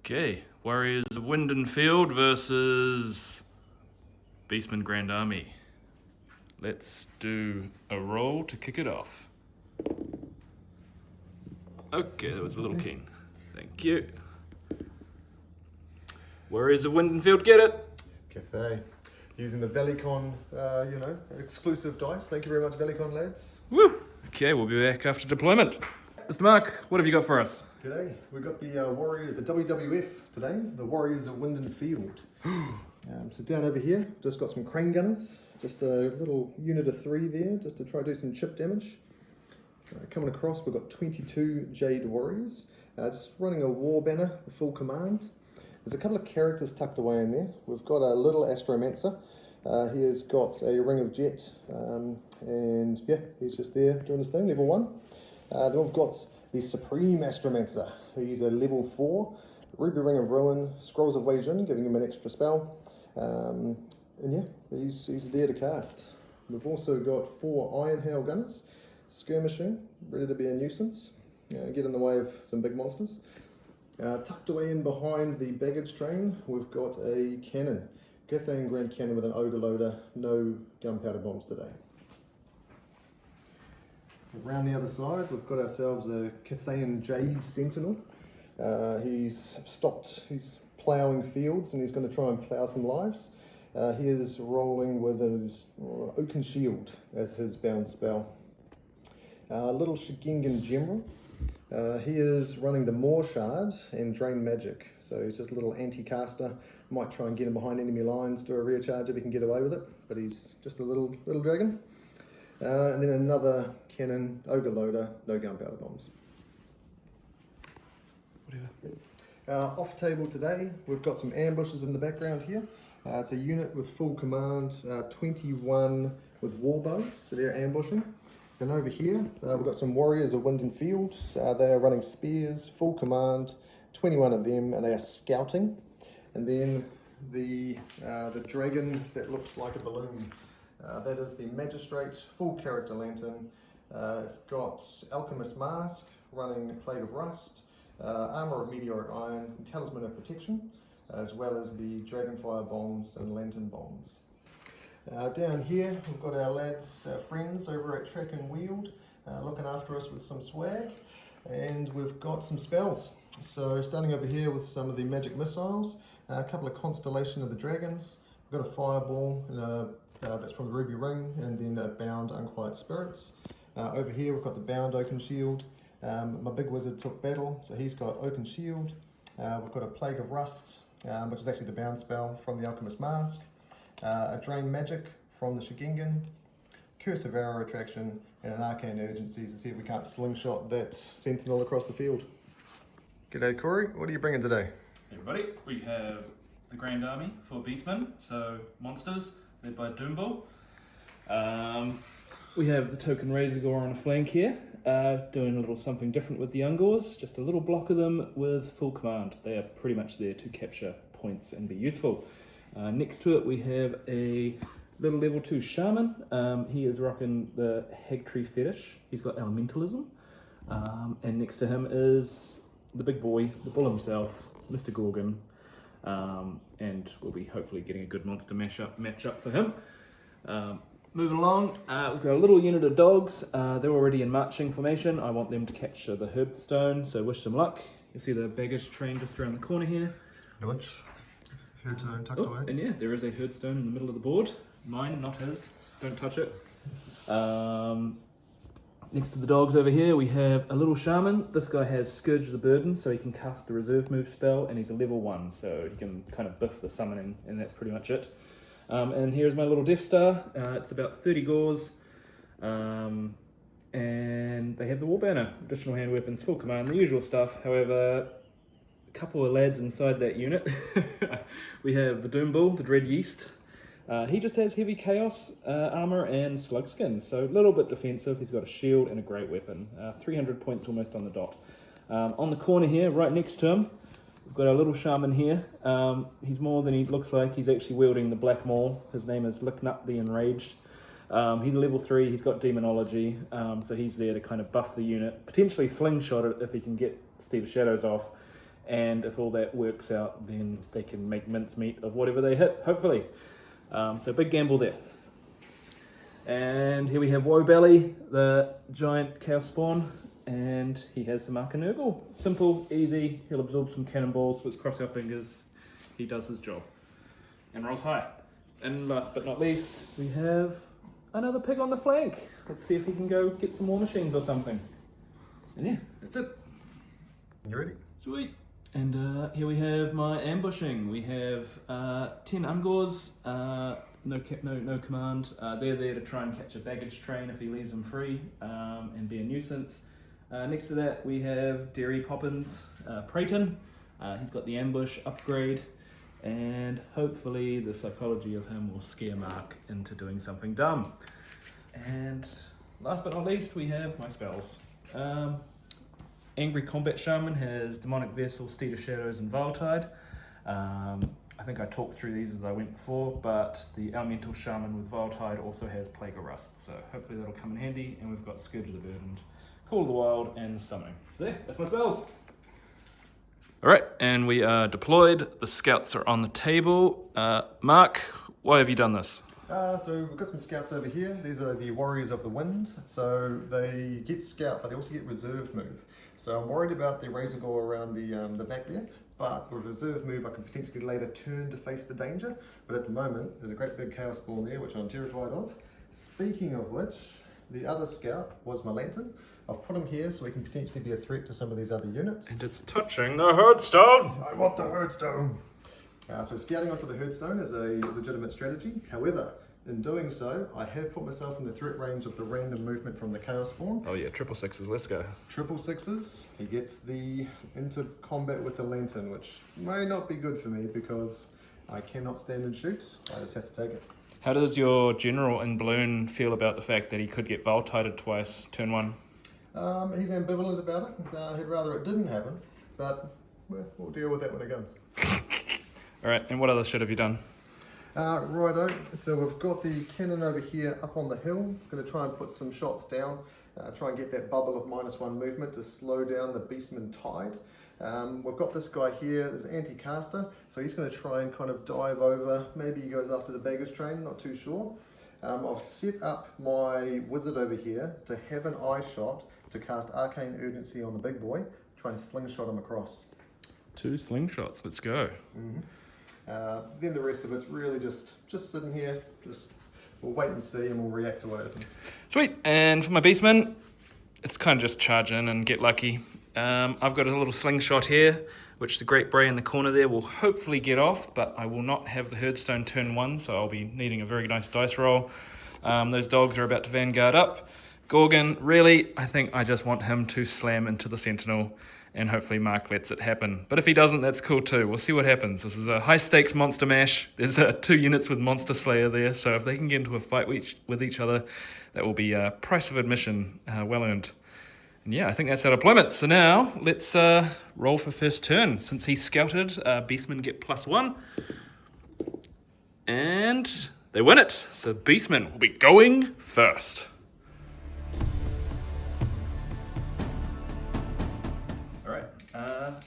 Okay, Warriors of Wind and Field versus Beastmen Grand Army. Let's do a roll to kick it off. Okay, that was a little keen. Thank you. Warriors of Wind and Field, get it? Cathay. Using the Velicon, exclusive dice. Thank you very much, Velicon lads. Woo! Okay, we'll be back after deployment. Mr. Mark, what have you got for us? G'day. We've got the the WWF today, the Warriors of Wind and Field. So down over here, just got some crane gunners. Just a little unit of 3 there, just to try to do some chip damage. Coming across, we've got 22 Jade Warriors. Just running a war banner, full command. There's a couple of characters tucked away in there. We've got a little Astromancer. He has got a Ring of Jet, and yeah, he's just there doing his thing, level 1. Then we've got the Supreme Astromancer. He's a level 4, Ruby Ring of Ruin, Scrolls of Wei-Jin, giving him an extra spell. And yeah, he's there to cast. We've also got 4 Iron Hail Gunners, skirmishing, ready to be a nuisance, get in the way of some big monsters. Tucked away in behind the baggage train, we've got a cannon, Cathay Grand Cannon with an Ogre Loader, no gunpowder bombs today. Around the other side, we've got ourselves a Cathay Jade Sentinel. He's ploughing fields and he's going to try and plough some lives. He is rolling with his Oaken Shield as his bound spell. Little Shigengan General. He is running the Maw Shard and Drain Magic. So he's just a little anti-caster. Might try and get him behind enemy lines, do a rear charge if he can get away with it. But he's just a little dragon. And then another cannon, Ogre Loader, no gunpowder bombs. Off table today, we've got some ambushes in the background here. It's a unit with full command, 21 with war bows, so they're ambushing. Then over here, we've got some Warriors of Wind and Field. They are running spears, full command, 21 of them, and they are scouting. And then the dragon that looks like a balloon. That is the Magistrate, full character lantern. It's got Alchemist Mask, running Plague of Rust, Armour of Meteoric Iron, and Talisman of Protection, as well as the Dragonfire Bombs and Lantern Bombs. Down here, we've got our lads, our friends over at Track and Wield, looking after us with some swag, and we've got some spells. So starting over here with some of the magic missiles, a couple of Constellation of the Dragons, we've got a Fireball, that's from the Ruby Ring, and then a Bound Unquiet Spirits. Over here we've got the Bound Oaken Shield. My big wizard took battle, so he's got Oaken Shield. We've got a Plague of Rust, which is actually the bound spell from the Alchemist Mask. A Drain Magic from the Shigengan. Curse of Arrow Attraction, and an Arcane Urgency to see if we can't slingshot that Sentinel across the field. G'day Corey, what are you bringing today? Hey everybody, we have the Grand Army for Beastmen, so monsters, led by Doombull. We have the token Razorgore on a flank here, doing a little something different with the Ungors, just a little block of them with full command. They are pretty much there to capture points and be useful. Next to it we have a little level 2 Shaman. He is rocking the Hagtree Fetish. He's got Elementalism. And next to him is the big boy, the bull himself, Mr. Gorgon. And we'll be hopefully getting a good monster matchup for him. Moving along, we've got a little unit of dogs. They're already in marching formation. I want them to capture the Herbstone, so wish them luck. You see the baggage train just around the corner here. Launch. Herdstone tucked away. And yeah, there is a Herdstone in the middle of the board. Mine, not his. Don't touch it. Next to the dogs over here, we have a little Shaman. This guy has Scourge the Burden, so he can cast the reserve move spell, and he's a level 1, so he can kind of biff the summoning, and that's pretty much it. And here's my little Death Star. It's about 30 gauze. And they have the War Banner, additional hand weapons, full command, the usual stuff. However, a couple of lads inside that unit. We have the Doombull, the Dread Yeast. He just has heavy chaos armor and slug skin, so a little bit defensive. He's got a shield and a great weapon. 300 points almost on the dot. On the corner here, right next to him, we've got our little Shaman here. He's more than he looks like. He's actually wielding the Black Maul. His name is Licknut the Enraged. He's a level 3, he's got Demonology, so he's there to kind of buff the unit, potentially slingshot it if he can get Steve Shadows off, and if all that works out, then they can make mincemeat of whatever they hit, hopefully. So big gamble there. And here we have Woebelly, the giant cow spawn, and he has some Arcanurgle. Simple, easy, he'll absorb some cannonballs, let's cross our fingers, he does his job. And rolls high. And last but not least, we have another pig on the flank. Let's see if he can go get some war machines or something. And yeah, that's it. You ready? Sweet. And here we have my ambushing. We have 10 Ungors, no command. They're there to try and catch a baggage train if he leaves them free and be a nuisance. Next to that we have Derry Poppins, Prayton. He's got the ambush upgrade, and hopefully the psychology of him will scare Mark into doing something dumb. And last but not least, we have my spells. Angry Combat Shaman has Demonic Vessel, Steed of Shadows, and Viletide. I think I talked through these as I went before, but the Elemental Shaman with Viletide also has Plague of Rust, so hopefully that'll come in handy. And we've got Scourge of the Burdened, Call of the Wild, and Summoning. So there, that's my spells. Alright, and we are deployed. The scouts are on the table. Mark, why have you done this? So we've got some scouts over here. These are the Warriors of the Wind. So they get scout, but they also get reserve move. So I'm worried about the Razor Gore around the back there, but with reserve move I can potentially later turn to face the danger. But at the moment, there's a great big chaos spawn there, which I'm terrified of. Speaking of which, the other scout was my lantern. I've put him here so he can potentially be a threat to some of these other units. And it's touching the herdstone! I want the herdstone! So scouting onto the herdstone is a legitimate strategy. However, in doing so, I have put myself in the threat range of the random movement from the chaos spawn. Oh yeah, 666s, let's go. 666s, he gets the into combat with the lantern, which may not be good for me because I cannot stand and shoot. I just have to take it. How does your general in Balloon feel about the fact that he could get Viletided twice, turn 1? He's ambivalent about it. He'd rather it didn't happen, but we'll deal with that when it comes. Alright, and what other shit have you done? Righto, so we've got the cannon over here up on the hill. I'm going to try and put some shots down, try and get that bubble of -1 movement to slow down the Beastmen tide. We've got this guy here, there's an anti-caster, so he's going to try and kind of dive over. Maybe he goes after the baggage train, not too sure. I've set up my wizard over here to have an eye shot to cast Arcane Urgency on the big boy, try and slingshot him across. 2 slingshots, let's go. Then the rest of it's really just sitting here, we'll wait and see and we'll react to what happens. Sweet, and for my Beastmen, it's kind of just charge in and get lucky. I've got a little slingshot here, which the Great Bray in the corner there will hopefully get off, but I will not have the Herdstone turn 1, so I'll be needing a very nice dice roll. Those dogs are about to vanguard up. Gorgon, really, I think I just want him to slam into the Sentinel, and hopefully Mark lets it happen. But if he doesn't, that's cool too. We'll see what happens. This is a high-stakes monster mash. There's 2 units with Monster Slayer there, so if they can get into a fight with each other, that will be a price of admission well earned. And yeah, I think that's our deployment. So now, let's roll for first turn. Since he scouted, Beastmen get +1. And they win it. So Beastmen will be going first.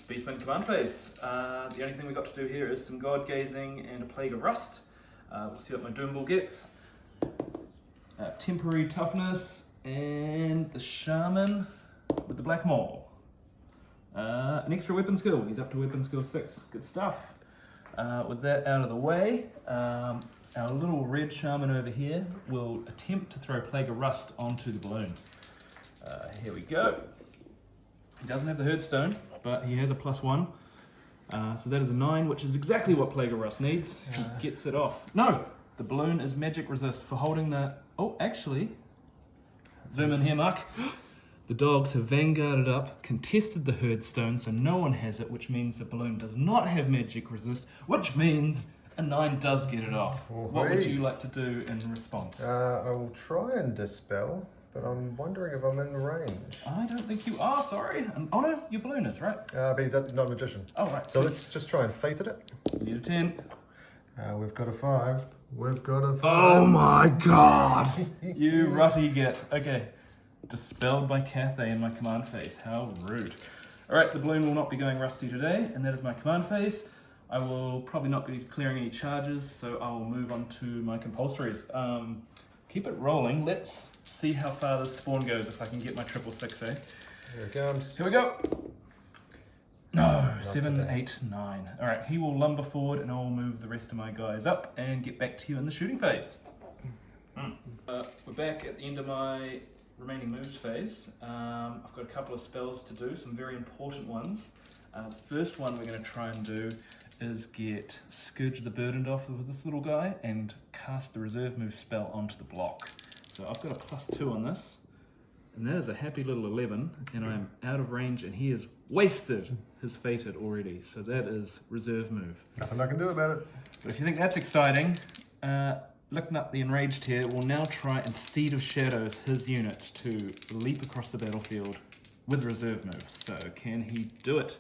Beastmen command phase. The only thing we got to do here is some God Gazing and a Plague of Rust. We'll see what my Doombull gets. Temporary Toughness and the Shaman with the Black Maul. An extra weapon skill. He's up to weapon skill 6. Good stuff. With that out of the way, our little red Shaman over here will attempt to throw Plague of Rust onto the balloon. Here we go. He doesn't have the Herdstone, but he has a +1. So that is a 9, which is exactly what Plague of Rust needs. He gets it off. No! The balloon is magic resist for holding that. Oh, actually, zoom in here, Mark. The dogs have vanguarded up, contested the Herdstone, so no one has it, which means the balloon does not have magic resist, which means a 9 does get it off. What would you like to do in response? I will try and dispel. But I'm wondering if I'm in range. I don't think you are, sorry. Oh no, your balloon is, right? But he's not a magician. Oh, right. So let's just try and fate it. We need a 10. We've got a 5. We've got a 5. Oh my god! You rutty git. Okay. Dispelled by Cathay in my command phase. How rude. Alright, the balloon will not be going rusty today, and that is my command phase. I will probably not be declaring any charges, so I will move on to my compulsories. Keep it rolling. Let's see how far this spawn goes if I can get my 666, eh? Here it comes. Here we go. No, Not 7, today. 8, 9. Alright, he will lumber forward and I'll move the rest of my guys up and get back to you in the shooting phase. We're back at the end of my remaining moves phase. I've got a couple of spells to do, some very important ones. The first one we're going to try and do is get Scourge the Burdened off with this little guy and cast the reserve move spell onto the block. So I've got a +2 on this, and that is a happy little 11, and I'm out of range and he has wasted his fated already, so that is reserve move. Nothing I can do about it. So if you think that's exciting, looking up the enraged here, will now try, instead of shadows, his unit to leap across the battlefield with reserve move. So can he do it?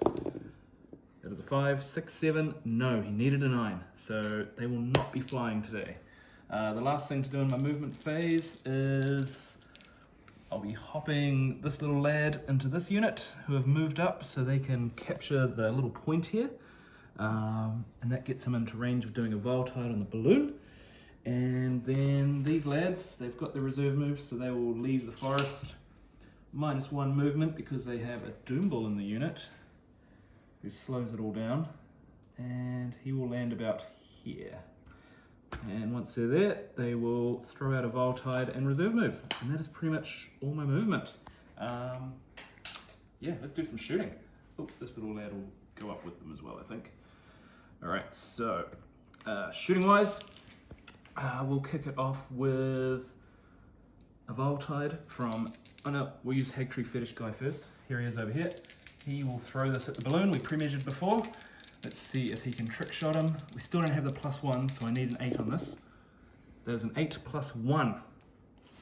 That is a 5, 6, 7. No, he needed a 9. So they will not be flying today. The last thing to do in my movement phase is I'll be hopping this little lad into this unit who have moved up so they can capture the little point here. And that gets him into range of doing a Voltide on the balloon. And then these lads, they've got the reserve move, so they will leave the forest -1 movement because they have a Doombull in the unit who slows it all down, and he will land about here. And once they're there, they will throw out a Voltide and reserve move, and that is pretty much all my movement. Yeah, let's do some shooting. Oh, this little lad will go up with them as well, I think. Alright, so shooting wise, we'll kick it off with a Voltide from, oh no, we'll use Hagtree Fetish guy first. Here he is over here. He will throw this at the balloon we pre-measured before. Let's see if he can trick shot him. We still don't have the +1, so I need an 8 on this. That is an 8 +1.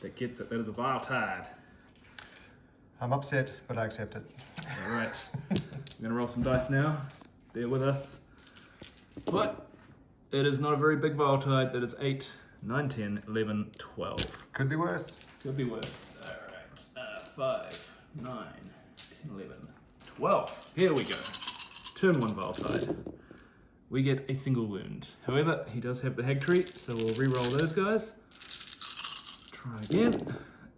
That gets it. That is a Voltide. I'm upset, but I accept it. Alright, I'm gonna roll some dice now. Bear with us. But it is not a very big Voltide. That is 8, 9, 10, 11, 12. Could be worse. Could be worse. Alright, 5, 9, 10, 11, 12. Here we go. Turn 1 Voltide. We get a single wound. However, he does have the Hagtree, so we'll re-roll those guys. Try again.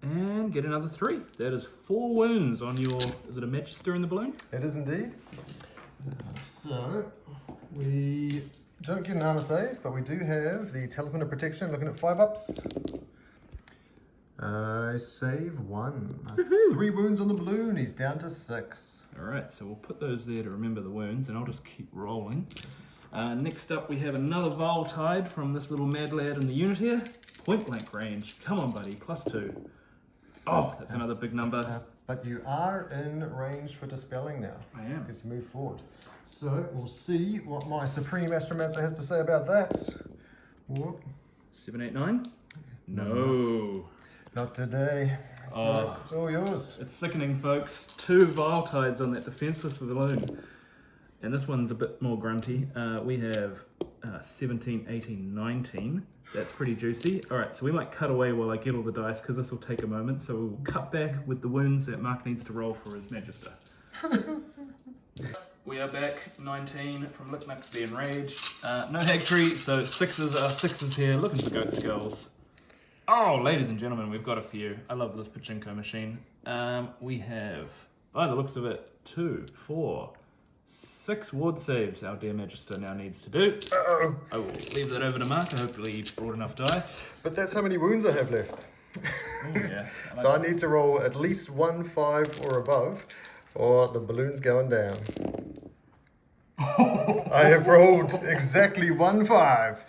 And get another 3. That is 4 wounds on your, is it a Magister in the balloon? It is indeed. So, we don't get an armor save, but we do have the Talisman of Protection looking at 5 ups. I save 1. 3 wounds on the balloon, he's down to 6. Alright, so we'll put those there to remember the wounds, and I'll just keep rolling. Next up, we have another Voltide from this little mad lad in the unit here. Point blank range. Come on, buddy, +2. Oh, that's another big number. But you are in range for dispelling now. I am. Because you move forward. So we'll see what my Supreme Astromancer has to say about that. Whoop. 7, 8, 9? No. Not today. So it's all yours. It's sickening, folks. 2 Voltides on that defenseless balloon. And this one's a bit more grunty. We have 17, 18, 19. That's pretty juicy. Alright, so we might cut away while I get all the dice because this will take a moment. So we'll cut back with the wounds that Mark needs to roll for his Magister. We are back, 19 from looking up to the enraged. No Hagtree, so 6s are 6s here, looking for goat skulls. Oh, ladies and gentlemen, we've got a few. I love this pachinko machine. We have, by the looks of it, 2, 4, 6 ward saves our dear Magister now needs to do. Uh-oh. I will leave that over to Mark. Hopefully he brought enough dice. But that's how many wounds I have left. Oh, yeah. So I need to roll at least 1 5 or above, or the balloon's going down. I have rolled exactly 1 5.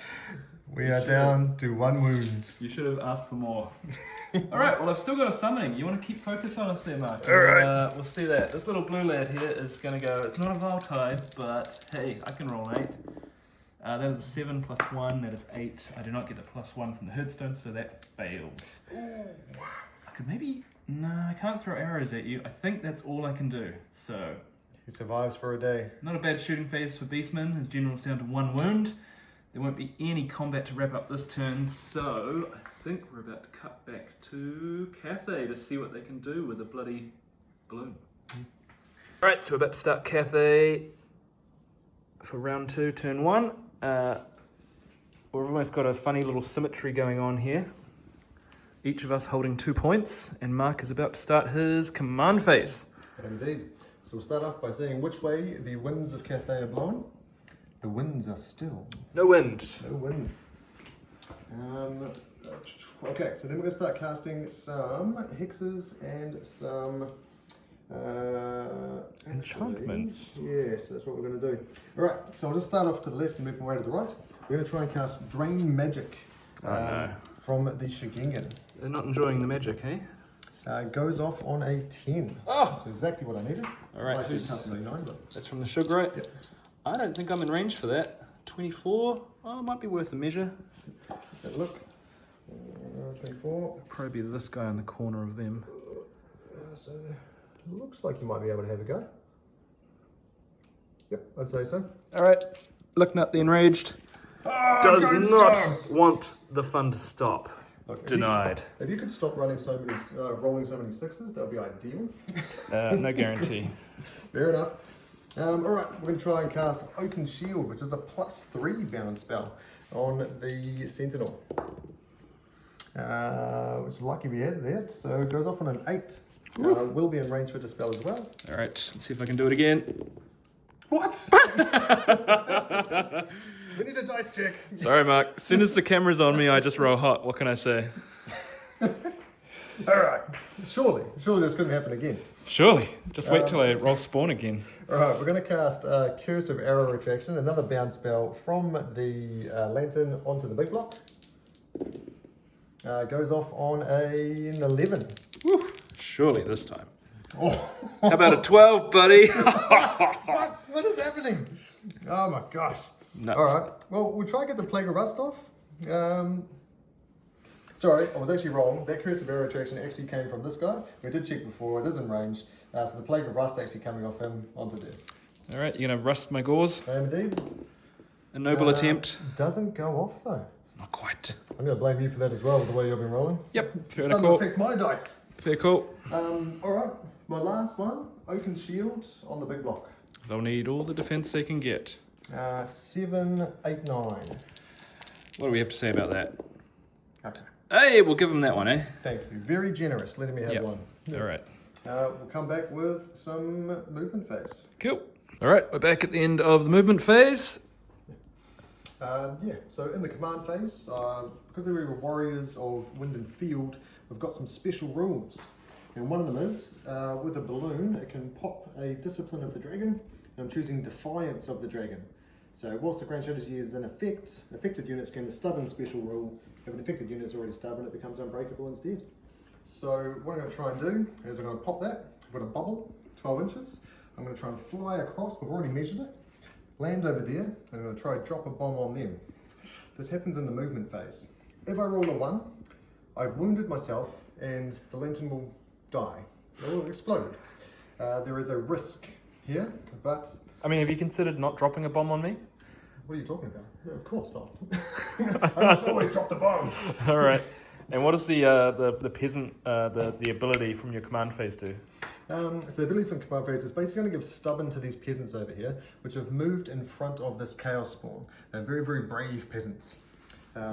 We are down to 1 wound. You should have asked for more. Alright, well I've still got a summoning. You want to keep focus on us there, Mark? Alright. We'll see that. This little blue lad here is going to go, it's not a Voltide, but hey, I can roll 8. That is a 7 + 1, that is 8. I do not get the +1 from the headstone, so that fails. I could maybe, no, I can't throw arrows at you. I think that's all I can do. So, He survives for a day. not a bad shooting phase for Beastmen. His general's down to 1 wound. There won't be any combat to wrap up this turn, so I think we're about to cut back to Cathay to see what they can do with a bloody balloon. Alright, so we're about to start Cathay for round 2, turn 1. We've almost got a funny little symmetry going on here. Each of us holding 2 points, and Mark is about to start his command phase. Indeed. So we'll start off by seeing which way the winds of Cathay are blowing. The winds are still. No wind. No wind. Okay, so then we're going to start casting some hexes and some Enchantments. Yes, that's what we're going to do. Alright, so I'll just start off to the left and move my way to the right. We're going to try and cast Drain Magic from the Shigengan. They're not enjoying the magic, eh? Goes off on a 10. Oh! That's exactly what I needed. Alright, that's from the sugar, right? Yep. I don't think I'm in range for that. 24? Oh, it might be worth a measure. Have a look. 24. Probably be this guy in the corner of them. So it looks like you might be able to have a go. Yep, I'd say so. Alright, looking at the enraged. Does not want the fun to stop. Look, Denied. If you could stop running so many, rolling so many sixes, that would be ideal. No guarantee. Fair enough. Alright, we're going to try and cast Oaken Shield, which is a +3 bound spell on the Sentinel. Which is lucky we had that, so it goes off on an 8. Will be in range for dispel as well. Alright, let's see if I can do it again. What? We need a dice check. Sorry, Mark. As soon as the camera's on me, I just roll hot. What can I say? Alright, surely this couldn't happen again. Surely. Just wait till I roll spawn again. Alright, we're going to cast Curse of Arrow Retraction, another bound spell from the lantern onto the big block. Goes off on an 11. Woo. Surely this time. Oh. How about a 12, buddy? What? What is happening? Oh my gosh. Nuts. Alright, well, we'll try and get the Plague of Rust off. Sorry, I was actually wrong. That Curse of Arrow Retraction actually came from this guy. We did check before, it is in range. So the Plague of Rust actually coming off him onto there. Alright, you're going to rust my gauze? I am indeed. A noble attempt. Doesn't go off though. Not quite. I'm going to blame you for that as well, with the way you've been rolling. Yep, fair It's call. to affect my dice. Fair call. Alright, my last one, Oaken Shield on the big block. They'll need all the defense they can get. 7, 8, 9. What do we have to say about that? Okay. Hey, we'll give them that one, eh? Thank you. Very generous letting me have Yep. one. Alright. We'll come back with some movement phase. Cool. Alright, we're back at the end of the movement phase. So in the command phase, because we were warriors of wind and field, we've got some special rules. And one of them is, with a balloon, it can pop a discipline of the dragon, and I'm choosing defiance of the dragon. So whilst the grand strategy is in effect, affected units gain the stubborn special rule. If an affected unit is already stubborn, it becomes unbreakable instead. So what I'm going to try and do is I'm going to pop that, I've got a bubble, 12 inches. I'm going to try and fly across, we've already measured it, land over there, and I'm going to try and drop a bomb on them. This happens in the movement phase. If I roll a 1, I've wounded myself and the lantern will die. It will explode. There is a risk here, but... I mean, have you considered not dropping a bomb on me? What are you talking about? No, of course not. I must always drop the bomb. Alright. And what does the peasant, the ability from your command phase do? So the ability from command phase is basically going to give stubborn to these peasants over here, which have moved in front of this chaos spawn. They're very, very brave peasants.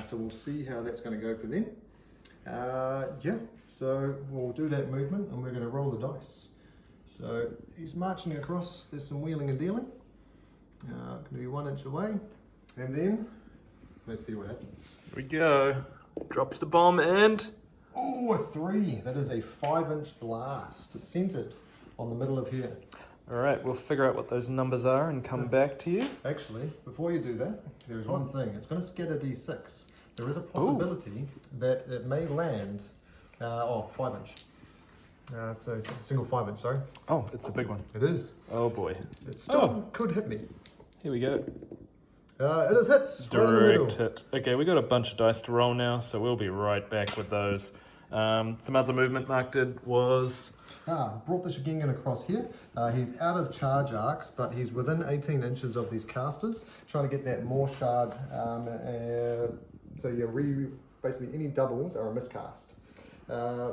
So we'll see how that's going to go for them. So we'll do that movement and we're going to roll the dice. So he's marching across, there's some wheeling and dealing. Going to be 1 inch away. And then, let's see what happens. Here we go. Drops the bomb and... Oh, a 3. That is a 5-inch blast, centered on the middle of here. Alright, we'll figure out what those numbers are and come back to you. Actually, before you do that, there is one thing. It's going to scatter D6. There is a possibility that it may land, 5-inch. So single 5-inch, sorry. Oh, it's a big one. It is. Oh boy. It still could hit me. Here we go. It is hit. Right in the middle. Direct hit. Okay, we got a bunch of dice to roll now, so we'll be right back with those. Some other movement Mark did was... Brought the Shigengan across here. He's out of charge arcs, but he's within 18 inches of these casters, trying to get that more shard. Basically any doubles are a miscast.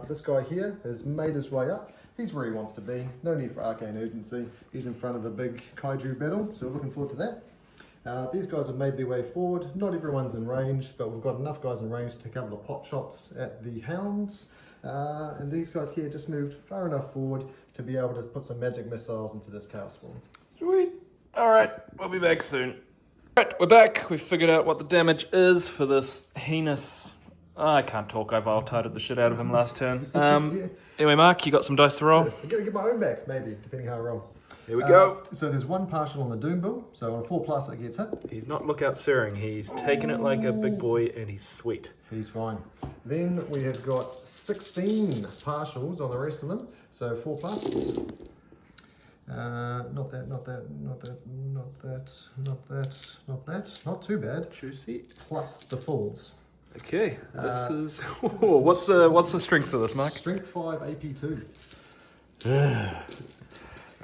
This guy here has made his way up. he's where he wants to be. No need for arcane urgency. He's in front of the big kaiju battle, so we're looking forward to that. These guys have made their way forward. Not everyone's in range, but we've got enough guys in range to take a couple of pot shots at the hounds. And these guys here just moved far enough forward to be able to put some magic missiles into this chaos spawn. Sweet. Alright, we'll be back soon. Right, we're back. We've figured out what the damage is for this heinous... I can't talk. I Voltited the shit out of him last turn. Yeah. Anyway, Mark, you got some dice to roll? I'm going to get my own back, maybe, depending how I roll. Here we go. So there's one partial on the Doom Bill, so on a 4+ it gets hit. He's not lookout sirring. He's taking it like a big boy, and he's sweet. He's fine. Then we have got 16 partials on the rest of them, so 4+. Not that, not that, not that, not that, not that, not that. Not too bad. Juicy. Plus the fulls. Okay, this is... what's the strength for this, Mark? Strength 5, AP 2.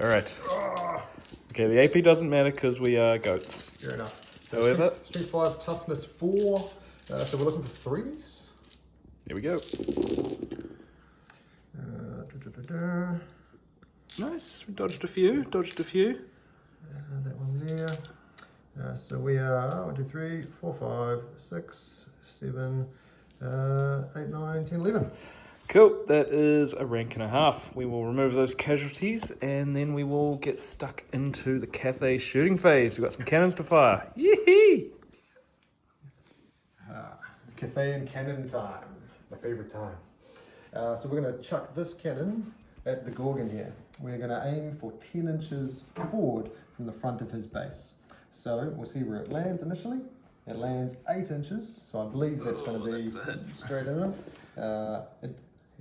Alright. Okay, the AP doesn't matter because we are goats. Fair enough. However... Strength 5, toughness 4. So we're looking for 3s. Here we go. Nice, we dodged a few, That one there. So we are 1, 2, 3, 4, 5, 6, 7, 8, 9, 10, 11. Cool, that is a rank and a half. We will remove those casualties and then we will get stuck into the Cathay shooting phase. We've got some cannons to fire. Yee-hee! Cathay and cannon time. My favourite time. So we're going to chuck this cannon at the Gorgon here. We're going to aim for 10 inches forward from the front of his base. So we'll see where it lands initially. It lands 8 inches, so I believe that's going to be straight in him.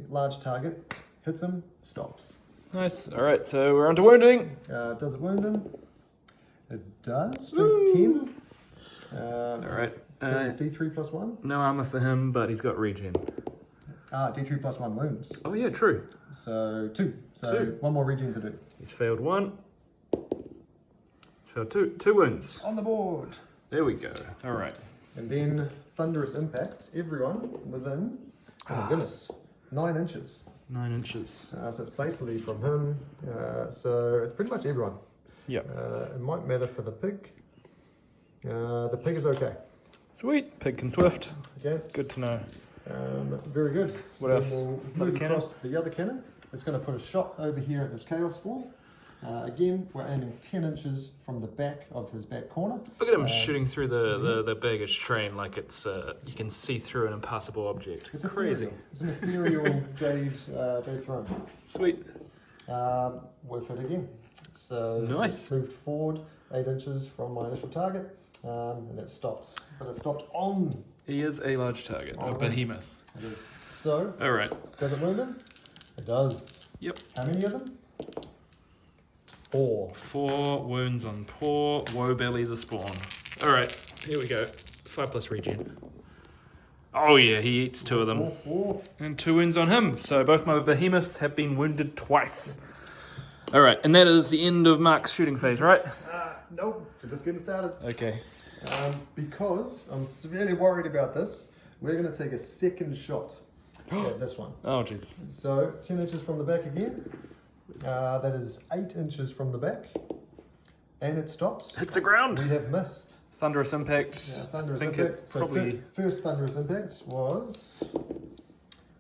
Large target, hits him, stops. Nice, alright, so we're on to wounding. Does it wound him? It does, strength 10. Alright. D3 plus 1? No armor for him, but he's got regen. D3 plus 1 wounds. Oh yeah, true. So 2. So 2. 1 more regen to do. He's failed 1. He's failed 2. 2 wounds. On the board. There we go. Alright. And then thunderous impact. Everyone within, oh my goodness, 9 inches. 9 inches. So it's basically from him. So it's pretty much everyone. Yep. It might matter for the pig. The pig is okay. Sweet. Pig can swift. Okay. Good to know. Very good. What So else? We'll Another move cannon? across the other cannon. It's going to put a shot over here at this chaos spawn. Again, we're aiming 10 inches from the back of his back corner. Look at him shooting through the baggage train like it's you can see through an impassable object. It's crazy. Ethereal. It's an ethereal jade throne. Sweet. We've hit again. So Nice. it's moved forward 8 inches from my initial target, and that stopped. But it stopped on. He is a large target, a behemoth. It is. So, Alright. does it wound him? It does. Yep. How many of them? 4. 4 wounds on poor Woebelly the Spawn. Alright, here we go. 5 plus regen. Oh yeah, he eats 2 of them. 4. And 2 wounds on him. So both my behemoths have been wounded twice. Alright, and that is the end of Mark's shooting phase, right? Nope, we're just getting started. Okay. Because I'm severely worried about this, we're going to take a second shot at this one. Oh jeez. So 10 inches from the back again. That is 8 inches from the back. And it stops. Hits the ground. We have missed. Thunderous impact. Thunderous I think impact. it So probably... first thunderous impact was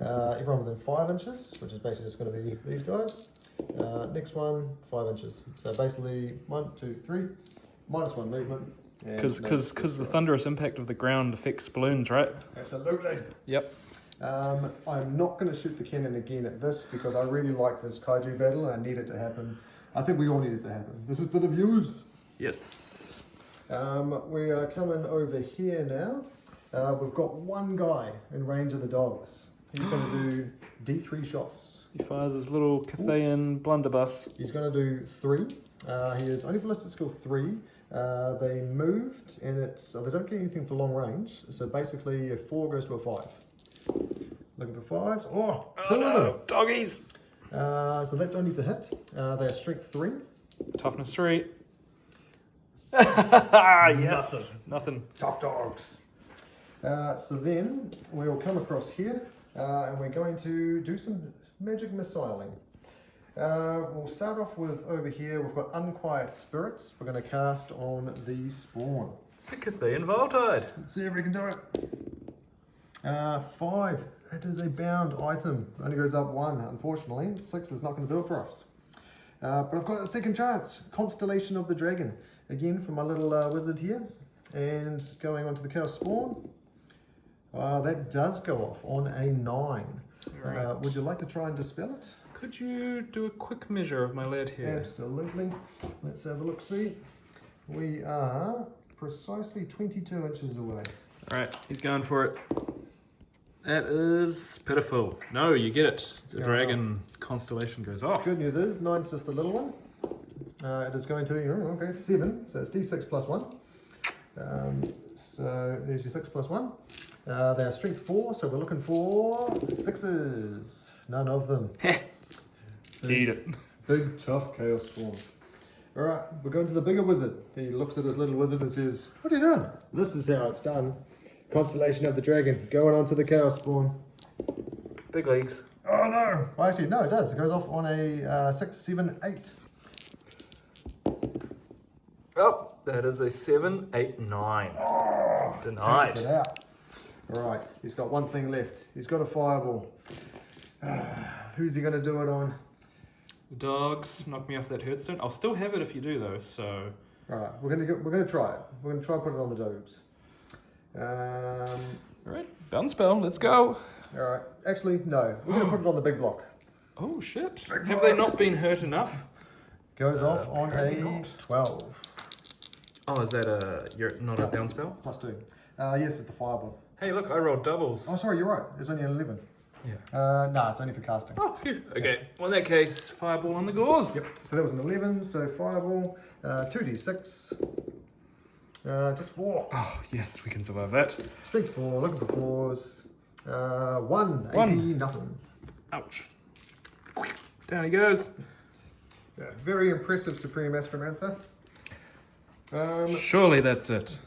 everyone within 5 inches, which is basically just going to be these guys. Next one, 5 inches. So basically 1, 2, 3, -1 movement. Because the thunderous impact of the ground affects balloons, right? Absolutely. Yep. I'm not going to shoot the cannon again at this because I really like this kaiju battle and I need it to happen. I think we all need it to happen. This is for the views. Yes. We are coming over here now. We've got one guy in range of the dogs. He's going to do D3 shots. He fires his little Cathayan blunderbuss. He's going to do 3. He is only ballistic skill 3. They moved and they don't get anything for long range. So basically a 4 goes to a 5. Looking for 5s. Oh, 2 of them. Doggies. So that's only to hit. They're strength 3. Toughness 3. Yes. Nothing. Tough dogs. So then we'll come across here and we're going to do some magic missiling. We'll start off with over here, we've got Unquiet Spirits. We're going to cast on the spawn. It's a Cathay and Voltide. Let's see if we can do it. 5. That is a bound item. Only goes up 1, unfortunately. 6 is not going to do it for us. But I've got a second chance. Constellation of the Dragon. Again, from my little wizard here. And going on to the Chaos Spawn. That does go off on a 9. Right. Would you like to try and dispel it? Could you do a quick measure of my lad here? Absolutely. Let's have a look, see. We are precisely 22 inches away. Alright, he's going for it. That is pitiful. No, you get it. The dragon constellation goes off. Good news is, 9's just the little one. It is going to be, okay, 7. So it's D6 plus 1. So there's your 6 plus 1. They are strength 4, so we're looking for 6s. None of them. Eat it. Big, tough Chaos Storm. Alright, we're going to the bigger wizard. He looks at his little wizard and says, what are you doing? This is how it's done. Constellation of the Dragon, going on to the Chaos Spawn. Big leagues. Oh no! Well, actually, no, it does. It goes off on a 6, 7, 8. Oh, that is a 7, 8, 9. Oh, denied. Takes it out. Alright, he's got one thing left. He's got a fireball. Who's he going to do it on? The dogs knock me off that hurtstone. I'll still have it if you do though, so... Alright, we're gonna try it. We're going to try and put it on the dogs. Alright, bounce spell, let's go. Alright, actually, no. We're going to put it on the big block. Oh shit. Have they not been hurt enough? Goes off on a 12. Oh, is that you're not a bounce spell? Plus 2. Yes, it's the fireball. Hey, look, I rolled doubles. Oh, sorry, you're right. It's only an 11. Yeah. Nah, it's only for casting. Oh, phew. Okay, well in that case, fireball on the gauze. Yep, so that was an 11, so fireball, 2d6, just 4. Oh, yes, we can survive that. Strength 4, looking for 4s, 1, 80, nothing. Ouch. Down he goes. Yeah, very impressive Supreme Astromancer. Surely that's it.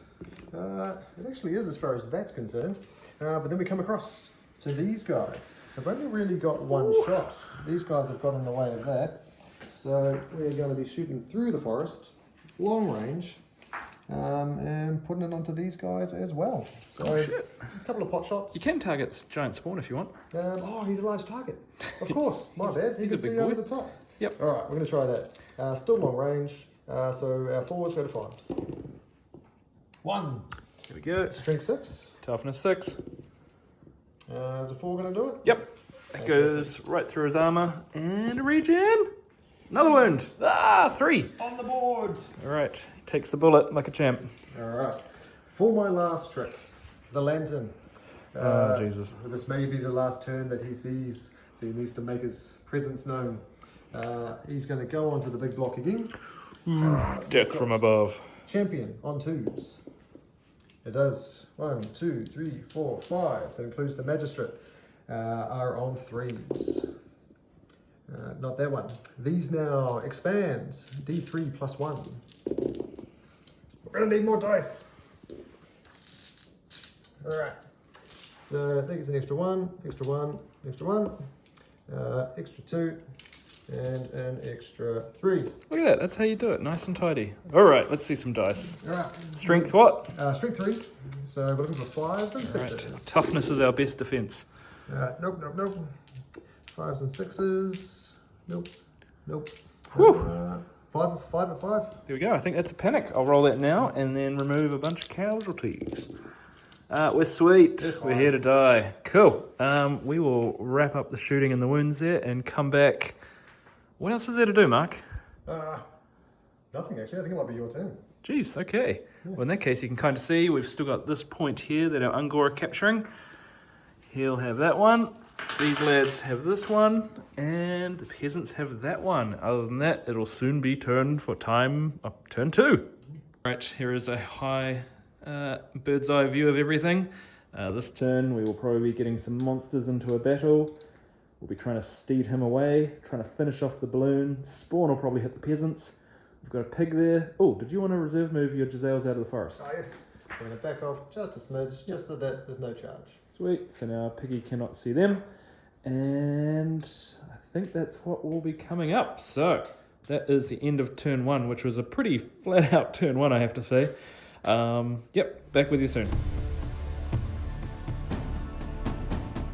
It actually is as far as that's concerned, but then we come across to these guys. They've only really got one shot. These guys have got in the way of that. So we're going to be shooting through the forest, long range, and putting it onto these guys as well. So a couple of pot shots. You can target this giant spawn if you want. Oh, he's a large target. Of course, my bad. He can see over the top. Yep. All right, we're going to try that. Still long range. So our 4s go to 5s. 1. Here we go. Strength 6. Toughness 6. Is a 4 going to do it? Yep. That goes right through his armor. And a regen. Another wound. 3. On the board. All right. He takes the bullet like a champ. All right. For my last trick, the lantern. Oh, Jesus. This may be the last turn that he sees, so he needs to make his presence known. He's going to go onto the big block again. Death from above. Champion on 2s. It does 1, 2, 3, 4, 5. That includes the magistrate. Are on 3s. Not that one. These now expand. D3 plus 1. We're going to need more dice. Alright. So I think it's an extra 1, extra 1, extra 1, extra 2, and an extra 3. Look at that. That's how you do it. Nice and tidy. All right. Let's see some dice. Alright. Strength what? Strength 3. So we're looking for 5s and 6s. Right. Toughness is our best defense. Nope. 5s and 6s. Nope. 5 at 5. There we go. I think that's a panic. I'll roll that now and then remove a bunch of casualties. We're sweet. We're here to die. Cool. We will wrap up the shooting and the wounds there and come back. What else is there to do, Mark? Nothing actually. I think it might be your turn. Jeez, okay. Yeah. Well, in that case, you can kind of see we've still got this point here that our Ungor are capturing. He'll have that one. These lads have this one. And the peasants have that one. Other than that, it'll soon be turn 2. Right, here is a high bird's eye view of everything. This turn, we will probably be getting some monsters into a battle. We'll be trying to steed him away, trying to finish off the balloon. Spawn will probably hit the peasants. We've got a pig there. Oh, did you want to reserve move your Giselles out of the forest? Oh, yes. I'm going to back off just a smidge, just so that there's no charge. Sweet. So now Piggy cannot see them. And I think that's what will be coming up. So that is the end of turn 1, which was a pretty flat out turn 1, I have to say. Yep, back with you soon.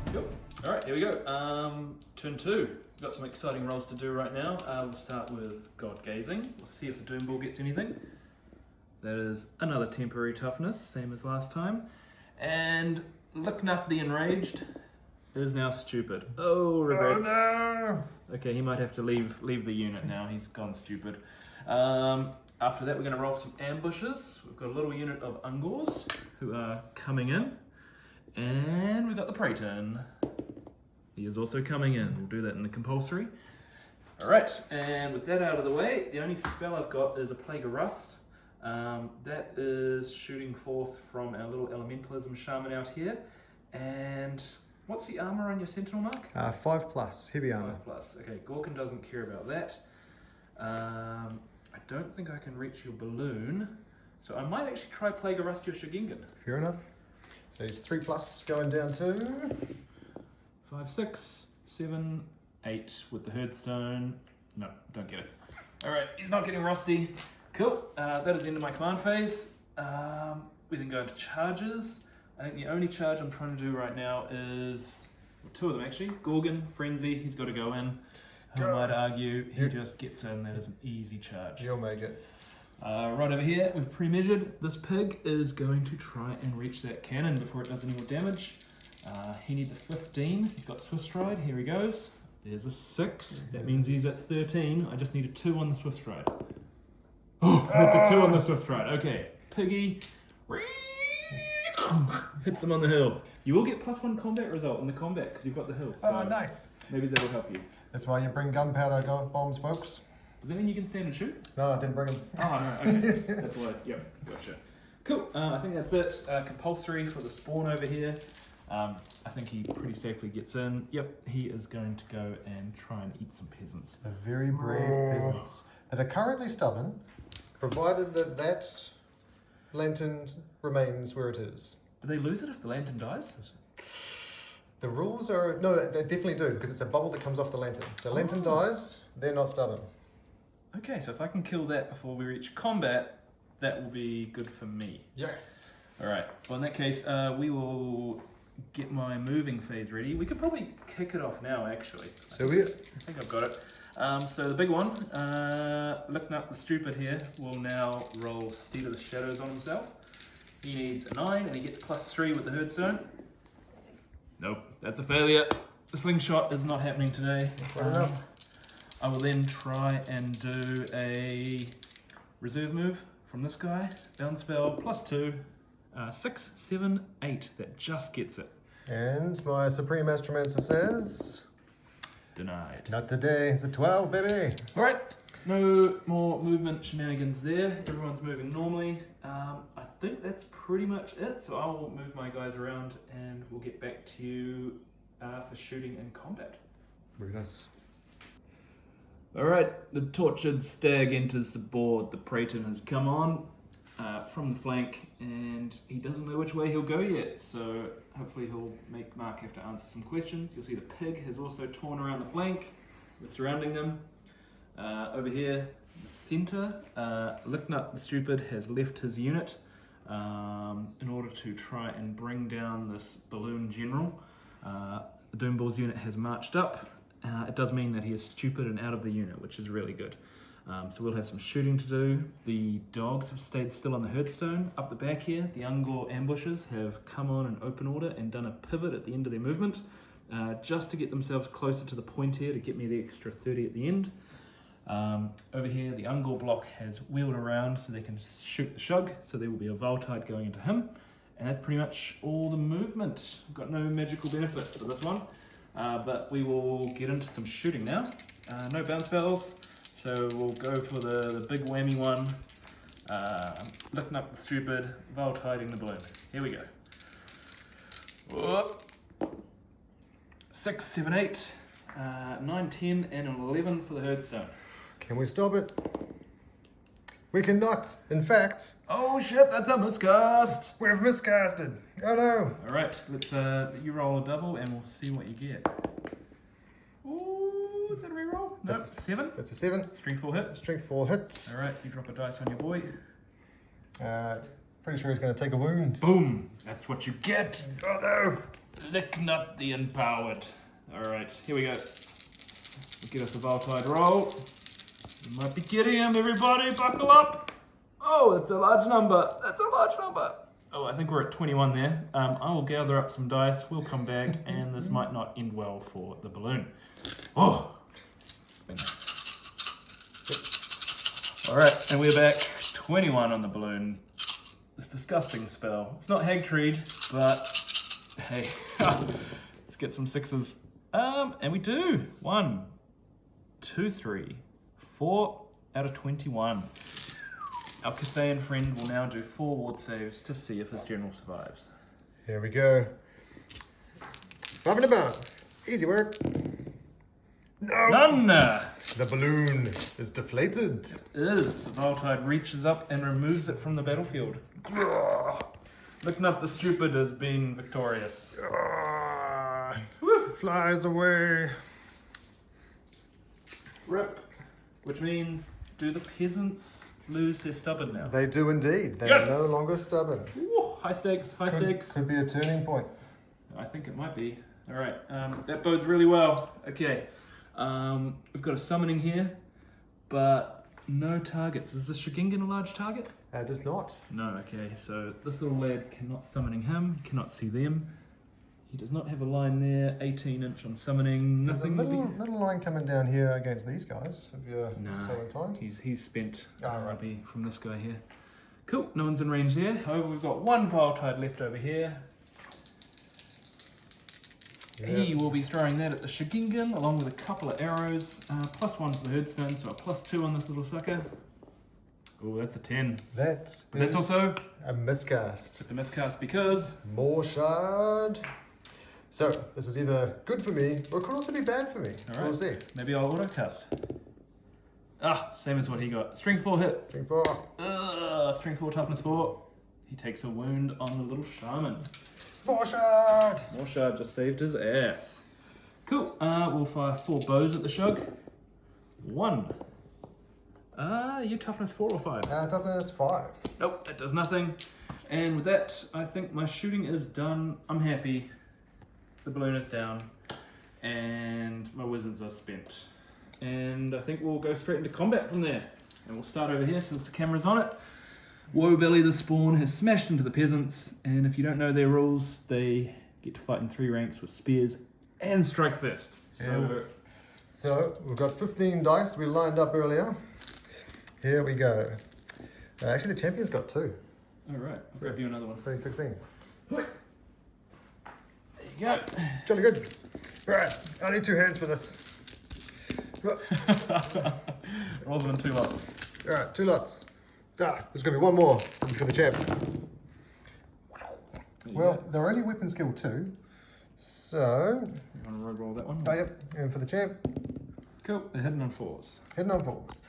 Cool. All right, here we go. Turn 2. Got some exciting rolls to do right now. We'll start with God Gazing. We'll see if the Doom Ball gets anything. That is another temporary toughness, same as last time. And Licknut the Enraged is now stupid. Oh, regrets. Oh no! Okay, he might have to leave the unit now. He's gone stupid. After that, we're going to roll some ambushes. We've got a little unit of Ungors who are coming in. And we've got the Praeton. He is also coming in. We'll do that in the compulsory. Alright, and with that out of the way, the only spell I've got is a Plague of Rust. That is shooting forth from our little Elementalism Shaman out here. And what's the armor on your Sentinel, Mark? 5+, heavy armor. 5+. Okay, Gorkin doesn't care about that. I don't think I can reach your balloon. So I might actually try Plague of Rust your Shigingen. Fair enough. So he's 3+ going down to 5, 6, 7, 8 with the Herdstone. No, don't get it. Alright, he's not getting rusty. Cool, that is the end of my command phase. We then go into charges. I think the only charge I'm trying to do right now is, well, 2 of them actually. Gorgon, Frenzy, he's got to go in. I might argue he just gets in, that is an easy charge. You'll make it. Right over here, we've pre-measured. This pig is going to try and reach that cannon before it does any more damage. He needs a 15. He's got Swift Stride. Here he goes. There's a 6. That means he's at 13. I just need a 2 on the Swift Stride. Oh, that's a 2 on the Swift Stride. Okay. Piggy hits him on the hill. You will get +1 combat result in the combat because you've got the hill. So Oh, nice. maybe that'll help you. That's why you bring gunpowder bombs, folks. Does that mean you can stand and shoot? No, I didn't bring them. Oh, no, okay. That's why. Yep, gotcha. Cool. I think that's it. Compulsory for the spawn over here. I think he pretty safely gets in. Yep, he is going to go and try and eat some peasants. The very brave peasants that are currently stubborn, provided that that lantern remains where it is. Do they lose it if the lantern dies? The rules are... No, they definitely do, because it's a bubble that comes off the lantern. So lantern dies, they're not stubborn. Okay, so if I can kill that before we reach combat, that will be good for me. Yes. Alright, well in that case, we will get my moving phase ready. We could probably kick it off now, actually. So we... I think I've got it. So the big one, Licknut the Stupid here, will now roll Steed of the Shadows on himself. He needs a 9 and he gets +3 with the Herdstone. Nope, that's a failure. The slingshot is not happening today. Fair enough. I will then try and do a reserve move from this guy. Bound spell +2, 6, 7, 8. That just gets it. And my Supreme Astromancer says... Denied. Not today, it's a 12, baby. Alright, no more movement shenanigans there. Everyone's moving normally. I think that's pretty much it. So I will move my guys around and we'll get back to you for shooting and combat. Very nice. Alright, the tortured stag enters the board. The Praeton has come on from the flank and he doesn't know which way he'll go yet. So hopefully he'll make Mark have to answer some questions. You'll see the pig has also torn around the flank. We're surrounding them. Over here, the centre, Licknut the Stupid has left his unit in order to try and bring down this balloon general. The Doomball's unit has marched up. It does mean that he is stupid and out of the unit, which is really good. So we'll have some shooting to do. The dogs have stayed still on the Herdstone. Up the back here, the Ungor ambushes have come on in open order and done a pivot at the end of their movement, just to get themselves closer to the point here to get me the extra 30 at the end. Over here, the Ungor block has wheeled around so they can shoot the Shug, so there will be a Voltide going into him. And that's pretty much all the movement. I've got no magical benefit for this one. But we will get into some shooting now. No bounce spells, so we'll go for the big whammy one. Looking up the Stupid, Voltiding the balloon. Here we go. Whoop. 6, 7, 8, 9, 10, and an 11 for the Herdstone. Can we stop it? We cannot. In fact... Oh shit, that's a miscast! We've miscasted. Oh no. Alright, let's you roll a double and we'll see what you get. Is that a reroll? No, That's 7. That's a 7. Strength 4 hit. Strength 4 hits. All right, you drop a dice on your boy. Pretty sure he's going to take a wound. Boom. That's what you get. Oh no! Lick not the empowered. All right, here we go. We'll get us a Voltide roll. We might be getting him, everybody. Buckle up. Oh, that's a large number. That's a large number. Oh, I think we're at 21 there. I will gather up some dice. We'll come back, and this might not end well for the balloon. Oh. All right, and we're back. 21 on the balloon. This disgusting spell. It's not Hagtreed, but hey, let's get some 6s. And we do. 1, 2, 3, 4 out of 21. Our Cathayan friend will now do 4 ward saves to see if his general survives. Here we go. Up and about. Easy work. No! None! The balloon is deflated. It is. The Voltide reaches up and removes it from the battlefield. Looking up the stupid has been victorious. Flies away. Rip. Which means, do the peasants lose their stubborn now? They do indeed. They Yes! are no longer stubborn. Ooh, high stakes, high stakes. Could be a turning point. I think it might be. All right, that bodes really well. Okay, we've got a summoning here, but no targets. Is the Shigingan a large target? It does not. No, okay, so this little lad cannot summoning him, cannot see them. He does not have a line there, 18-inch on summoning, There's a nothing. little line coming down here against these guys, if you're so inclined. He's spent right. maybe from this guy here. Cool, no one's in range there. However, we've got one Voltide left over here. Yeah. He will be throwing that at the Shigingan along with a couple of arrows. +1 for the Herdstone, so a +2 on this little sucker. Oh, that's a 10. That's also a miscast. It's a miscast because More shard. So this is either good for me or it could also be bad for me. All right. We'll see. maybe I'll autocast. Same as what he got. Strength 4 hit. Strength 4. Strength 4, toughness 4. He takes a wound on the little shaman. More shard. More shard just saved his ass. Cool. We'll fire 4 bows at the shug. 1. You toughness 4 or 5? Toughness 5. Nope, that does nothing. And with that, I think my shooting is done. I'm happy. The balloon is down. And my wizards are spent. And I think we'll go straight into combat from there. And we'll start over here since the camera's on it. Woebelly the Spawn has smashed into the peasants. And if you don't know their rules, they get to fight in 3 ranks with spears and strike first. So we've got 15 dice we lined up earlier. Here we go. Actually, the champion's got 2. All right, I'll grab you another one. 16. There you go. Jolly good. Right, I need 2 hands for this. Roll them in 2 lots. Alright, 2 lots. There's going to be 1 more for the champ. Well, they're only weapon skill 2. So. You want to roll that one? Oh, yep. And for the champ. Cool. They're hidden on 4s. Hidden on 4s.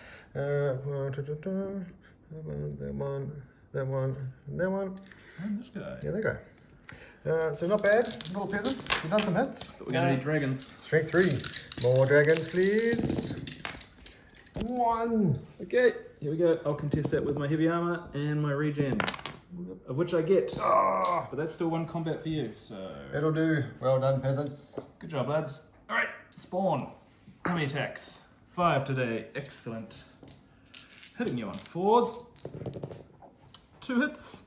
That one, and that one. And this guy. Yeah, there you go. So not bad. Little peasants. We've done some hits. But we're going to need dragons. Strength 3. More dragons, please. 1. Okay, here we go. I'll contest that with my heavy armor and my regen, of which I get. But that's still 1 combat for you, so. It'll do. Well done, peasants. Good job, lads. All right, Spawn. How many attacks? 5 today. Excellent. Hitting you on 4s. 2 hits.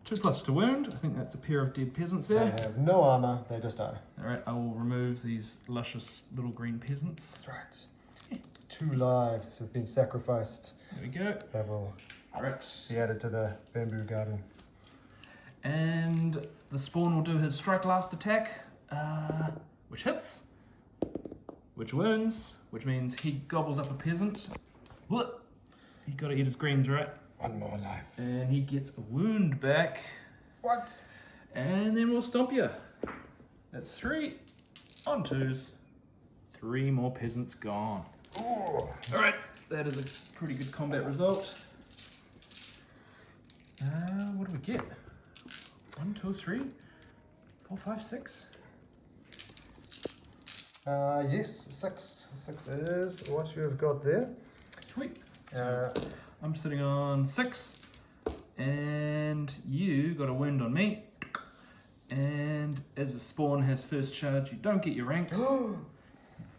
2+ to wound. I think that's a pair of dead peasants They there. have no armor. They just die. All right, I will remove these luscious little green peasants. That's right. 2 lives have been sacrificed. There we go. That will All right. be added to the bamboo garden. And the Spawn will do his strike last attack, which hits, which wounds, which means he gobbles up a peasant. What? You gotta eat his greens, right? 1 more life. And he gets a wound back. What? And then we'll stomp you. That's 3 on 2s. 3 more peasants gone. Ooh. All right, that is a pretty good combat result. What do we get? 1, 2, 3, 4, 5, 6. Yes, 6. 6 is what you've got there. Sweet. I'm sitting on 6, and you got a wound on me. And as the spawn has first charge, you don't get your ranks,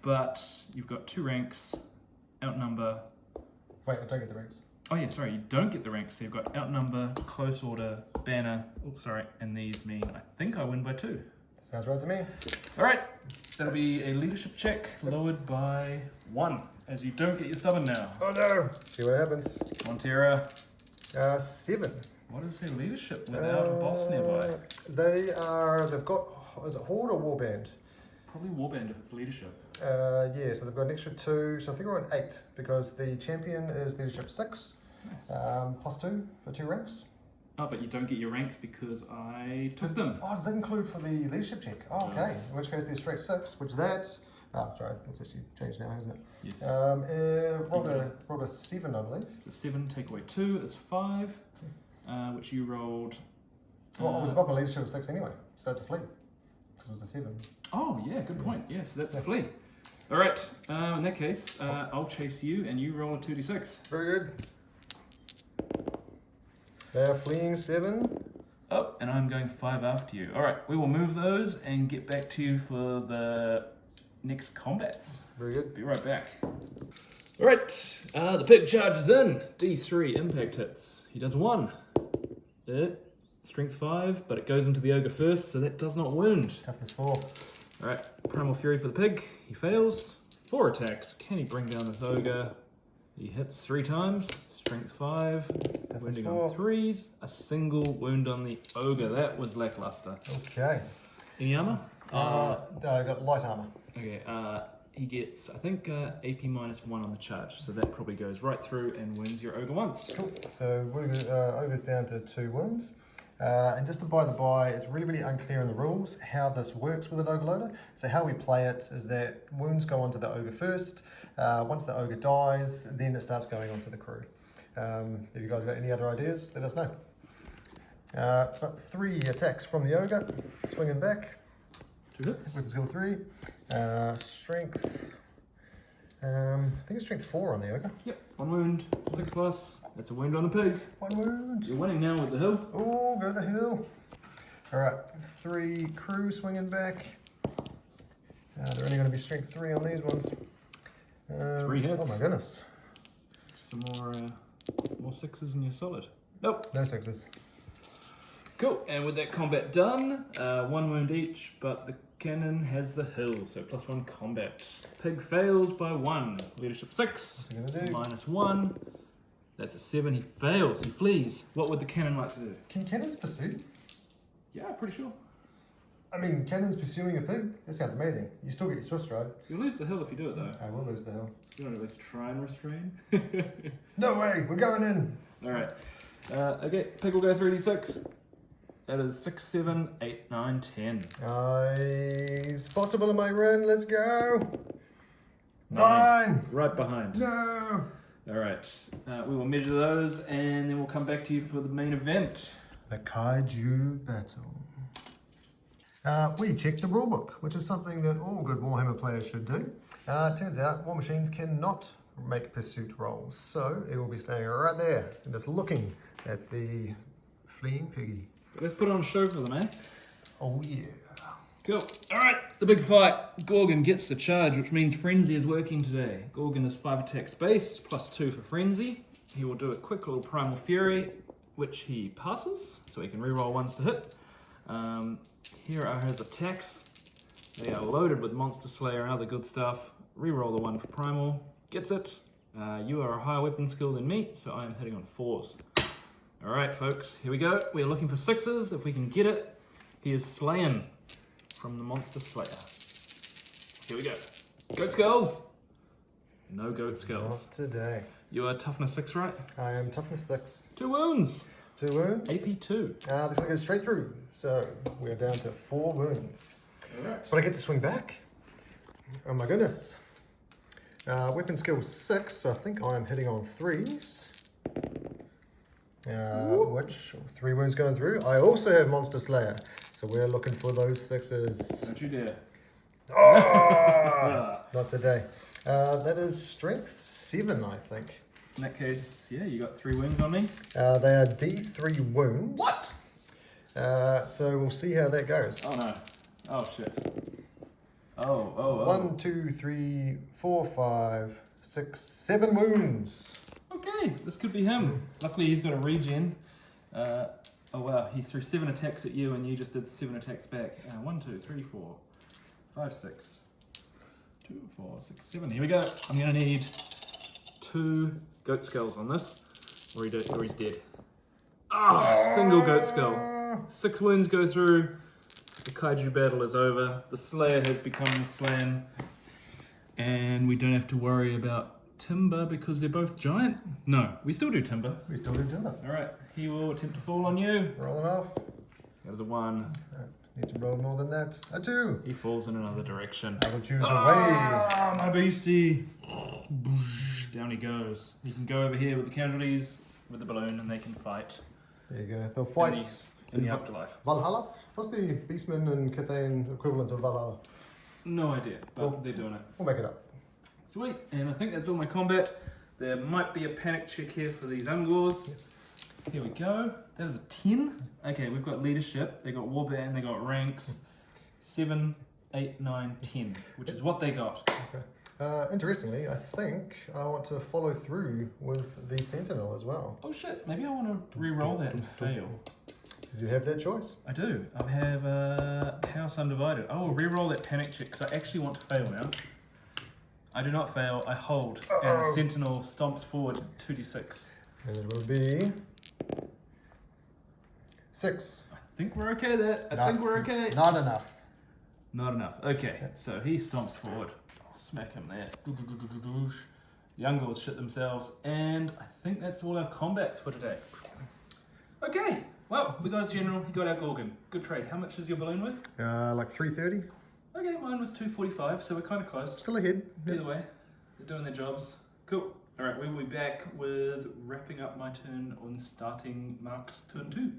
but you've got 2 ranks, outnumber. Wait, I don't get the ranks. Oh yeah, sorry, you don't get the ranks, so you've got outnumber, close order, banner, and these mean I think I win by 2. Sounds right to me. Alright, that'll be a leadership check, lowered by 1, as you don't get your stubborn now. Oh no! See what happens. Montera. 7. What is their leadership without a boss nearby? They've got, is it Horde or Warband? Probably Warband if it's leadership. Yeah, so they've got an extra 2, so I think we're on 8, because the champion is leadership 6, plus 2 for 2 ranks. Oh, but you don't get your ranks because I took them. Oh, does that include for the leadership check? Oh, okay. Yes. In which case there's strength 6, which that... Oh, sorry, that's actually changed now, hasn't it? Yes. Rolled a 7, I believe. So 7 take away 2 is 5, which you rolled. Well, I was above my leadership of 6 anyway, so that's a flee. Because it was a 7. Oh, yeah, good point. Yeah, so that's a flee. All right, in that case, I'll chase you and you roll a 2d6. Very good. Fleeing 7. Oh, and I'm going 5 after you. All right, we will move those and get back to you for the next combats. Very good. Be right back. All right, the pig charges in. D3 impact hits. He does 1. Strength 5, but it goes into the ogre first, so that does not wound. Toughness 4. All right, primal fury for the pig. He fails. 4 attacks. Can he bring down this ogre? He hits 3 times. Strength 5. Toughness Wounding 4. on 3s. A single wound on the ogre. That was lackluster. Okay. Any armor? I got light armor. Okay, he gets, I think, AP minus 1 on the charge, so that probably goes right through and wounds your ogre once. Cool. So ogre's down to 2 wounds. And just to by the by, it's really, really unclear in the rules how this works with an ogre loader. So how we play it is that wounds go onto the ogre first. Once the ogre dies, then it starts going onto the crew. If you guys got any other ideas, let us know. But 3 attacks from the ogre, swinging back. 2 hits. Weapon skill 3. Strength. I think it's strength 4 on the ogre. Yep, 1 wound, 6 plus. That's a wound on the pig. 1 wound. You're winning now with the hill. Oh, go the hill. Alright, 3 crew swinging back. They're only going to be strength 3 on these ones. 3 hits. Oh my goodness. Some more 6s in your solid. Nope. No 6s. Cool, and with that combat done, 1 wound each, but the cannon has the hill, so +1 combat. Pig fails by 1. Leadership 6. What's he going to do? Minus 1. That's a 7. He fails. He flees. What would the cannon like to do? Can cannons pursue? Yeah, pretty sure. I mean, cannons pursuing a pig? That sounds amazing. You still get your swift stride. You'll lose the hill if you do it, though. I will lose the hill. You want to at least try and restrain? No way, we're going in. Alright. Okay, pig will go 3d6. That is 6, 7, 8, 9, 10. It's possible in my run, let's go. 9. 9. Right behind. No. Alright, we will measure those and then we'll come back to you for the main event. The Kaiju battle. We checked the rulebook, which is something that all good Warhammer players should do. It turns out War Machines cannot make pursuit rolls, so it will be staying right there and just looking at the fleeing piggy. Let's put on a show for them, eh? Oh yeah. Cool. Alright, the big fight. Gorgon gets the charge, which means Frenzy is working today. Gorgon is 5 attacks base, +2 for Frenzy. He will do a quick little Primal Fury, which he passes, so he can reroll 1s to hit. Here are his attacks. They are loaded with Monster Slayer and other good stuff. Reroll the 1 for Primal. Gets it. You are a higher weapon skill than me, so I am hitting on 4s. Alright, folks, here we go. We are looking for 6s. If we can get it, he is slain from the Monster Slayer. Here we go. Goat skulls? No goat skulls. Not today. You are toughness 6, right? I am toughness 6. 2 wounds. 2 wounds. AP 2. This one goes straight through. So we are down to 4 wounds. Alright. But I get to swing back. Oh my goodness. Weapon skill 6, so I think I am hitting on 3s. Which 3 wounds going through. I also have Monster Slayer, so we're looking for those 6s. Don't you dare. Oh, not today. That is strength 7, I think. In that case, yeah, you got 3 wounds on me. They are D3 wounds. What? So we'll see how that goes. Oh no. Oh shit. Oh. 1, 2, 3, 4, 5, 6, 7 wounds. Okay, this could be him. Luckily he's got a regen. Oh wow, he threw 7 attacks at you and you just did 7 attacks back. 1, 2, 3, 4, 5, 6. 2, 4, 6, 7. Here we go. I'm gonna need 2 goat skulls on this, or he's dead. Ah, single goat skull. 6 wounds go through. The kaiju battle is over. The Slayer has become slain, and we don't have to worry about timber because they're both giant. No, we still do timber. We still do timber. All right, he will attempt to fall on you. Roll it off. That was a 1. Need to roll more than that. A 2. He falls in another direction. I will choose away. Ah, my beastie. Down he goes. He can go over here with the casualties, with the balloon, and they can fight. There you go. They'll fight in the afterlife. Valhalla? What's the Beastmen and Cathay equivalent of Valhalla? No idea, but they're doing it. We'll make it up. Sweet, and I think that's all my combat. There might be a panic check here for these Ungors. Here we go. That is a 10. Okay, we've got leadership, they got warband, they got ranks. 7, 8, 9, 10, which is what they got. Okay. Interestingly, I think I want to follow through with the Sentinel as well. Oh shit, maybe I want to re-roll that and fail. You have that choice. I do. I have Chaos Undivided. I will re-roll that panic check because I actually want to fail now. I do not fail, I hold, and the Sentinel stomps forward 2d6. And it will be 6. I think we're okay there. I think we're okay. Not enough. Not enough. Okay, so he stomps forward. Smack him there. The Ungors shit themselves, and I think that's all our combats for today. Okay, well, we got his general, he got our Gorgon. Good trade. How much is your balloon worth? Like 330. Okay, mine was 245, so we're kind of close. Still ahead. Either way, they're doing their jobs. Cool. All right, we will be back with wrapping up my turn on starting Mark's turn 2.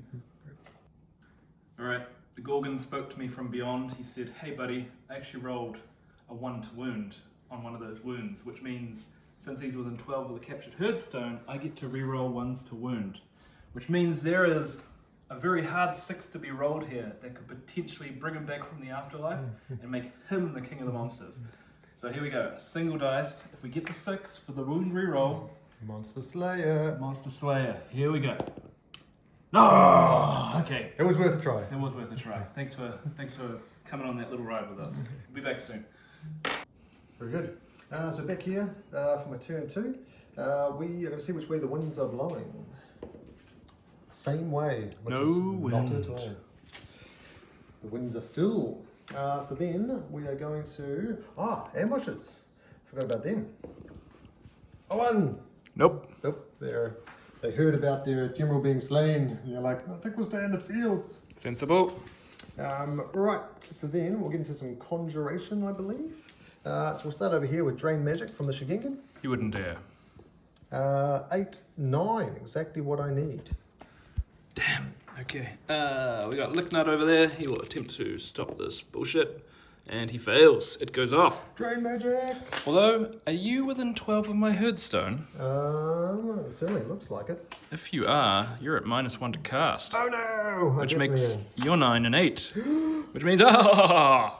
All right, the Gorgon spoke to me from beyond. He said, hey buddy, I actually rolled a 1 to wound on one of those wounds, which means since he's within 12 of the captured herdstone, I get to re-roll 1s to wound, which means there is a very hard 6 to be rolled here that could potentially bring him back from the afterlife and make him the king of the monsters. So here we go, a single dice. If we get the 6 for the wound re-roll, Monster Slayer. Monster Slayer, here we go. No! Okay. It was worth a try. It was worth a try. Thanks for coming on that little ride with us. We'll be back soon. Very good. So back here for my turn 2, we are going to see which way the winds are blowing. Same way. Which is not at all. The winds are still. So then we are going to ambushes. Forgot about them. A 1. Nope. Nope. They heard about their general being slain. And they're like, I think we'll stay in the fields. Sensible. Right. So then we'll get into some conjuration, I believe. So we'll start over here with Drain Magic from the Shigengan. You wouldn't dare. 8, 9, exactly what I need. Damn. Okay. We got Licknut over there. He will attempt to stop this bullshit. And he fails. It goes off. Drain Magic! Although, are you within 12 of my herdstone? It certainly looks like it. If you are, you're at -1 to cast. Oh no! Which makes your 9 and 8. Which means, bah.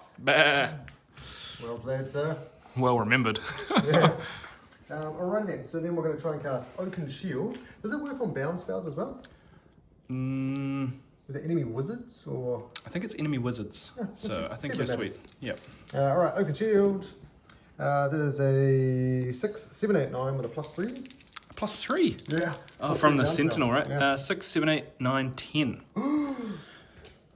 Well played, sir. Well remembered. Yeah. Alrighty then, so then we're going to try and cast Oaken Shield. Does it work on bound spells as well? Was it enemy wizards or? I think it's enemy wizards. Yeah, so I think you're sweet. Yep. Alright, Oaken Shield. That is a 6, 7, 8, 9 with a +3. +3? Yeah. Oh, from the Sentinel, right? Yeah. 6, 7, 8, 9, 10. Oh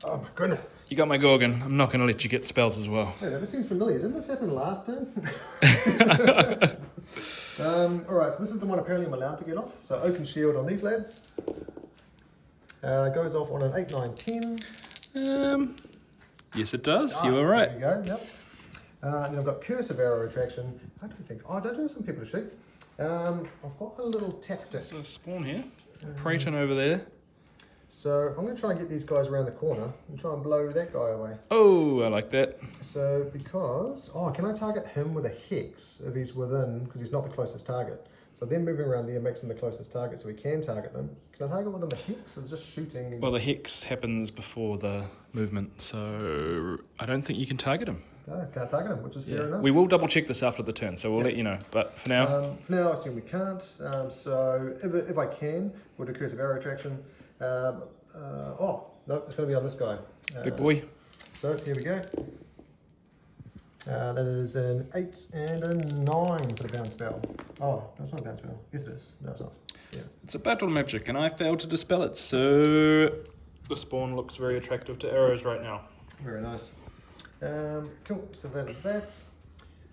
my goodness. You got my Gorgon. I'm not going to let you get spells as well. Yeah, this seems familiar. Didn't this happen last time? Alright, so this is the one apparently I'm allowed to get off. So Oaken Shield on these lads. Goes off on an 8, 9, 10. Yes, it does. You were right. There you go, yep. And I've got Curse of Arrow Attraction. I don't think. I don't have some people to shoot. I've got a little tactic. So spawn here. Praeton over there. So I'm going to try and get these guys around the corner and try and blow that guy away. Oh, I like that. So because, can I target him with a hex if he's within, because he's not the closest target. So them moving around there makes him the closest target, so we can target them. Can I target with them a hex, or is just shooting? Well, the hex happens before the movement, so I don't think you can target him. No, can't target him, which is fair enough. We will double check this after the turn, so we'll let you know. But for now... I assume we can't. So if I can, with a cursive arrow attraction, no, it's going to be on this guy. Big boy. So here we go. That is an 8 and a 9 for the bounce spell. Oh, no, it's not a bounce spell. Yes, it is. No, it's not. Yeah. It's a battle magic, and I failed to dispel it, so the spawn looks very attractive to arrows right now. Very nice. Cool. So that is that.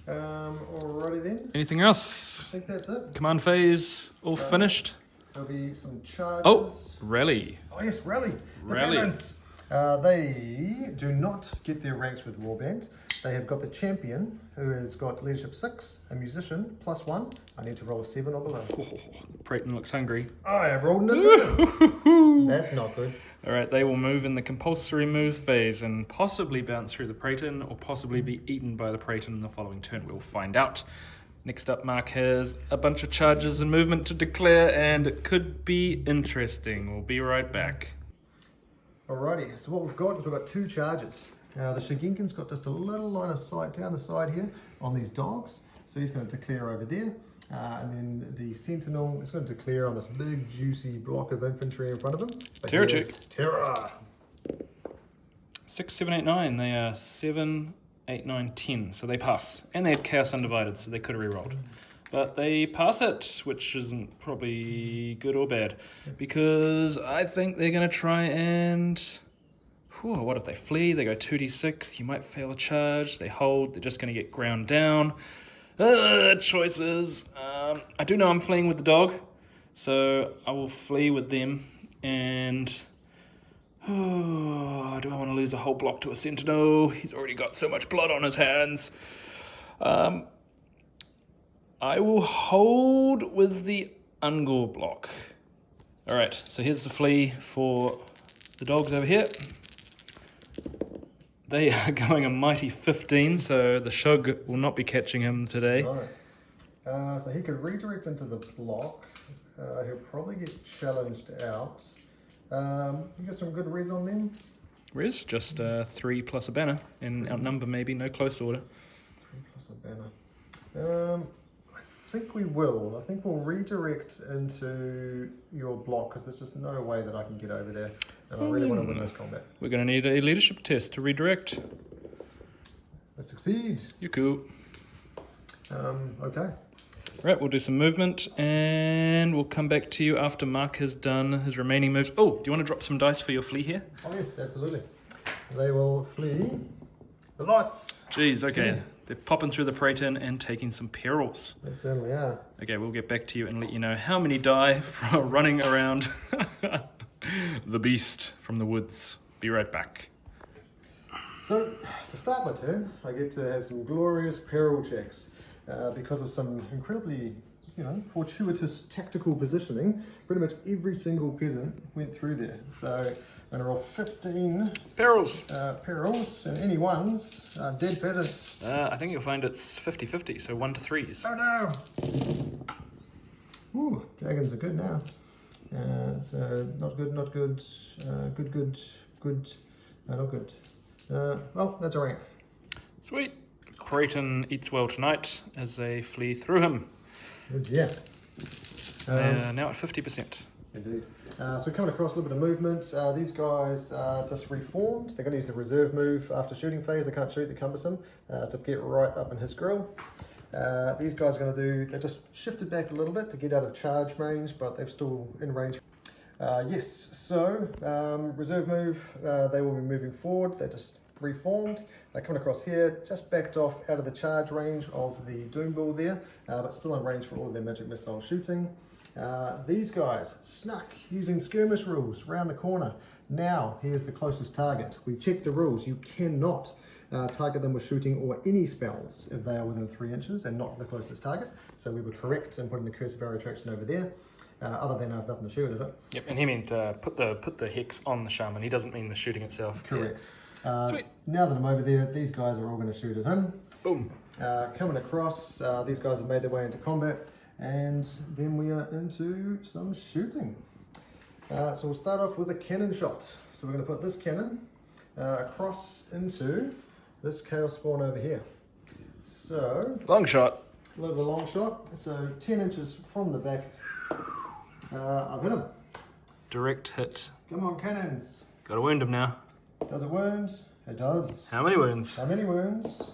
Alrighty then. Anything else? I think that's it. Command phase all finished. There'll be some charges. Oh, rally. Oh yes, rally. The Rally. peasants. They do not get their ranks with warbands. They have got the champion, who has got leadership 6, a musician, +1. I need to roll a 7 or below. Oh, Prayton looks hungry. I have rolled an 11. That's not good. All right, they will move in the compulsory move phase and possibly bounce through the Prayton or possibly be eaten by the Prayton in the following turn. We'll find out. Next up, Mark has a bunch of charges and movement to declare, and it could be interesting. We'll be right back. Alrighty, so what we've got is we've got 2 charges. The Shiginkin's got just a little line of sight down the side here on these dogs. So he's going to declare over there. And then the Sentinel is going to declare on this big juicy block of infantry in front of him. Terror check. Terror. 6, 7, 8, 9. They are 7, 8, 9, 10. So they pass. And they had Chaos Undivided, so they could have re-rolled. But they pass it, which isn't probably good or bad. Because I think they're going to try and... what if they flee? They go 2d6. You might fail a charge. They hold. They're just going to get ground down. Choices. I do know I'm fleeing with the dog. So I will flee with them. And... do I want to lose a whole block to a Sentinel? He's already got so much blood on his hands. I will hold with the Ungor block. Alright, so here's the flee for the dogs over here. They are going a mighty 15, so the Shug will not be catching him today. Right. So he could redirect into the block. He'll probably get challenged out. You got some good res on them? Res? Just 3 plus a banner, and outnumber maybe, no close order. 3 plus a banner. I think we will. I think we'll redirect into your block because there's just no way that I can get over there. And I really want to win this combat. We're going to need a leadership test to redirect. Let's succeed. You're cool. Okay. Right, we'll do some movement and we'll come back to you after Mark has done his remaining moves. Oh, do you want to drop some dice for your flee here? Oh yes, absolutely. They will flee the lights. Jeez, okay. They're popping through the Prayton and taking some perils. They certainly are. Okay, we'll get back to you and let you know how many die from running around the beast from the woods. Be right back. So, to start my turn, I get to have some glorious peril checks because of some incredibly, fortuitous tactical positioning. Pretty much every single peasant went through there. So, I'm going to roll 15 perils. Perils, and any ones, dead peasants. I think you'll find it's 50-50, so 1 to 3s. Oh no! Ooh, dragons are good now. So, not good, not good, good, not good. Well, that's a rank. Sweet. Prayton eats well tonight as they flee through him. Good, yeah. They're now at 50%. Indeed. So coming across a little bit of movement, these guys just reformed. They're going to use the reserve move after shooting phase. They can't shoot, they're cumbersome to get right up in his grill. These guys are going to do, they just shifted back a little bit to get out of charge range, but they're still in range. Yes, so reserve move, they will be moving forward. They're just reformed. They're coming across here, just backed off out of the charge range of the Doom Bull there, but still in range for all of their magic missile shooting. These guys snuck using skirmish rules round the corner. Now here's the closest target. We checked the rules. You cannot target them with shooting or any spells if they are within 3 inches and not the closest target. So we were correct in putting the curse of arrow attraction over there. other than I have nothing to shoot at it. Yep, and he meant put the hex on the shaman. He doesn't mean the shooting itself. Correct. Yeah. Sweet. Now that I'm over there, these guys are all going to shoot at him. Boom. Coming across, these guys have made their way into combat, and then we are into some shooting. So we'll start off with a cannon shot. So we're going to put this cannon across into this chaos spawn over here. So Long shot. a little bit of a long shot. So 10 inches from the back, I've hit him. Direct hit. Come on, cannons. Got to wound him now. Does it wound? It does. How many wounds? How many wounds?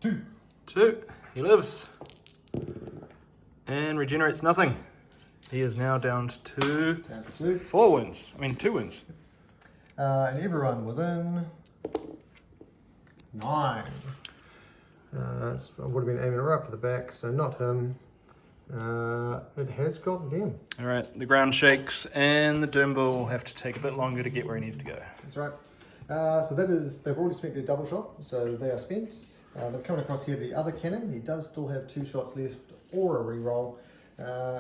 2. 2. He lives. And regenerates nothing. He is now down to Down to 2. 4 wounds. I mean 2 wounds. And everyone within 9. I would have been aiming right for the back, so not him. It has got them. Alright, the ground shakes and the Doombull will have to take a bit longer to get where he needs to go. That's right. So that is, they've already spent their double shot, so they are spent. They've come across here the other cannon. He does still have 2 shots left or a reroll.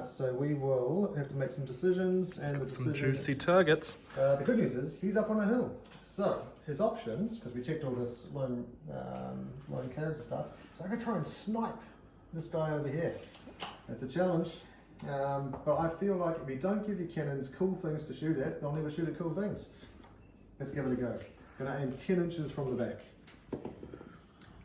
So we will have to make some decisions. And the Some decision, juicy targets. the good news is he's up on a hill. So his options, because we checked all this lone character stuff, so I could try and snipe this guy over here. It's a challenge. But I feel like if we don't give your cannons cool things to shoot at, they'll never shoot at cool things. Let's give it a go. I'm going to aim 10 inches from the back.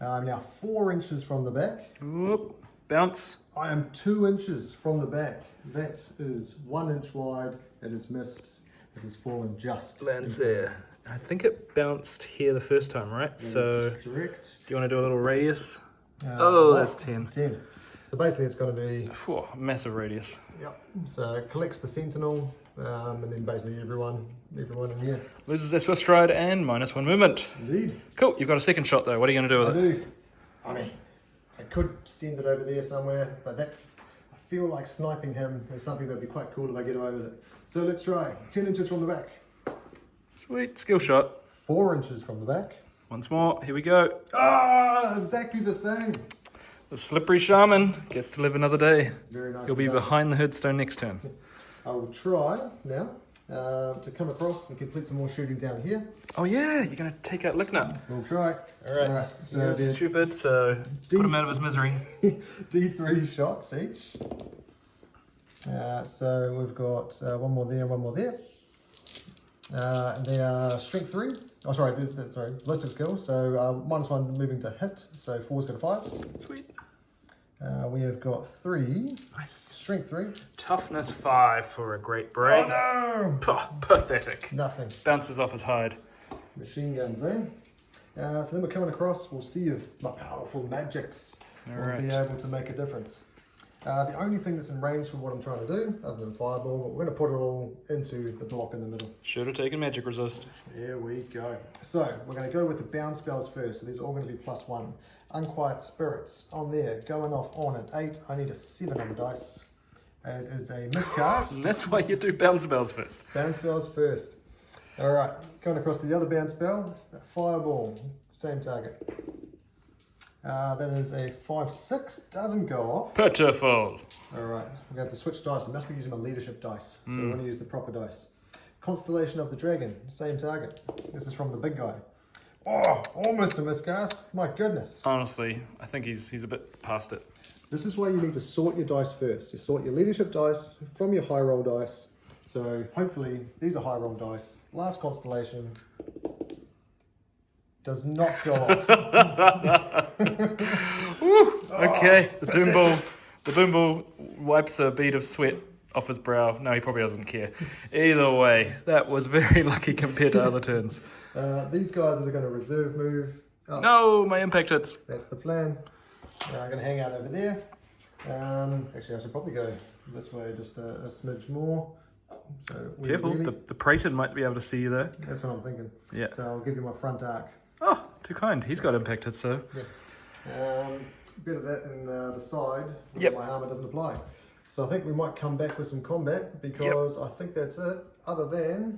Now 4 inches from the back. Whoop. Bounce. I am 2 inches from the back. That is 1 inch wide. It has missed. It has fallen just. Lands there. I think it bounced here the first time, right? That So is correct. do you want to do a little radius? Oh, that's 10. 10. So basically it's going to be... Phew, massive radius. Yep. So it collects the sentinel, and then basically everyone in here. Loses their Swift Stride and -1 movement. Indeed. Cool, you've got a second shot though. What are you going to do with I it? do. I mean, I could send it over there somewhere, but I feel like sniping him is something that'd be quite cool if I get away with it. So let's try. 10 inches from the back. Sweet, skill shot. 4 inches from the back. Once more, here we go. Ah, exactly the same. The slippery shaman gets to live another day. Very nice. He'll be behind the headstone next turn. I will try now to come across and complete some more shooting down here. Oh yeah, you're going to take out Licknut. We'll try. Alright, So you're there's stupid, so put him out of his misery. D3 shots each. So we've got one more there, one more there. They are strength 3. Oh, sorry, sorry, ballistic skill. So -1 moving to hit. So 4's got a 5. Sweet. We have got 3. Nice. Strength 3. Toughness 5 for a great break. Oh no! Pathetic. Nothing. Bounces off his hide. Machine guns in. So then we're coming across. We'll see if my powerful magics will be able to make a difference. The only thing that's in range for what I'm trying to do, other than fireball, but we're going to put it all into the block in the middle. Should have taken magic resist. There we go. So we're going to go with the bounce spells first. So these are all going to be +1. Unquiet Spirits on there, going off on an 8. I need a 7 on the dice. It is a miscast. And that's why you do bounce spells first. Bounce spells first. All right, going across to the other bounce spell. Fireball, same target. That is a 5/6. Doesn't go off. Pitiful. All right, we're going to switch dice. I must be using my leadership dice, so we're going to use the proper dice. Constellation of the Dragon, same target. This is from the big guy. Oh, almost a miscast. My goodness. Honestly, I think he's a bit past it. This is why you need to sort your dice first. You sort your leadership dice from your high roll dice. So hopefully these are high roll dice. Last constellation does not go off. Woo, okay, the Doombull wipes a bead of sweat off his brow. No, he probably doesn't care. Either way, that was very lucky compared to other turns. These guys are going to reserve move. Oh, No, my impact hits. that's the plan. I'm going to hang out over there. Actually, I should probably go this way just a smidge more. So we Careful, really- the Praetor might be able to see you there. That's what I'm thinking. Yeah. So I'll give you my front arc. Oh, too kind. He's got impact hits, so. Bit of that in the side. Yep. My armor doesn't apply. So I think we might come back with some combat because I think that's it. Other than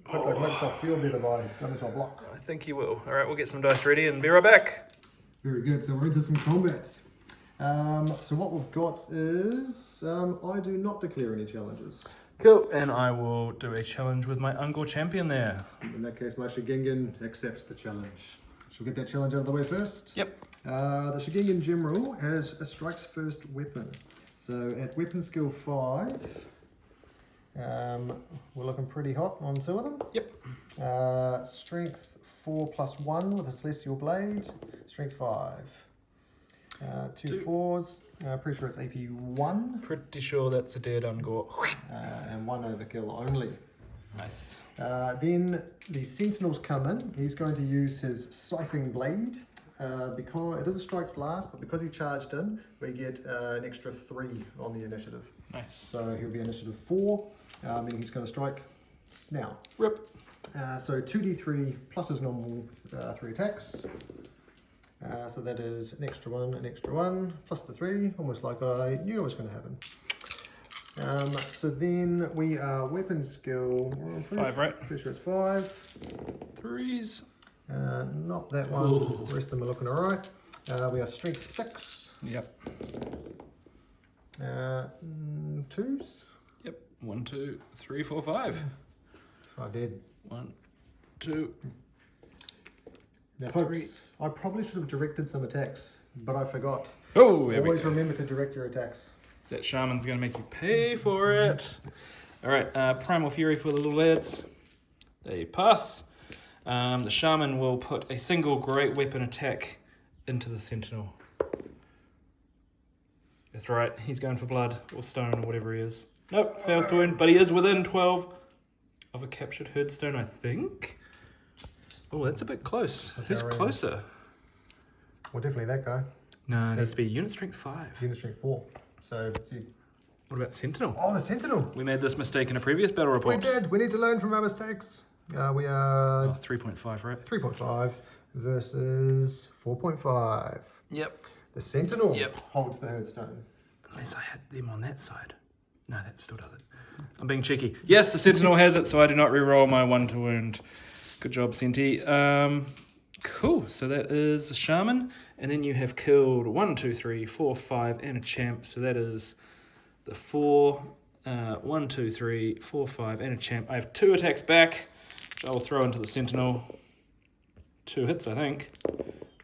hopefully I can make myself feel better by going into a block. I think he will. All right, we'll get some dice ready and be right back. Very good. So we're into some combat. So what we've got is I do not declare any challenges. Cool, and I will do a challenge with my Ungor champion there. In that case, my Shigingen accepts the challenge. Should we get that challenge out of the way first? Yep. The Shigingen General has a strikes first weapon. So at weapon skill 5, we're looking pretty hot on 2 of them. Yep. Strength 4 plus 1 with a celestial blade. Strength 5. 2 4s. Pretty sure it's AP 1. Pretty sure that's a dead Ungor. And 1 overkill only. Nice. Then the Sentinels come in. He's going to use his Scything Blade. Because it doesn't strikes last, but because he charged in, we get an extra 3 on the initiative. Nice. So he'll be initiative 4, meaning he's going to strike now. Rip. So 2d3 plus his normal 3 attacks. So that is an extra 1, plus the 3, almost like I knew it was going to happen. So then we are weapon skill 5, right? Pretty sure it's 5. 3s. Not that one. Ooh. The rest of them are looking alright. We are strength 6. Yep. 2s. Yep. 1, 2, 3, 4, 5. I did. 1, 2. Now, 3. folks, I probably should have directed some attacks, but I forgot. Oh, there we Always go. remember to direct your attacks. That shaman's going to make you pay for it. Alright, Primal Fury for the little lads. They pass. The shaman will put a single great weapon attack into the sentinel. That's right, he's going for blood or stone or whatever he is. Nope, fails to win, but he is within 12 of a captured herdstone, I think. Oh, that's a bit close. Who's closer? Well, definitely that guy. No, it needs to be unit strength 5. Unit strength 4. So, see. What about sentinel? Oh, the Sentinel! We made this mistake in a previous battle We report. did! We need to learn from our mistakes. We are 3.5, right? 3.5 versus 4.5. Yep. The Sentinel Yep. holds the herdstone. Unless I had them on that side. No, that still does it. I'm being cheeky. Yes, the sentinel has it, so I do not reroll my 1 to wound. Good job, Senti. Cool, so that is the shaman. And then you have killed 1, 2, 3, 4, 5, and a champ. So that is the 4, 1, 2, 3, 4, 5, and a champ. I have 2 attacks back, which I will throw into the sentinel. 2 hits, I think.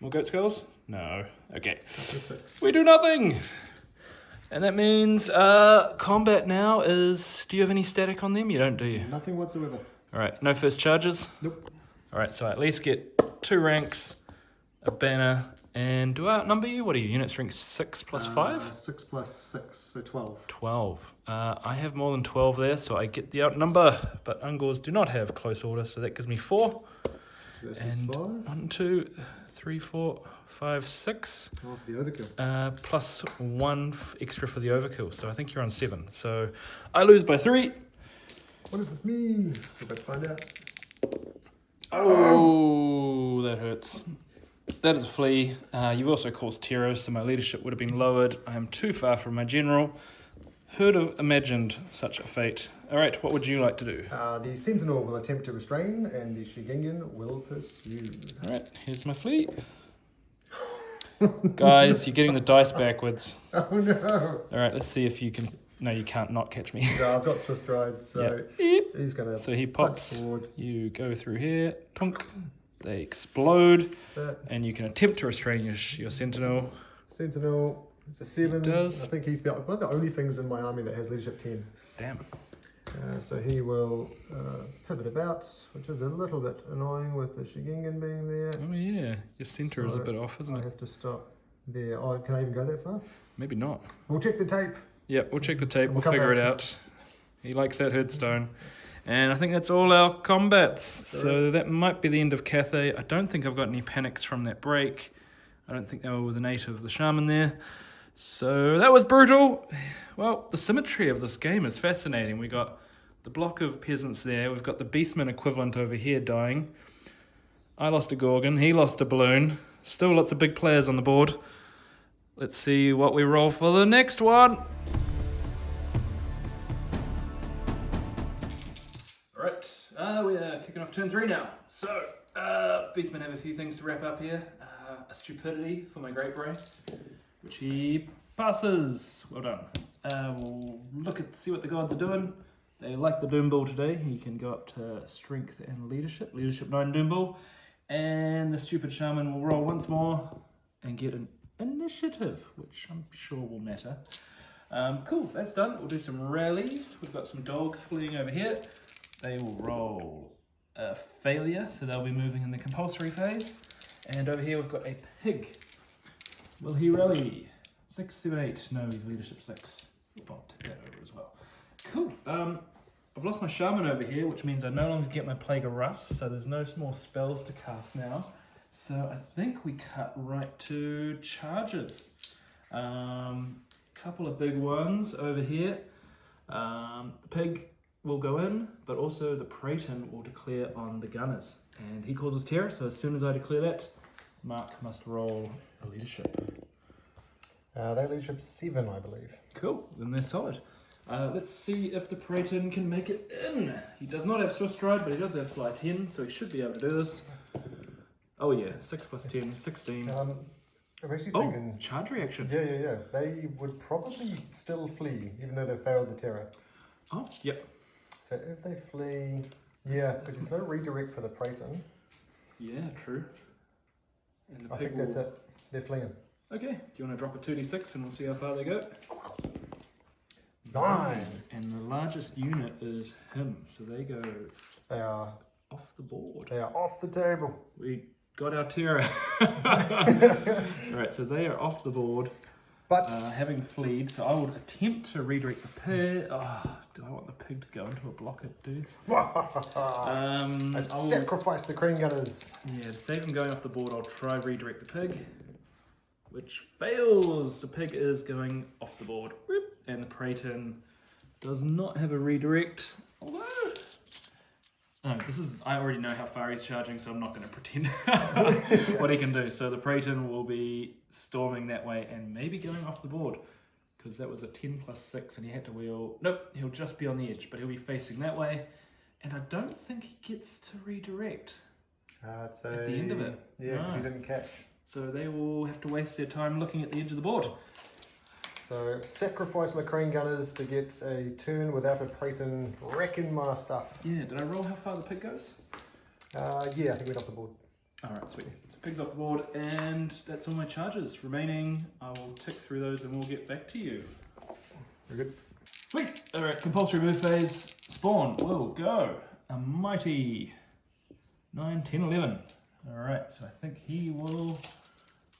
More goat skulls? No. Okay. We do nothing! And that means combat now is... Do you have any static on them? You don't, do you? Nothing whatsoever. Alright, no first charges? Nope. Alright, so I at least get 2 ranks, a banner, and do I outnumber you? What are you, unit strength 6 plus 5? 6 plus 6, so 12. 12. I have more than 12 there, so I get the outnumber, but Ungors do not have close order, so that gives me 4. Versus And 5. 1, 2, 3, 4, 5, 6. Oh, for the overkill. Plus 1 extra for the overkill, so I think you're on 7. So I lose by 3. What does this mean? We're about to find out. Oh, that hurts. That is a flea. You've also caused terror, so my leadership would have been lowered. I am too far from my general. Who'd have imagined such a fate? Alright, what would you like to do? The Sentinel will attempt to restrain, and the Shigingen will pursue. Alright, here's my fleet. Guys, you're getting the dice backwards. Oh no! Alright, let's see if you can... No, you can't not catch me. No, I've got Swiss stride, so Yep. he's gonna. So he punch pops, forward. you go through here, tonk, they explode, That and you can attempt to restrain your sentinel. Sentinel, it's a 7. He does. I think he's one of the only things in my army that has leadership 10. Damn. So he will pivot about, which is a little bit annoying with the Shigingen being there. Oh yeah, your center is a So bit off, isn't I it? have to stop there. Oh, can I even go that far? Maybe not. We'll check the tape. Yeah, we'll check the tape, we'll come figure back. it out. He likes that herdstone. And I think that's all our combats. So that might be the end of Cathay. I don't think I've got any panics from that break. I don't think they were with an 8 of the shaman there. So that was brutal. Well, the symmetry of this game is fascinating. We got the block of peasants there. We've got the Beastmen equivalent over here dying. I lost a Gorgon. He lost a balloon. Still lots of big players on the board. Let's see what we roll for the next one. Alright, we are kicking off turn 3 now. So, Beastmen have a few things to wrap up here. A stupidity for my great brain. which he passes. Well done. We'll see what the gods are doing. They like the Doom Ball today. He can go up to Strength and Leadership. Leadership 9 Doom Ball. And the stupid shaman will roll once more and get an initiative, which I'm sure will matter. Cool, that's done. We'll do some rallies. We've got some dogs fleeing over here. They will roll a failure, so they'll be moving in the compulsory phase. And over here we've got a pig. Will he rally? 6, 7, 8. No, he's leadership 6. I'll take that over as well. Cool. I've lost my shaman over here, which means I no longer get my Plague of Rust, so there's no more spells to cast now. So I think we cut right to charges. Couple of big ones over here. The pig will go in, but also the Praeton will declare on the gunners. And he causes terror, so as soon as I declare that, Mark must roll a leadership. They leadership 7, I believe. Cool, then they're solid. Let's see if the Praeton can make it in. He does not have Swift Stride, but he does have Fly 10, so he should be able to do this. Oh yeah, 6 plus 10, 16. I'm actually thinking... charge reaction. Yeah. They would probably still flee, even though they failed the terror. Oh, yep. So if they flee... Yeah, because there's no redirect for the Praeton. Yeah, true. And the I pig think that's it. They're fleeing. Okay, do you want to drop a 2d6 and we'll see how far they go? 9. And the largest unit is him, so they go They are off the board. They are off the table. We got our terror. Alright, so they are off the board. But having fled, so I would attempt to redirect the pig. Oh, do I want the pig to go into a blocker, dudes? I'd sacrifice the Crane Gunners. Yeah, to save him going off the board, I'll try redirect the pig, which fails. The pig is going off the board, and the Praeton does not have a redirect. Although, no, I already know how far he's charging, so I'm not going to pretend what he can do. So the Praeton will be storming that way and maybe going off the board, because that was a 10 plus 6 and he had to wheel. Nope, he'll just be on the edge, but he'll be facing that way. And I don't think he gets to redirect At the end of it. Yeah, because you didn't catch. So they will have to waste their time looking at the edge of the board. So sacrifice my Crane Gunners to get a turn without a Praeton wrecking my stuff. Yeah, did I roll how far the pig goes? Yeah, I think we're off the board. Alright, sweet. So pig's off the board, and that's all my charges. Remaining, I will tick through those and we'll get back to you. Very good. Sweet! Alright, compulsory move phase. Spawn will go. A mighty 9, 10, 11. Alright, so I think he will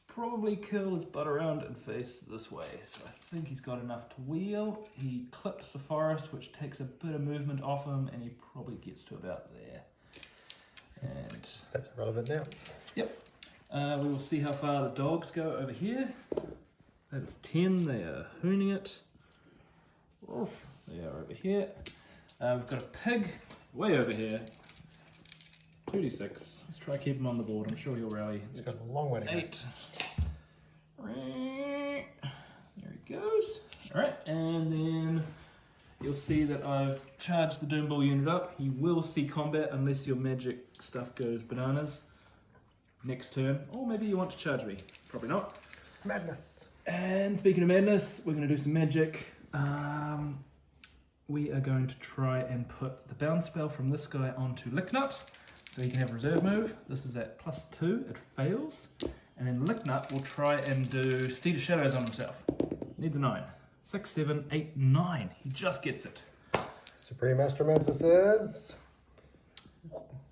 probably curl his butt around and face this way. So I think he's got enough to wheel. He clips the forest, which takes a bit of movement off him, and he probably gets to about there. And that's irrelevant now. Yep. We will see how far the dogs go over here. That is 10. They are hooning it. They are over here. We've got a pig way over here. 2d6. Let's try to keep him on the board. I'm sure he'll rally. He's got a long way to go. 8. There he goes. Alright, and then you'll see that I've charged the Doom Ball unit up. He will see combat unless your magic stuff goes bananas next turn. Or maybe you want to charge me. Probably not. Madness. And speaking of madness, we're going to do some magic. We are going to try and put the bounce spell from this guy onto Licknut, so he can have a reserve move. This is at +2, it fails. And then Licknut will try and do Steed of Shadows on himself. Needs a 9. 6, 7, 8, 9. He just gets it. Supreme Astromancer says...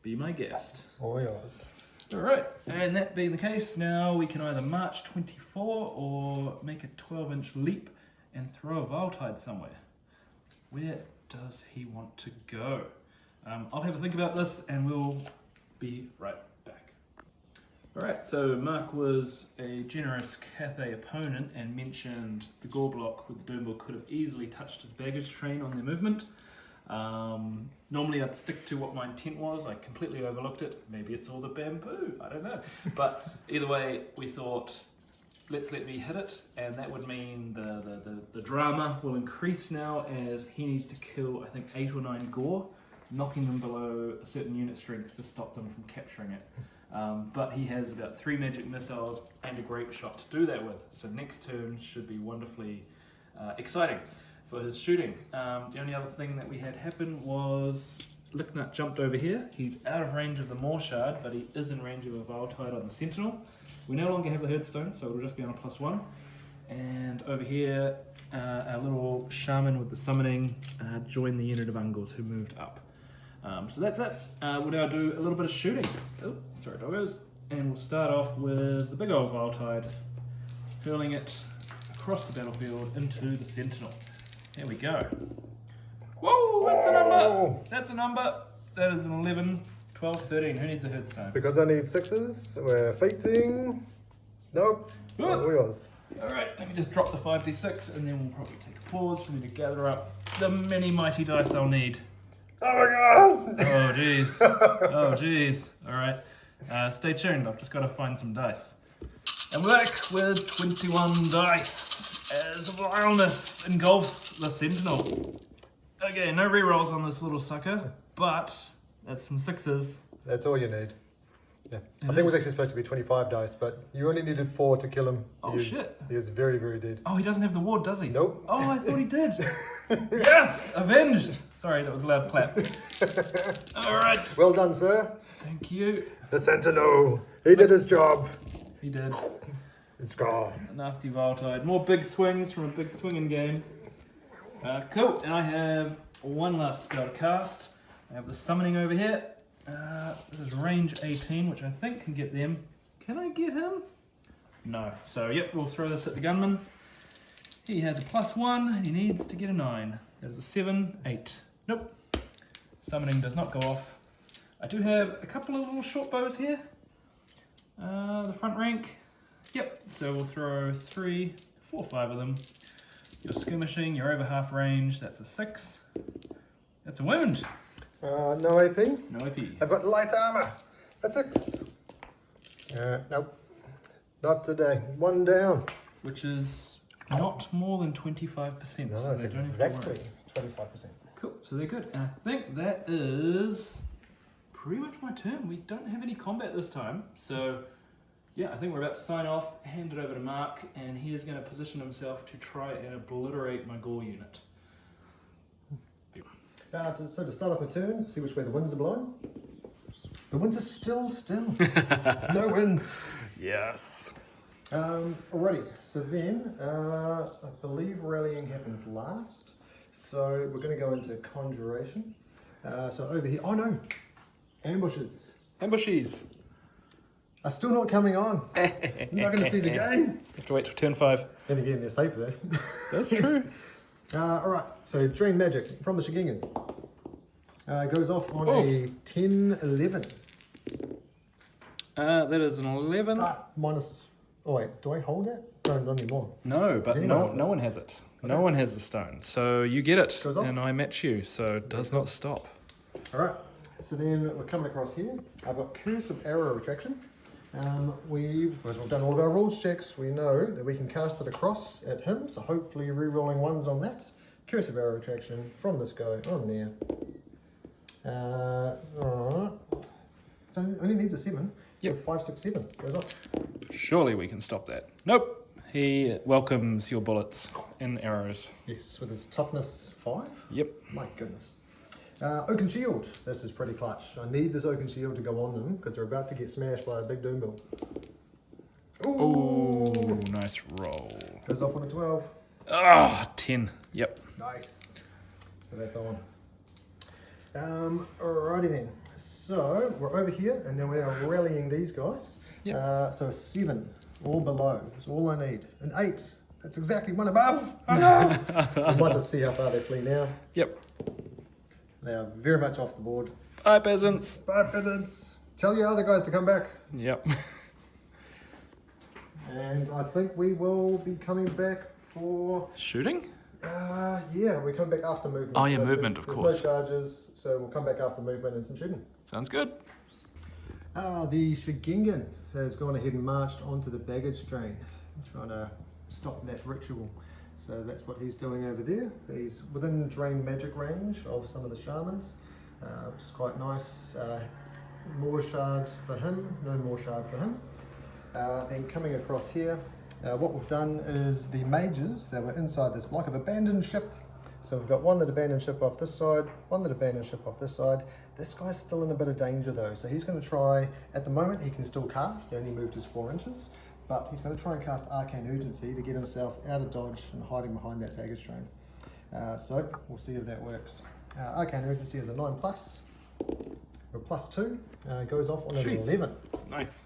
Be my guest. All yours. Alright, and that being the case, now we can either march 24 or make a 12-inch leap and throw a Viletide somewhere. Where does he want to go? I'll have a think about this and we'll be right back. Alright, so Mark was a generous Cathay opponent and mentioned the Gore Block with the Doom Ball could have easily touched his baggage train on their movement. Normally I'd stick to what my intent was. I completely overlooked it. Maybe it's all the bamboo, I don't know. But either way, we thought, let's let me hit it, and that would mean the drama will increase now as he needs to kill, I think, 8 or 9 Gore knocking them below a certain unit strength to stop them from capturing it. But he has about 3 magic missiles and a grape shot to do that with. So next turn should be wonderfully exciting for his shooting. The only other thing that we had happen was Licknut jumped over here. He's out of range of the Maw Shard, but he is in range of a Viletide on the Sentinel. We no longer have the Herdstone, so it'll just be on a +1. And over here, our little shaman with the summoning joined the unit of Ungors who moved up. So that's it. We'll now do a little bit of shooting. Oh, sorry doggos. And we'll start off with the big old Viletide, hurling it across the battlefield into the Sentinel. There we go. Whoa, that's a number! That's a number. That is an 11, 12, 13. Who needs a Herdstone? Because I need 6s, we're fighting. Nope. Not wheels. Alright, let me just drop the 5d6 and then we'll probably take a pause for me to gather up the many mighty dice I'll need. Oh my god! Oh jeez. Oh jeez. Alright. Stay tuned, I've just got to find some dice. And we're back with 21 dice as vileness engulfs the Sentinel. Okay, no rerolls on this little sucker, but that's some 6s. That's all you need. Yeah. I think it was actually supposed to be 25 dice, but you only needed 4 to kill him. Oh shit. He is very, very dead. Oh, he doesn't have the ward, does he? Nope. Oh, I thought he did. Yes! Avenged! Sorry, that was a loud clap. Alright. Well done, sir. Thank you. The Sentinel. He did his job. He did. It's gone. A nasty Viletide. More big swings from a big swinging game. Cool, and I have one last spell to cast. I have the summoning over here. This is range 18, which I think can get them. Can I get him? No. So, yep, we'll throw this at the gunman. He has a +1, and he needs to get a 9. There's a 7, 8. Nope. Summoning does not go off. I do have a couple of little short bows here. The front rank. Yep, so we'll throw 3, 4, 5 of them. You're skirmishing, you're over half range, that's a 6. That's a wound. No AP. No AP. I've got light armor. A 6. Nope. Not today. 1 down. Which is not more than 25%. No, so it's they don't have to exactly worry. 25%. Cool, so they're good. And I think that is pretty much my turn. We don't have any combat this time. So, yeah, I think we're about to sign off, hand it over to Mark, and he is going to position himself to try and obliterate my Gore unit. So to start off my turn, see which way the winds are blowing. The winds are still. No winds. Yes. Alrighty, so then I believe rallying happens last. So we're going to go into conjuration. So over here, oh no, ambushes. Ambushes. Are still not coming on. You're not going to see the game. You have to wait till turn 5. Then again, they're safe there. That's true. Alright, so Drain Magic from the Shigingen. Goes off on a 10-11. That is an 11. Minus. Oh wait, do I hold that? No, not anymore. No, but no one has it. Okay. No one has the stone. So you get it, Goes off. and I match you, so it does not stop. Alright, so then we're coming across here. I've got Curse of Arrow Retraction. We've done all of our rules checks. We know that we can cast it across at him, so hopefully re-rolling 1s on that. Curse of Arrow Retraction from this guy on there. Alright. So only needs a 7. So Yep. 5, 6, 7 goes up. Surely we can stop that. Nope. He welcomes your bullets and arrows. Yes, with his toughness 5. Yep. My goodness. Oaken Shield. This is pretty clutch. I need this Oaken Shield to go on them because they're about to get smashed by a big Doom Bill. Ooh, nice roll. Goes off on a 12. Ah, 10. Yep. Nice. So that's on. Alrighty then. So we're over here and then we're rallying these guys. Yep. So 7, all below. That's all I need. An 8. That's exactly 1 above. I know. We might just see how far they flee now. Yep. They are very much off the board. Bye, peasants. Bye, peasants. Tell your other guys to come back. Yep. And I think we will be coming back for... Shooting? Yeah, we come back after movement. Oh, yeah, movement, of course. There's no charges, so we'll come back after movement and some shooting. Sounds good. The Shigingen has gone ahead and marched onto the baggage train, trying to stop that ritual. So that's what he's doing over there. He's within drain magic range of some of the shamans. which is quite nice. More shard for him, no more shard for him. Then coming across here, what we've done is the mages that were inside this block have abandoned ship. So we've got one that abandoned ship off this side, one that abandoned ship off this side. This guy's still in a bit of danger though, so he's going to try, at the moment he can still cast, he only moved his 4 inches, but he's going to try and cast Arcane Urgency to get himself out of dodge and hiding behind that dagger strain. So we'll see if that works. Arcane Urgency is a 9+, or +2, goes off on an 11. Nice.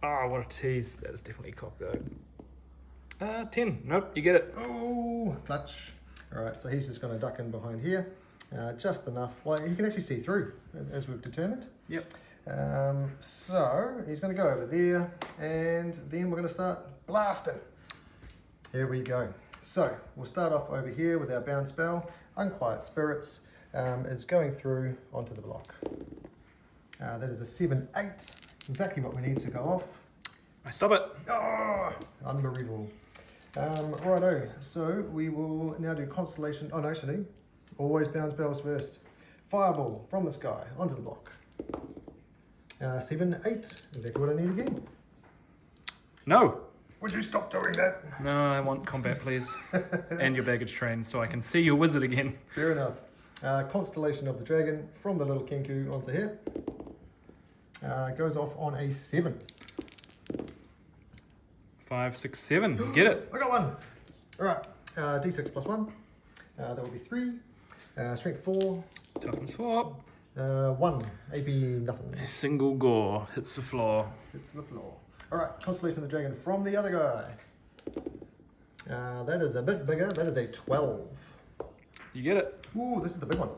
Ah, what a tease. That is definitely cocked though. 10. Nope, you get it. Oh, clutch. Alright, so he's just going to duck in behind here. Just enough. Well, you can actually see through, as we've determined. Yep. So, he's going to go over there, and then we're going to start blasting. Here we go. So, we'll start off over here with our bound spell. Unquiet Spirits is going through onto the block. That is a 7/8. Exactly what we need to go off. I stop it. Oh, unbelievable. Righto, so we will now do Constellation. Oh, no, actually, always bound spells first. Fireball from the sky onto the block. 7/8. Exactly what I need again. No. Would you stop doing that? No, I want combat, please. And your baggage train so I can see your wizard again. Fair enough. Constellation of the Dragon from the little Kenku onto here. Goes off on a 7. 5, 6, 7. You get it. I got one. Alright, D6 +1. That will be 3. Strength 4. Toughness 4. 1. AP nothing. A single gore hits the floor. Hits the floor. Alright, Constellation of the Dragon from the other guy. That is a bit bigger. That is a 12. You get it. Ooh, this is the big one.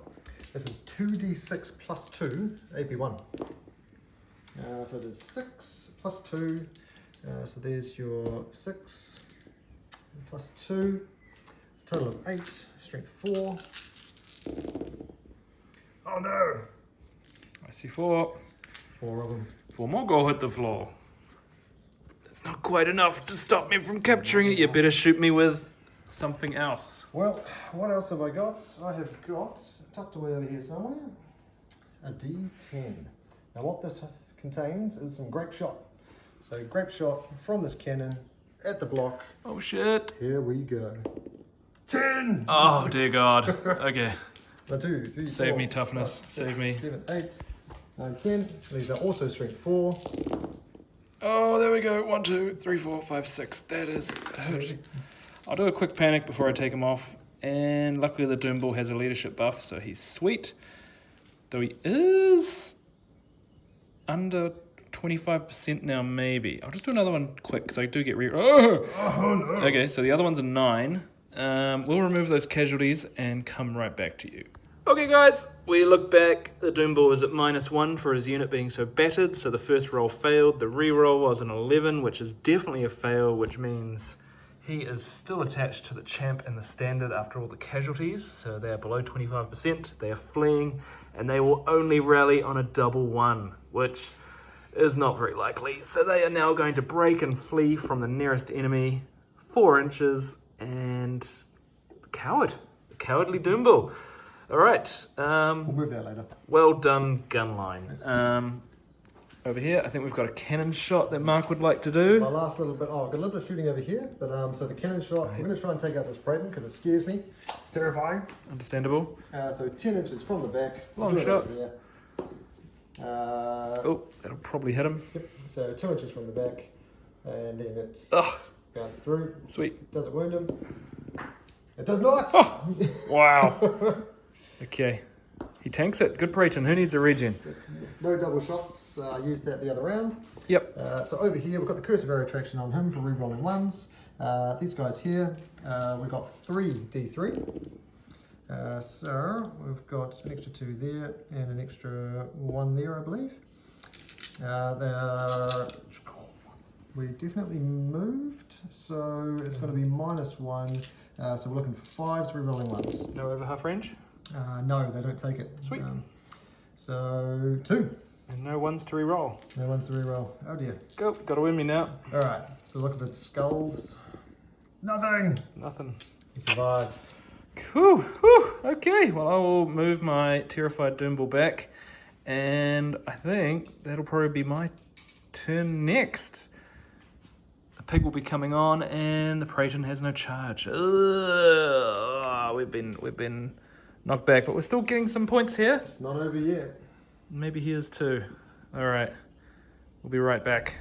This is 2d6 +2, AP1. So there's 6 +2. So there's your 6 +2. Total of 8. Strength 4. Oh no! I see 4. 4 of them. 4 more gore hit the floor. That's not quite enough to stop me from capturing it. You better shoot me with something else. Well, what else have I got? I have got, tucked away over here somewhere, a D10. Now what this contains is some grape shot. So grape shot from this cannon at the block. Oh shit. Here we go. 10! Oh dear God. Okay. 1, 2, 3, Save 4, me toughness. 5, Save 6, me. 7, 8, 9, 10. These are also strength 4. Oh, there we go. 1, 2, 3, 4, 5, 6. That is hurt. I'll do a quick panic before I take him off. And luckily the Doom Bull has a leadership buff, so he's sweet. Though he is under 25% now, maybe. I'll just do another one quick, because I do get Oh no! Okay, so the other one's a 9. We'll remove those casualties and come right back to you. Okay guys, we look back. The Doom Bull is at -1 for his unit being so battered, so the first roll failed. The re-roll was an 11, which is definitely a fail, which means he is still attached to the champ and the standard after all the casualties, so they are below 25%. They are fleeing, and they will only rally on a double 1, which is not very likely. So they are now going to break and flee from the nearest enemy, 4 inches, and the cowardly Doom Bull. All right. We'll move that later. Well done, gunline. Over here, I think we've got a cannon shot that Mark would like to do. My last little bit. Oh, I've got a little bit of shooting over here, but so the cannon shot. We're going to try and take out this Praetor because it scares me. It's terrifying. Understandable. So 10 inches from the back. Long shot. Oh, that'll probably hit him. Yep. So 2 inches from the back, and then it's bounced through. Sweet. Does it wound him? It does not. Oh, wow. Okay. He tanks it. Good Praeton. Who needs a regen? No double shots. Used that the other round. Yep. So over here, we've got the Curse of Arrow Attraction on him for re-rolling 1s. These guys here, we've got 3 D3. So we've got an extra 2 there and an extra 1 there, I believe. We definitely moved, so it's going to be -1. So we're looking for 5s, re-rolling 1s. No over half range? No, they don't take it. Sweet. So 2. And no 1s to re-roll. No 1s to re-roll. Oh dear. Go. Got to win me now. All right. So look at the skulls. Nothing. Nothing. He survives. Whew, whew. Okay, well, I will move my terrified Doomball back, and I think that'll probably be my turn next. A pig will be coming on, and the Praeton has no charge. Ugh, we've been knocked back, but we're still getting some points here. It's not over yet. Maybe he is too. All right, we'll be right back.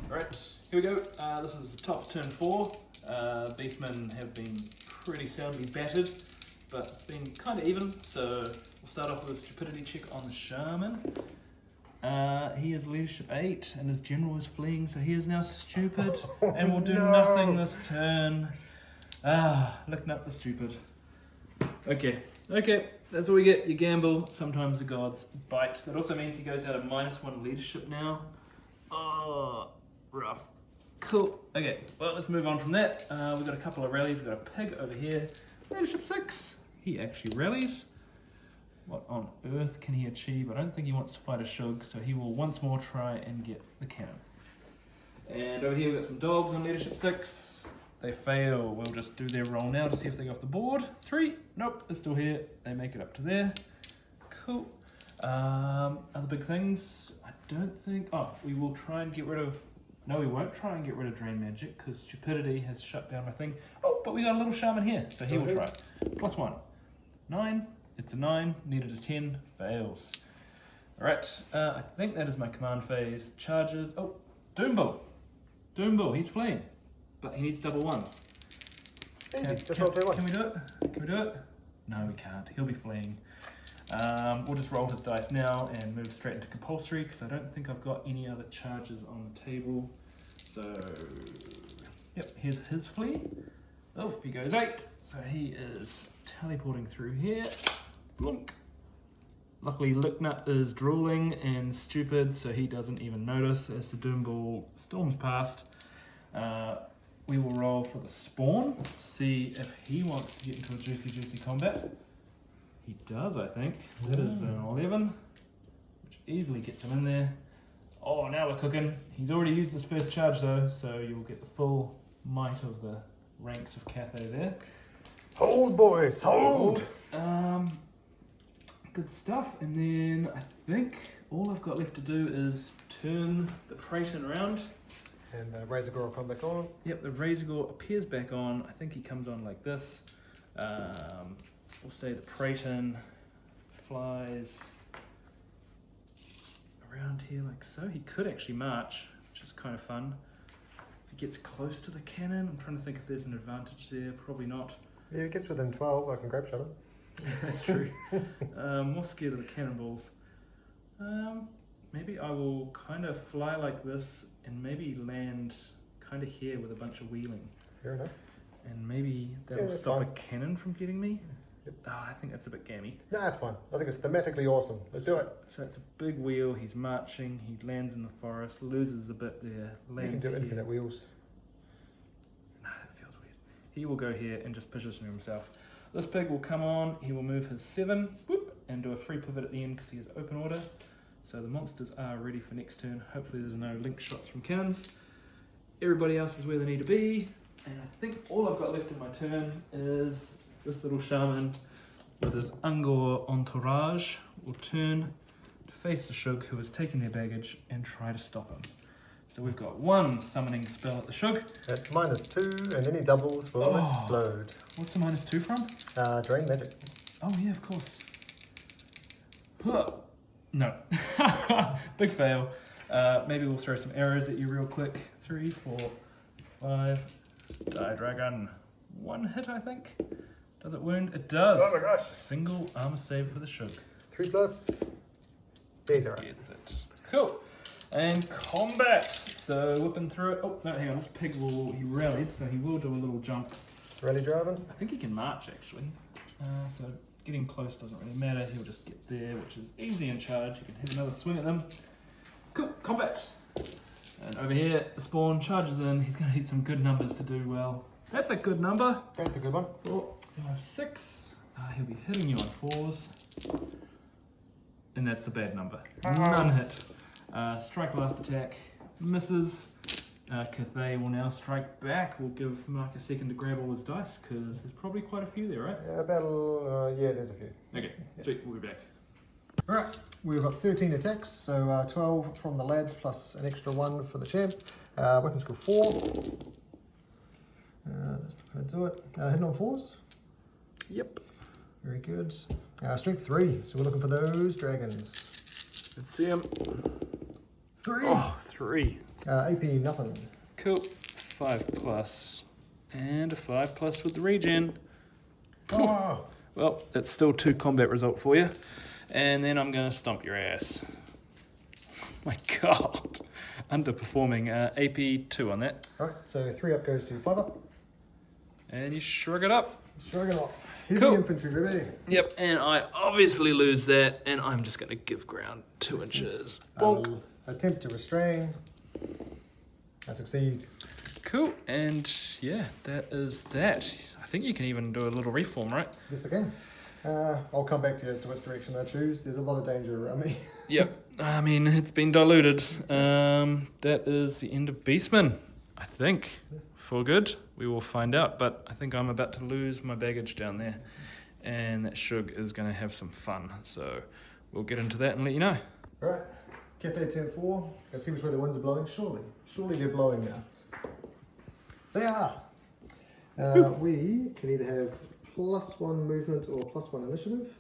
All right, here we go. This is the top turn 4. Beastmen have been pretty soundly battered, but it's been kind of even. So we'll start off with a stupidity check on the Shaman. He is leadership 8, and his general is fleeing, so he is now stupid and will do nothing this turn. Looking up the stupid. Okay, that's what we get. You gamble. Sometimes the gods bite. That also means he goes out of -1 leadership now. Oh, rough. Cool. Okay, well, let's move on from that. We've got a couple of rallies. We've got a pig over here. Leadership 6. He actually rallies. What on earth can he achieve? I don't think he wants to fight a shug, so he will once more try and get the cannon. And over here we've got some dogs on leadership 6. They fail. We'll just do their roll now to see if they go off the board. 3. Nope, they're still here. They make it up to there. Cool. Other big things. I don't think... Oh, we will try and get rid of... No, we won't try and get rid of Drain Magic because stupidity has shut down my thing. Oh, but we got a little Shaman here, so he will try. +1. 9. It's a 9. Needed a 10. Fails. Alright, I think that is my command phase. Charges. Oh, Doomball. Doomball, he's fleeing. But he needs double 1s. Can we do it? Can we do it? No, we can't. He'll be fleeing. We'll just roll his dice now and move straight into compulsory because I don't think I've got any other charges on the table. So, yep, here's his flee. Oh, he goes 8. So he is teleporting through here. Blunk. Luckily, Licknut is drooling and stupid, so he doesn't even notice as the Doomball storms past. We will roll for the spawn, see if he wants to get into a juicy combat. He does, I think. That is an 11, which easily gets him in there. Oh, now we're cooking. He's already used his first charge though, so you'll get the full might of the ranks of Cathay there. Hold, boys, hold! Good stuff, and then I think all I've got left to do is turn the Praeton around. And the Razor Gore will come back on. Yep, the Razor Gore appears back on. I think he comes on like this. We'll say the Praeton flies around here like so. He could actually march, which is kind of fun. If he gets close to the cannon, I'm trying to think if there's an advantage there. Probably not. Yeah, if he gets within 12, I can grab shot him. That's true. More scared of the cannonballs. Maybe I will kind of fly like this and maybe land kind of here with a bunch of wheeling. Fair enough. And maybe that'll stop a cannon from getting me. Yep. Oh, I think that's a bit gammy. No, that's fine. I think it's thematically awesome. Let's do it. So it's a big wheel. He's marching. He lands in the forest. Loses a bit there. You can do infinite wheels. No, that feels weird. He will go here and just position himself. This pig will come on. He will move his 7. Whoop, and do a free pivot at the end because he has open order. So the monsters are ready for next turn. Hopefully there's no link shots from cannons. Everybody else is where they need to be. And I think all I've got left in my turn is this little Shaman with his Ungor entourage will turn to face the Shug who has taken their baggage and try to stop him. So we've got 1 summoning spell at the Shug. At -2, and any doubles will explode. What's the -2 from? Drain Magic. Oh yeah, of course. Huh. No. Big fail. Maybe we'll throw some arrows at you real quick. 3, 4, 5. Die dragon. 1 hit, I think. Does it wound? It does. Oh my gosh. Single armor save for the Shug. 3+. These are Gets it. Cool. And combat. So whipping through it. Oh, no, hang on. This pig he rallied, so he will do a little jump. Rally driving? I think he can march, actually. So getting close doesn't really matter. He'll just get there, which is easy in charge. You can hit another swing at them. Cool. Combat. And over here, the spawn charges in. He's going to need some good numbers to do well. That's a good number. That's a good one. 4, 5, 6. He'll be hitting you on 4s. And that's a bad number. None hit. Strike last attack. Misses. Cathay will now strike back. We'll give Mark a second to grab all his dice because there's probably quite a few there, right? Yeah, there's a few. Okay, sweet, we'll be back. Alright, we've got 13 attacks, so 12 from the lads plus an extra 1 for the champ. Weapon skill 4. That's not going to do it. Hitting on 4s. Yep. Very good. Strength 3, so we're looking for those dragons. Let's see him. 3. Oh, 3. AP nothing. Cool. 5+. And a 5+ with the regen. Oh. Well, that's still 2 combat result for you. And then I'm going to stomp your ass. My God. Underperforming. AP 2 on that. Alright, so 3 up goes to 5 up. And you shrug it up. Shrug it off. Heavy Cool. infantry, baby. Yep, and I obviously lose that, and I'm just going to give ground 2 inches. Bonk. Attempt to restrain. I succeed. Cool, and yeah, that is that. I think you can even do a little reform, right? Yes, I can. I'll come back to you as to which direction I choose. There's a lot of danger around me. Yep, I mean, it's been diluted. That is the end of Beastmen, I think. For good, we will find out, but I think I'm about to lose my baggage down there, and that Shug is going to have some fun, so we'll get into that and let you know. Alright, Cathay 10-4. Let's see which way the winds are blowing. Surely they're blowing now. They are. We can either have +1 movement or +1 initiative.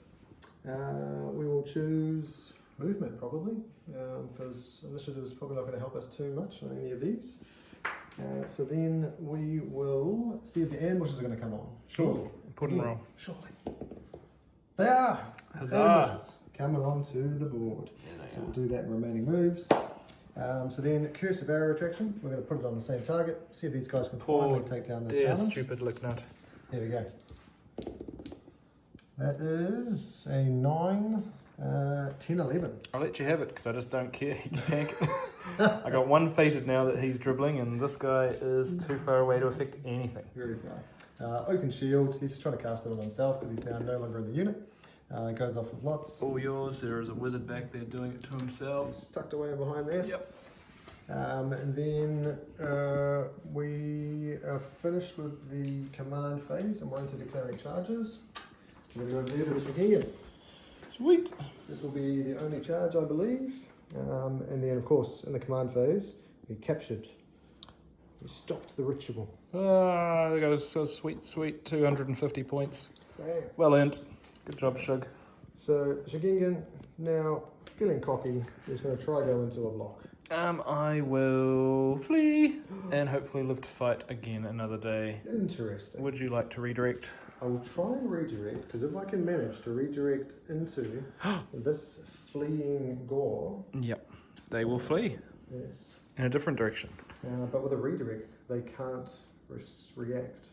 We will choose movement probably, because initiative is probably not going to help us too much on any of these. So then we will see if the ambushes are going to come on. Surely. Important roll. Surely. They are. Huzzah. Ambushes coming onto the board. So we'll do that in remaining moves. So then Curse of Arrow Attraction. We're going to put it on the same target. See if these guys can finally take down this challenge. Stupid lick nut. There we go. That is a 9, 10, 11. I'll let you have it because I just don't care. He can tank it. I got 1 fated now that he's dribbling, and this guy is too far away to affect anything. Very far. Oaken Shield. He's trying to cast it on himself because he's now no longer in the unit. Goes off with lots. All yours. There is a wizard back there doing it to himself. He's tucked away behind there. Yep. And then we are finished with the command phase and we're into declaring charges. We're going to go there to the Shaheen. Sweet. This will be the only charge, I believe. And then, of course, in the command phase, we captured. We stopped the ritual. Ah, there goes so sweet, 250 points. Bang. Well earned. Good job, Shug. So, Shagingen, now feeling cocky, is going to try go into a lock. I will flee and hopefully live to fight again another day. Interesting. Would you like to redirect? I will try and redirect, because if I can manage to redirect into this fleeing gore... Yep, they will flee. Yes. In a different direction. But with a redirect, they can't react.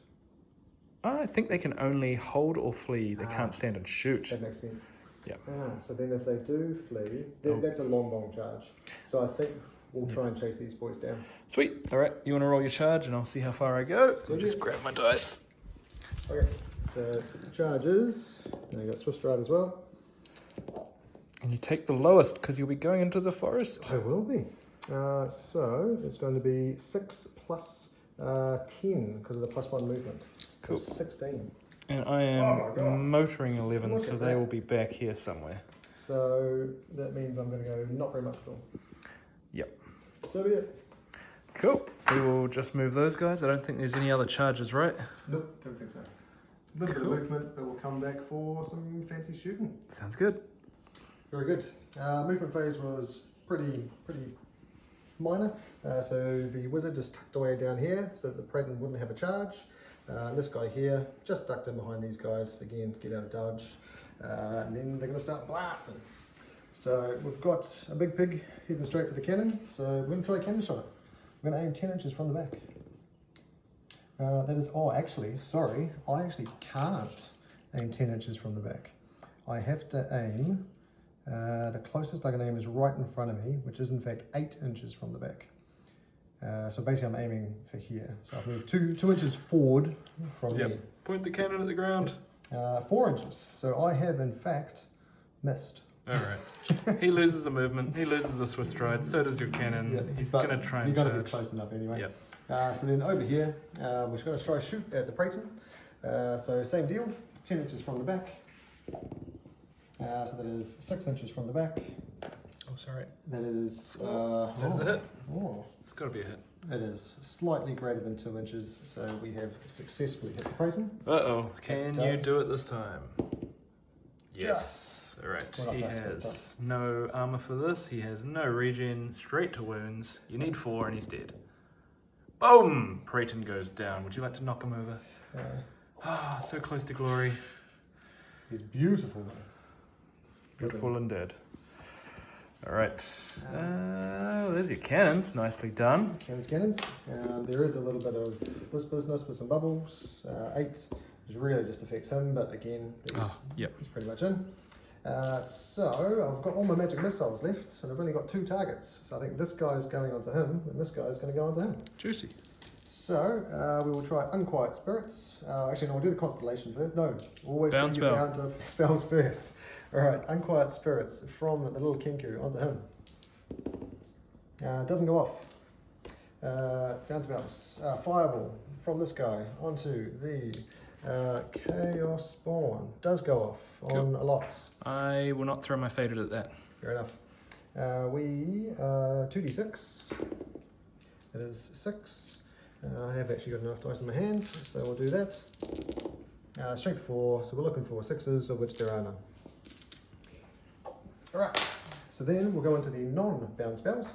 I think they can only hold or flee. They can't stand and shoot. That makes sense. Yeah. So then if they do flee, that's a long charge. So I think we'll try and chase these boys down. Sweet. All right, you want to roll your charge and I'll see how far I go. So Good. just grab my dice. Okay, so charges. Now you got Swift Ride as well. And you take the lowest because you'll be going into the forest. I will be. So it's going to be 6 plus 10 because of the +1 movement. Cool. So 16. And I am motoring 11, so they will be back here somewhere. So that means I'm going to go not very much at all. Yep. So be it. Cool. We will just move those guys. I don't think there's any other charges, right? Nope, don't think so. A little bit of movement, but we'll come back for some fancy shooting. Sounds good. Very good. Movement phase was pretty minor. So the wizard just tucked away down here so that the Praetor wouldn't have a charge. This guy here just ducked in behind these guys, again, get out of dodge. And then they're going to start blasting. So we've got a big pig heading straight for the cannon. So we're going to try a cannon shot. We're going to aim 10 inches from the back. That is, actually, sorry, I actually can't aim 10 inches from the back. I have to aim, the closest I can aim is right in front of me, which is in fact 8 inches from the back. So basically I'm aiming for here. So I've moved 2 inches forward from me. Point the cannon at the ground. 4 inches. So I have in fact missed. Alright. He loses a movement, he loses a Swiss stride, so does your cannon. Yeah, He's but going to try and you've got to charge. be close enough anyway. Yep. So then over here, we're just going to try shoot at the Praetor. So same deal, 10 inches from the back. So that is 6 inches from the back. Oh, sorry. That is... That is a hit. Oh, It's got to be a hit. it is slightly greater than 2 inches, so we have successfully hit the Praetor. Uh-oh. Can you do it this time? Just. Yes. Alright. Well, not He just, but has no armor for this. He has no regen. Straight to wounds. You need 4 and he's dead. Boom! Praetor goes down. Would you like to knock him over? Ah, so close to glory. He's beautiful. Beautiful and dead. Alright. There's your cannons. Nicely done. Cannons. There is a little bit of this business with some bubbles. 8, which really just affects him, but again, Yep. he's pretty much in. So I've got all my magic missiles left, and I've only got 2 targets. So I think this guy's going onto him, and this guy's going to go onto him. Juicy. So we will try Unquiet Spirits. Actually, no, we'll do the Constellation first. No, always do your bound of spells first. All right, Unquiet Spirits from the little Kenku onto him. Doesn't go off. Bound spells. Fireball from this guy onto the Chaos Spawn. Does go off on a lot. I will not throw my fated at that. Fair enough. We 2d6. That is 6. I have actually got enough dice in my hand, so we'll do that. Strength 4, so we're looking for 6s, of which there are none. Alright, so then we'll go into the non-bound spells.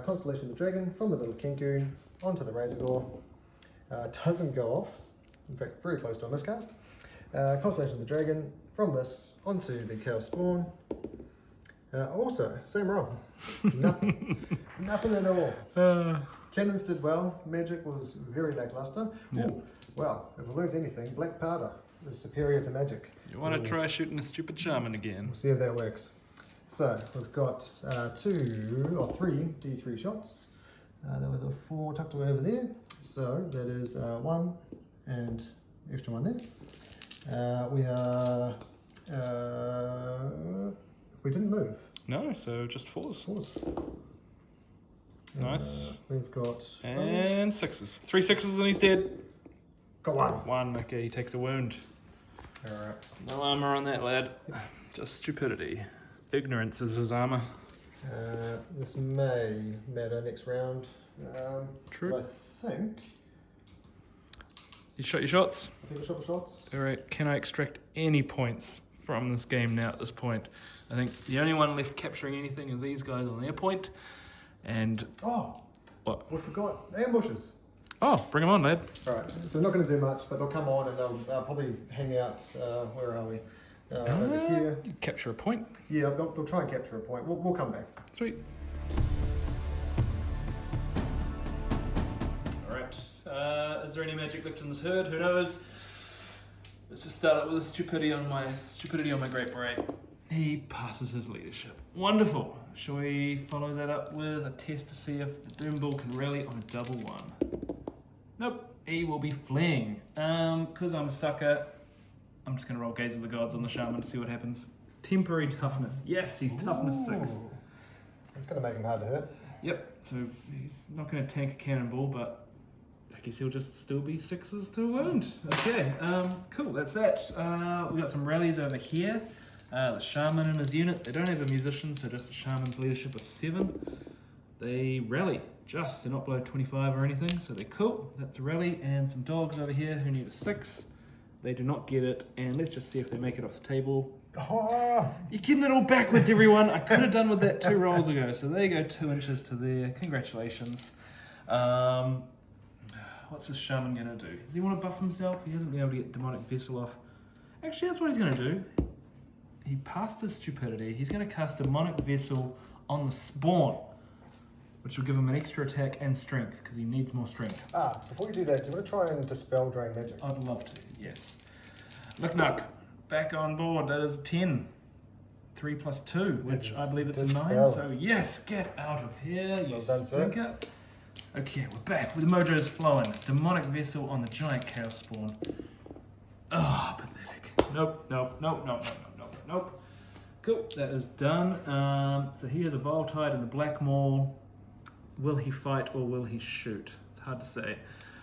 Constellation of the Dragon from the little Kenku onto the Razor Gore. Doesn't go off, in fact very close to a miscast. Constellation of the Dragon from this onto the Chaos Spawn. Also, same roll. Nothing. Nothing at all. Cannons did well. Magic was very lackluster. Yeah. Ooh, well, if we learnt anything, black powder is superior to magic. You want to try shooting a stupid shaman again? We'll see if that works. So we've got 2 or 3 D3 shots. There was a 4 tucked away over there. So that is 1 and extra 1 there. We didn't move. No, so just 4s. 4s. Nice. We've got... And 6s. 3 6s and he's dead. Got 1. 1, okay, he takes a wound. Alright. No armor on that lad. Just stupidity. Ignorance is his armor. This may matter next round. True. But I think... You shot your shots? I think we shot the shots. Alright, can I extract any points from this game now at this point? I think the only one left capturing anything are these guys on their point. And... Oh! What? We forgot ambushes. Oh, bring them on, lad. Alright, so we're not going to do much, but they'll come on and they'll probably hang out, where are we? Over here. Capture a point. Yeah, they'll try and capture a point. We'll come back. Sweet. Alright, is there any magic left in this herd? Who knows? Let's just start out with a stupidity on my great beret. He passes his leadership. Wonderful. Shall we follow that up with a test to see if the Doom Bull can rally on a double 1? Nope. He will be fleeing. Because I'm a sucker, I'm just going to roll Gaze of the Gods on the Shaman to see what happens. Temporary toughness. Yes, he's toughness 6. It's going to make him hard to hit. Yep, so he's not going to tank a cannonball, but I guess he'll just still be 6s to wound. Okay, cool, that's that. We've got some rallies over here. The Shaman and his unit, they don't have a musician, so just the Shaman's leadership of 7. They rally, they're not below 25 or anything, so they're cool. That's a rally, and some dogs over here who need a 6. They do not get it, and let's just see if they make it off the table. Oh. You're getting it all backwards, everyone. I could have done with that 2 rolls ago. So there you go, 2 inches to there. Congratulations. What's this Shaman going to do? Does he want to buff himself? He hasn't been able to get Demonic Vessel off. Actually, that's what he's going to do. He passed his stupidity. He's going to cast Demonic Vessel on the Spawn, which will give him an extra attack and strength, because he needs more strength. Before you do that, do you want to try and dispel Drain Magic? I'd love to, yes. Knock, back on board. That is 10. 3 plus 2, which I believe it's a 9. So yes, get out of here, you stinker. Okay, we're back with the mojo's flowing. Demonic Vessel on the giant Chaos Spawn. Oh, pathetic. Nope. Cool, that is done. So he has a Voltide in the Black Maul. Will he fight or will he shoot? It's hard to say.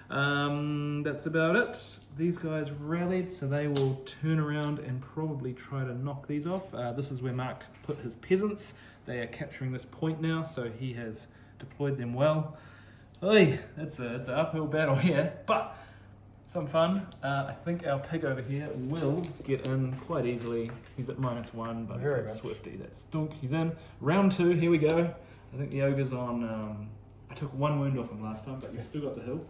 That's about it. These guys rallied, so they will turn around and probably try to knock these off. This is where Mark put his peasants. They are capturing this point now, so he has deployed them well. Oy, it's an uphill battle here, but some fun. I think our pig over here will get in quite easily. He's at -1, but he's got Swifty. That's stunk. He's in. Round 2, here we go. I think the ogre's on... I took 1 wound off him last time, but you've still got the hill.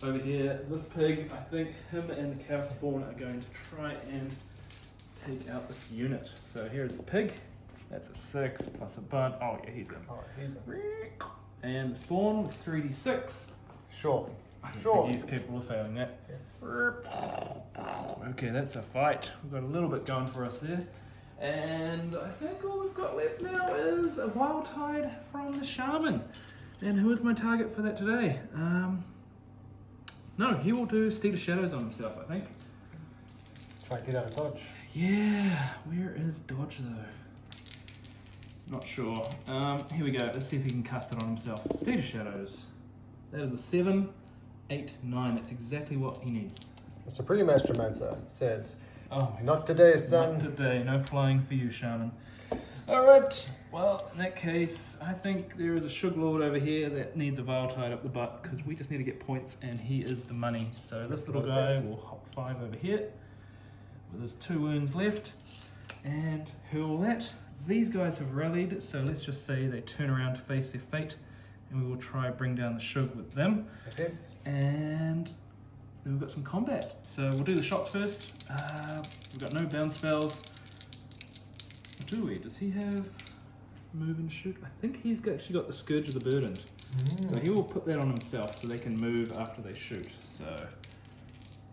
Over here, this pig, I think him and the cow spawn are going to try and take out this unit. So here's the pig. That's a 6 plus a bunt. Oh yeah, he's in. Oh, he's in. And the spawn with 3d6. Surely. I don't think he's capable of failing that. Yeah. Okay, that's a fight. We've got a little bit going for us there. And I think all we've got left now is a Wildtide from the Shaman. And who is my target for that today? No, he will do Steed of Shadows on himself, I think. Try and get out of dodge. Yeah, where is dodge though? Not sure. Here we go. Let's see if he can cast it on himself. Steed of Shadows. That is a 7, 8, 9. That's exactly what he needs. The Supreme Astromancer says, oh, not today, son. Not today. No flying for you, Shaman. Alright, well, in that case, I think there is a Shug Lord over here that needs a Wildtide up the butt, because we just need to get points, and he is the money. So this little guy will hop 5 over here, with his 2 wounds left, and hurl that. These guys have rallied, so let's just say they turn around to face their fate, and we will try bring down the Shug with them. Yes. And then we've got some combat. So we'll do the shots first. We've got no bound spells. Do we? Does he have move and shoot? I think he's actually got the Scourge of the Burdened. So he will put that on himself so they can move after they shoot. So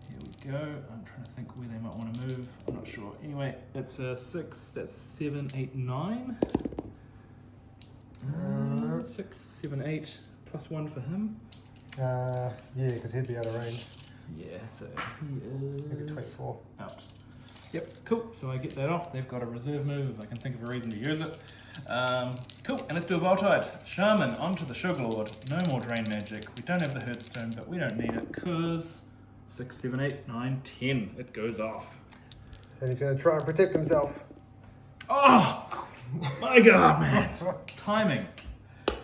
here we go. I'm trying to think where they might want to move. I'm not sure. Anyway, that's a 6, that's 7, 8, 9. 6, 7, 8, plus 1 for him. Yeah, because he'd be out of range. Yeah, so he is Maybe 24. out. Yep, cool. So I get that off. They've got a reserve move if I can think of a reason to use it. Cool, and let's do a Voltide. Shaman onto the Shug Lord. No more Drain Magic. We don't have the Hearthstone, but we don't need it because 6, 7, 8, 9, 10. It goes off. And he's going to try and protect himself. Oh, my God, man. Timing.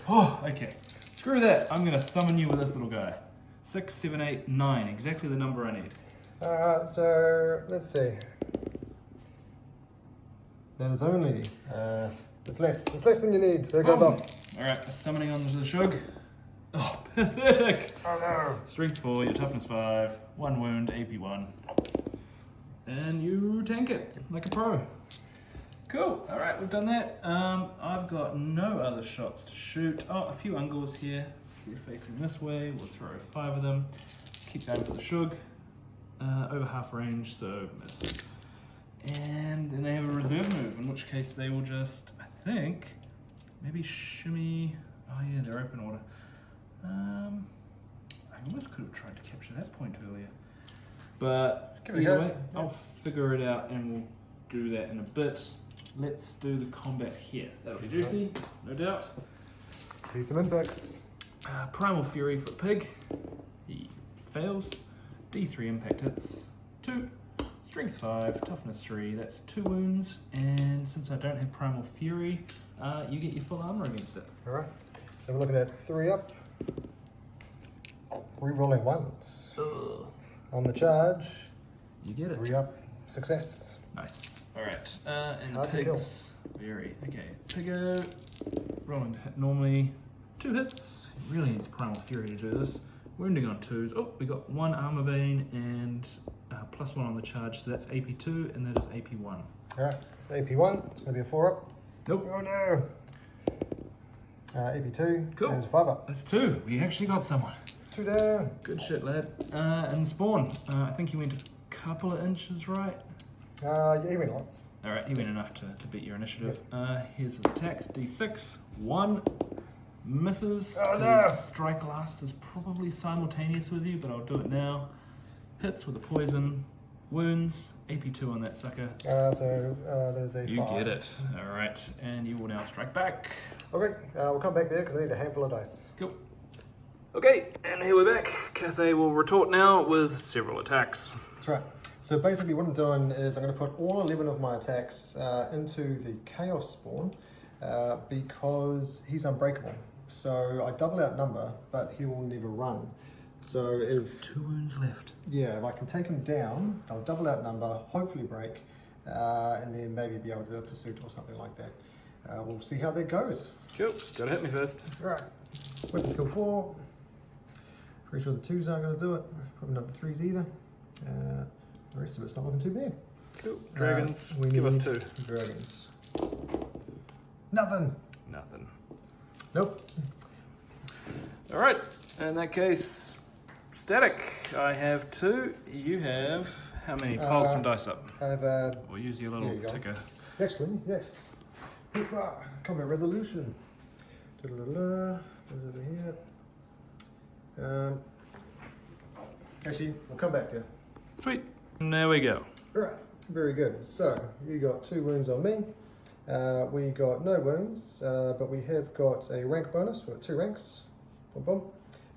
Oh, okay. Screw that. I'm going to summon you with this little guy. 6, 7, 8, 9. Exactly the number I need. So let's see. That is only it's less. It's less than you need, so it goes off. Alright, summoning onto the Shug. Oh, pathetic! Oh no. Strength 4, your toughness 5, 1 wound, AP 1. And you tank it like a pro. Cool, alright, we've done that. I've got no other shots to shoot. Oh, a few Ungors here. If you're facing this way, we'll throw 5 of them. Keep going for the Shug. Over half range, so miss. And then they have a reserve move, in which case they will just, I think, maybe shimmy. Oh yeah, they're open order. I almost could have tried to capture that point earlier. But either way, I'll figure it out and we'll do that in a bit. Let's do the combat here. That'll be juicy, no doubt. Let's see some impacts. Primal Fury for Pig. He fails. D3 impact hits, 2, strength 5, toughness 3, that's 2 wounds, and since I don't have Primal Fury, you get your full armor against it. Alright, so we're looking at 3 up, re-rolling 1s. Ugh. On the charge, You get it. 3 up, success. Nice. Alright, and Hard the to kill. pigs, very, okay. Piggo, rolling to hit normally, 2 hits, really needs Primal Fury to do this. Wounding on 2s. Oh, we got 1 armor vein and plus 1 on the charge, so that's AP 2 and that is AP 1. Alright, it's AP 1, it's going to be a 4 up. Nope. Oh no! AP 2, Cool. there's a 5 up. That's 2. We actually got someone. 2 down. Good shit, lad. And spawn. I think he went a couple of inches, right? Yeah, he went lots. Alright, he went enough to beat your initiative. Here's his attacks. D6. 1. Misses. Oh no! His strike last is probably simultaneous with you, but I'll do it now. Hits with a poison. wounds, AP2 on that sucker. There's a You 5. get it. All right, and you will now strike back. Okay, we'll come back there because I need a handful of dice. Cool. Okay, and here we're back. Cathay will retort now with several attacks. That's right. So basically what I'm doing is I'm going to put all 11 of my attacks into the Chaos Spawn because he's unbreakable. So I double outnumber, but he will never run. So if 2 wounds left. Yeah, if I can take him down, I'll double outnumber, hopefully break, and then maybe be able to do a pursuit or something like that. We'll see how that goes. Cool. Gotta hit me first. Right. Weapon skill 4. Pretty sure the 2s aren't going to do it. Probably not the 3s either. The rest of it's not looking too bad. Cool. Dragons. We Give us need 2. Dragons. Nothing. Nothing. Nope. All right. In that case, static. I have 2. You have how many? Pile some dice up. I have Or use your little there you go. ticker. Actually, yes. Combat resolution. What's over here? Actually, we'll come back to you. Sweet. And there we go. Right, very good. So, you got 2 wounds on me. We got no wounds, but we have got a rank bonus. We've got 2 ranks. Boom, boom.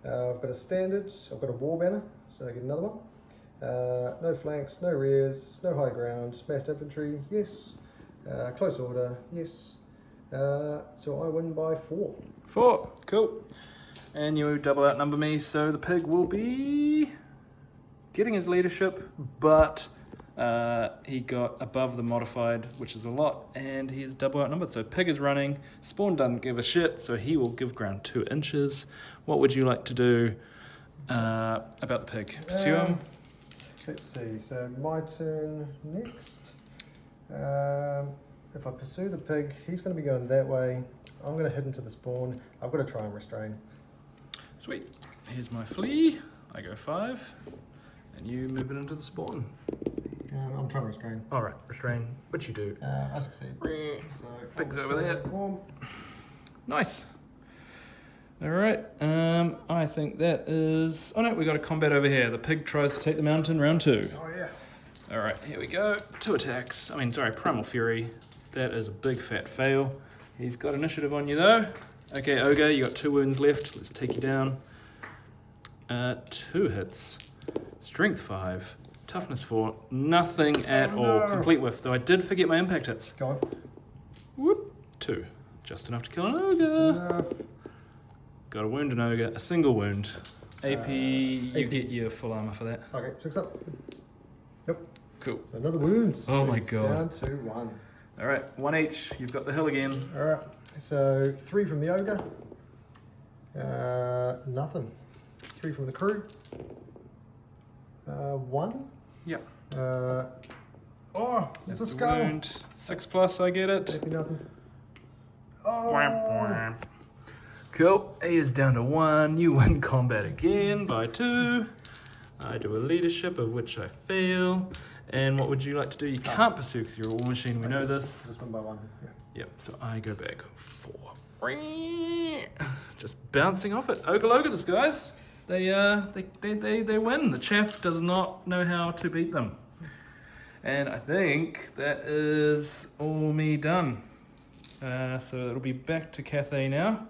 I've got a standard. I've got a war banner, so I get another one. No flanks, no rears, no high ground. Smashed infantry, yes. Close order, yes. So I win by 4. 4. Cool. And you double outnumber me, so the pig will be getting his leadership, but he got above the modified, which is a lot, and he is double outnumbered. So pig is running. Spawn doesn't give a shit, so he will give ground 2 inches. What would you like to do about the pig? Pursue him? Let's see. So my turn next. If I pursue the pig, he's going to be going that way. I'm going to head into the spawn. I've got to try and restrain. Sweet. Here's my flea. I go 5, and you move it into the spawn. I'm trying to restrain. All right, restrain, which you do. I succeed. So Pig's over there. Form. Nice. All right. I think that is. Oh no, we got a combat over here. The pig tries to take the mountain. Round 2. Oh yeah. All right, here we go. 2 attacks. Primal Fury. That is a big fat fail. He's got initiative on you though. Okay, Ogre, you got 2 wounds left. Let's take you down. 2 hits. Strength 5. Toughness 4. Nothing at all. Complete whiff. Though I did forget my impact hits. Go on. Whoop. 2. Just enough to kill an ogre. Got a wound an ogre. A single wound. AP, you get your full armor for that. Okay, 6 up. Yep. Cool. So another wound. Oh my It's god. Down to 1. All right, 1 each. You've got the hill again. All right. So 3 from the ogre. Nothing. 3 from the crew. 1. Yep. Oh, it's a skull. Wound. 6 plus, I get it. Maybe nothing. Wham, Oh. wham. Cool. He is down to 1. You win combat again by 2. I do a leadership, of which I fail. And what would you like to do? You can't pursue because you're a war machine. We know this. Just 1 by 1. Yeah. Yep. So I go back 4. Just bouncing off it. Ogre guys. They win. The chaff does not know how to beat them. And I think that is all me done. So it'll be back to Cathay now.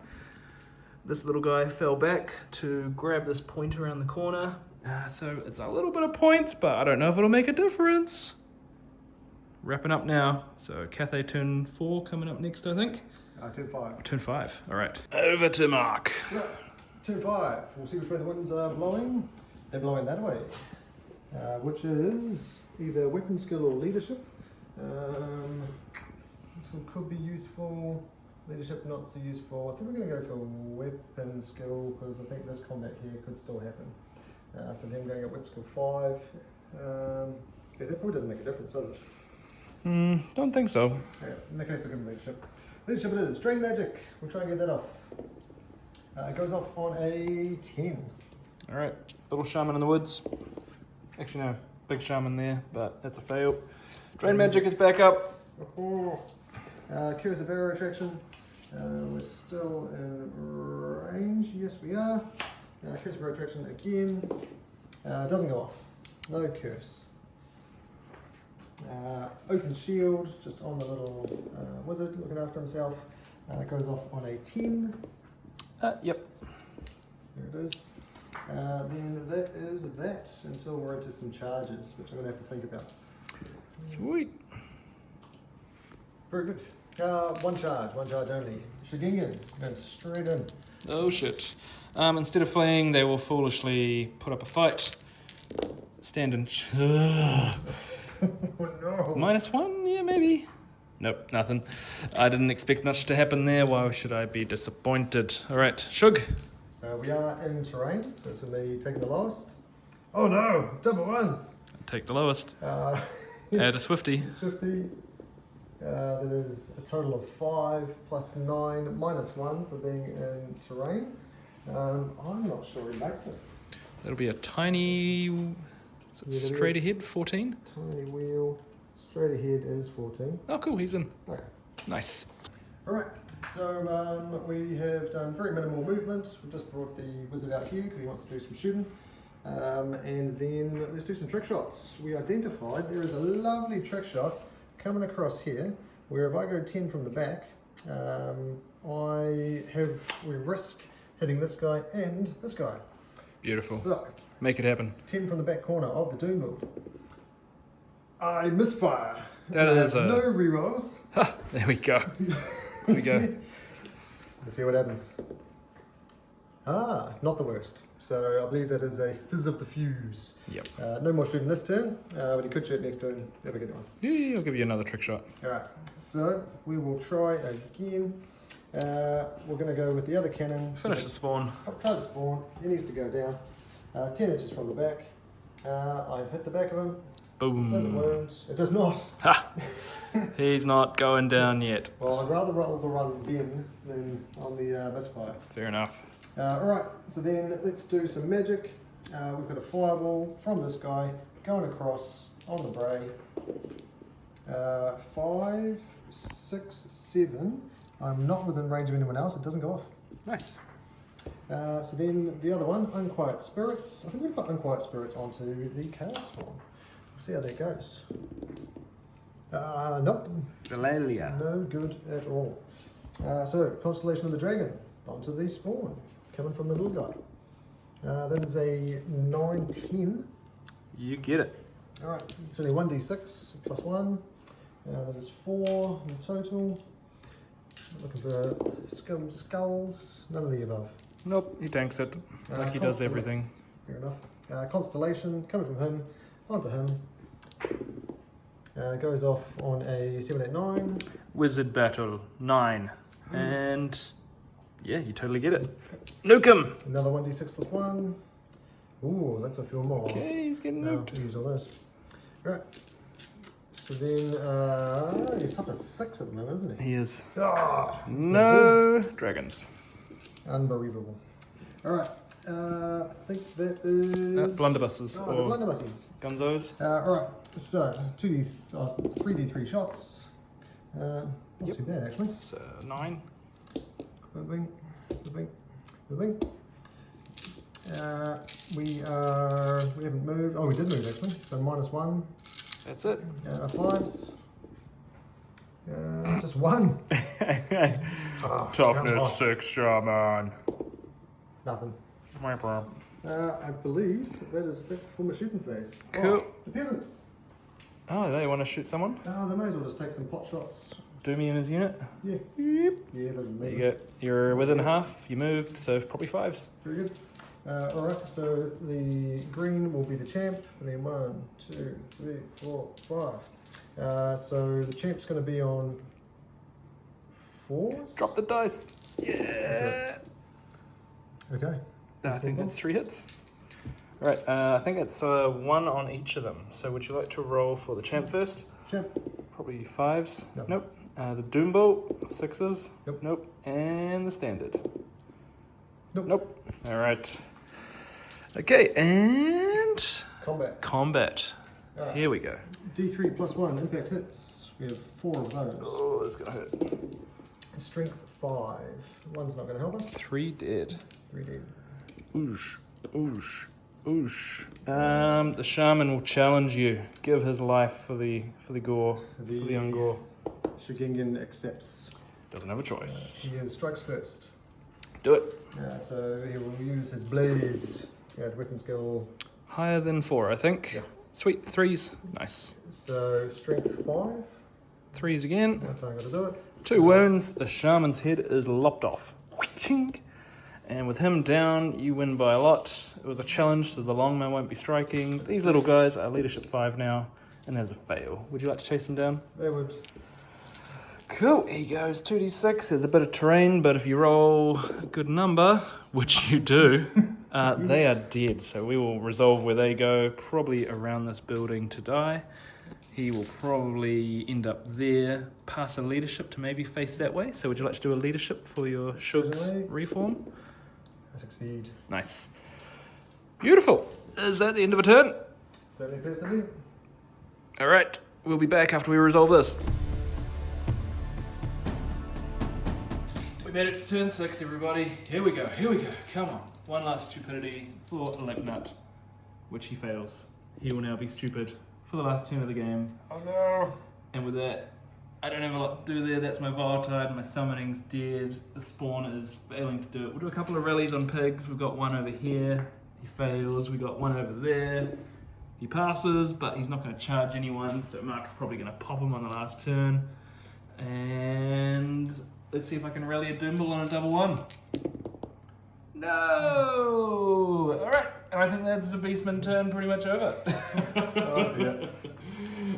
This little guy fell back to grab this point around the corner. So it's a little bit of points, but I don't know if it'll make a difference. Wrapping up now. So Cathay turn 4 coming up next, I think. Turn 5. Turn 5. All right. Over to Mark. Right. Turn 5. We'll see which way the winds are blowing. They're blowing that way. Which is either weapon skill or leadership. This one could be useful. Leadership not so useful. I think we're going to go for weapon skill because I think this combat here could still happen. So then going at whip skill 5. Because that probably doesn't make a difference, does it? Don't think so. Okay, in that case, they're going to leadership. Leadership it is. Drain magic. We'll try and get that off. It goes off on a 10. All right. Little shaman in the woods. Actually, no. Big shaman there, but that's a fail. Drain magic is back up. Curious of arrow attraction. We're still in range. Yes, we are. Curious of arrow attraction again. Doesn't go off. No curse. Open shield, just on the little wizard looking after himself. Goes off on a 10. Yep. There it is. Then that is that until we're into some charges, which I'm going to have to think about. Sweet. Very good. One charge only. Shigingen, going straight in. Oh shit. Instead of fleeing, they will foolishly put up a fight. Stand and... Oh no. -1? Yeah, maybe. Nope, nothing. I didn't expect much to happen there. Why should I be disappointed? Alright, Shug. So we are in terrain, so this will be taking the lowest. Oh no, double ones. Take the lowest. Add a Swifty. Swifty. That is a total of 5 plus 9 -1 for being in terrain. I'm not sure he makes it. That'll be a tiny... straight ahead, 14? Tiny wheel. Straight ahead is 14. Oh cool, he's in. Okay. Nice. Alright, so we have done very minimal movement. We've just brought the wizard out here because he wants to do some shooting. And then let's do some trick shots. We identified there is a lovely trick shot coming across here, where if I go 10 from the back, we risk hitting this guy and this guy. Beautiful. So, make it happen. 10 from the back corner of the doom build. I misfire. That is no rerolls. Ha! There we go. There we go. Let's see what happens. Not the worst. So I believe that is a fizz of the fuse. Yep. No more shooting this turn, but he could shoot next turn. Have a good one. Yeah, I'll give you another trick shot. Alright, so we will try again. We're going to go with the other cannon. Finish the spawn. Try the spawn. He needs to go down. 10 inches from the back. I've hit the back of him. Boom. Does it wound? It does not. Ha! He's not going down yet. Well, I'd rather roll the run then than on the misfire. Fair enough. Alright, so then let's do some magic. We've got a fireball from this guy going across on the bray. 5, 6, 7. I'm not within range of anyone else, it doesn't go off. Nice. So then the other one, Unquiet Spirits. I think we've got Unquiet Spirits onto the chaos spawn. We'll see how that goes. Nope. Valelia. No good at all. So, Constellation of the Dragon onto the spawn, coming from the little guy. That is a 9-10. You get it. Alright, it's only 1d6 plus 1. That is 4 in total. Looking for skulls, none of the above. Nope, he tanks it. Like he does everything. Fair enough. Constellation, coming from him, onto him. Goes off on a 7-8-9. Wizard battle, 9. And yeah, you totally get it. Nuke him! Another 1d6 plus 1. Ooh, that's a few more. Okay, he's getting Now nuked. use all those. Right. So then, he's up to 6 at the moment, isn't he? He is. Ah, No dragons. unbelievable. Alright, I think that is... Blunderbusses Oh, the or blunderbusses. gunzos. Alright, so 3d3 shots. Not too bad actually. It's 9. Bing, bing, bing. We haven't moved. Oh, we did move actually. So -1. That's it. 5s. Just 1. Oh, Toughness 6 shaman. Nothing. My problem. I believe that is it for my shooting phase. Cool. Oh, the peasants. Oh, they want to shoot someone? Oh, they may as well just take some pot shots. Doomy in his unit. Yeah. Yep. Yeah, they're There you go. You're within half. You moved, so probably 5s. Very good. Alright, so the green will be the champ, and then 1, 2, 3, 4, 5. So the champ's going to be on 4s? Drop the dice. Yeah. Okay. I think that's 3 hits. Alright, I think it's 1 on each of them. So would you like to roll for the champ first? Champ. Probably 5s. No. Nope. The Doom Bolt, 6s. Nope. Nope. And the standard. Nope. Nope. Alright. Okay, and Combat. Alright. here we go. D3 plus 1, impact hits. We have 4 of those. Oh, it's gonna hurt. Strength 5. 1's not going to help us. 3 dead. 3 dead. Oosh. Oosh. Oosh. The shaman will challenge you. Give his life for the gore, for the ungore. Shigengen accepts. Doesn't have a choice. He strikes first. Do it. So he will use his blades. Weapon skill. Higher than 4, I think. Yeah. Sweet. 3s. Nice. So strength 5. 3s again. That's how I'm going to do it. 2 wounds. The shaman's head is lopped off. And with him down, you win by a lot. It was a challenge, so the longman won't be striking. These little guys are leadership 5 now, and there's a fail. Would you like to chase them down? They would. Cool, he goes 2d6. There's a bit of terrain, but if you roll a good number, which you do, they are dead. So we will resolve where they go, probably around this building to die. He will probably end up there, pass a leadership to maybe face that way. So would you like to do a leadership for your Shug's reform? I succeed. Nice. Beautiful. Is that the end of a turn? Certainly appears to be. All right, we'll be back after we resolve this. We made it to turn 6, everybody. Here we go. Come on. One last stupidity for Lignut, which he fails. He will now be stupid for the last turn of the game. Oh no! And with that, I don't have a lot to do there. That's my Volatile. My summoning's dead. The spawn is failing to do it. We'll do a couple of rallies on pigs. We've got one over here. He fails. We got one over there. He passes, but he's not going to charge anyone, so Mark's probably going to pop him on the last turn. And let's see if I can rally a Doomble on a double 1. No! Alright, I think that's the Beastman turn pretty much over. Oh dear.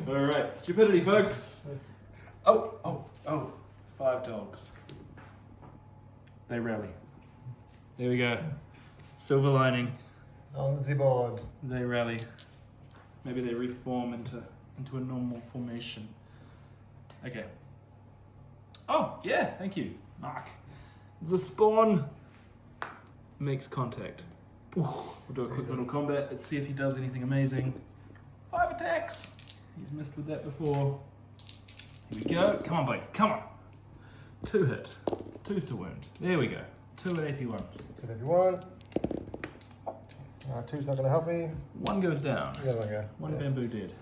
Alright, stupidity, folks. Oh, 5 dogs. They rally. There we go. Silver lining. On the board. They rally. Maybe they reform into a normal formation. Okay. Oh, yeah, thank you, Mark. The spawn makes contact. We'll do a quick little combat. Let's see if he does anything amazing. 5 attacks. He's missed with that before. Here we go. Come on, buddy. Come on. 2 hit. 2's to wound. There we go. 2 at AP1. 2 at AP1. 2's not going to help me. 1 goes down. The other one go. 1 bamboo dead.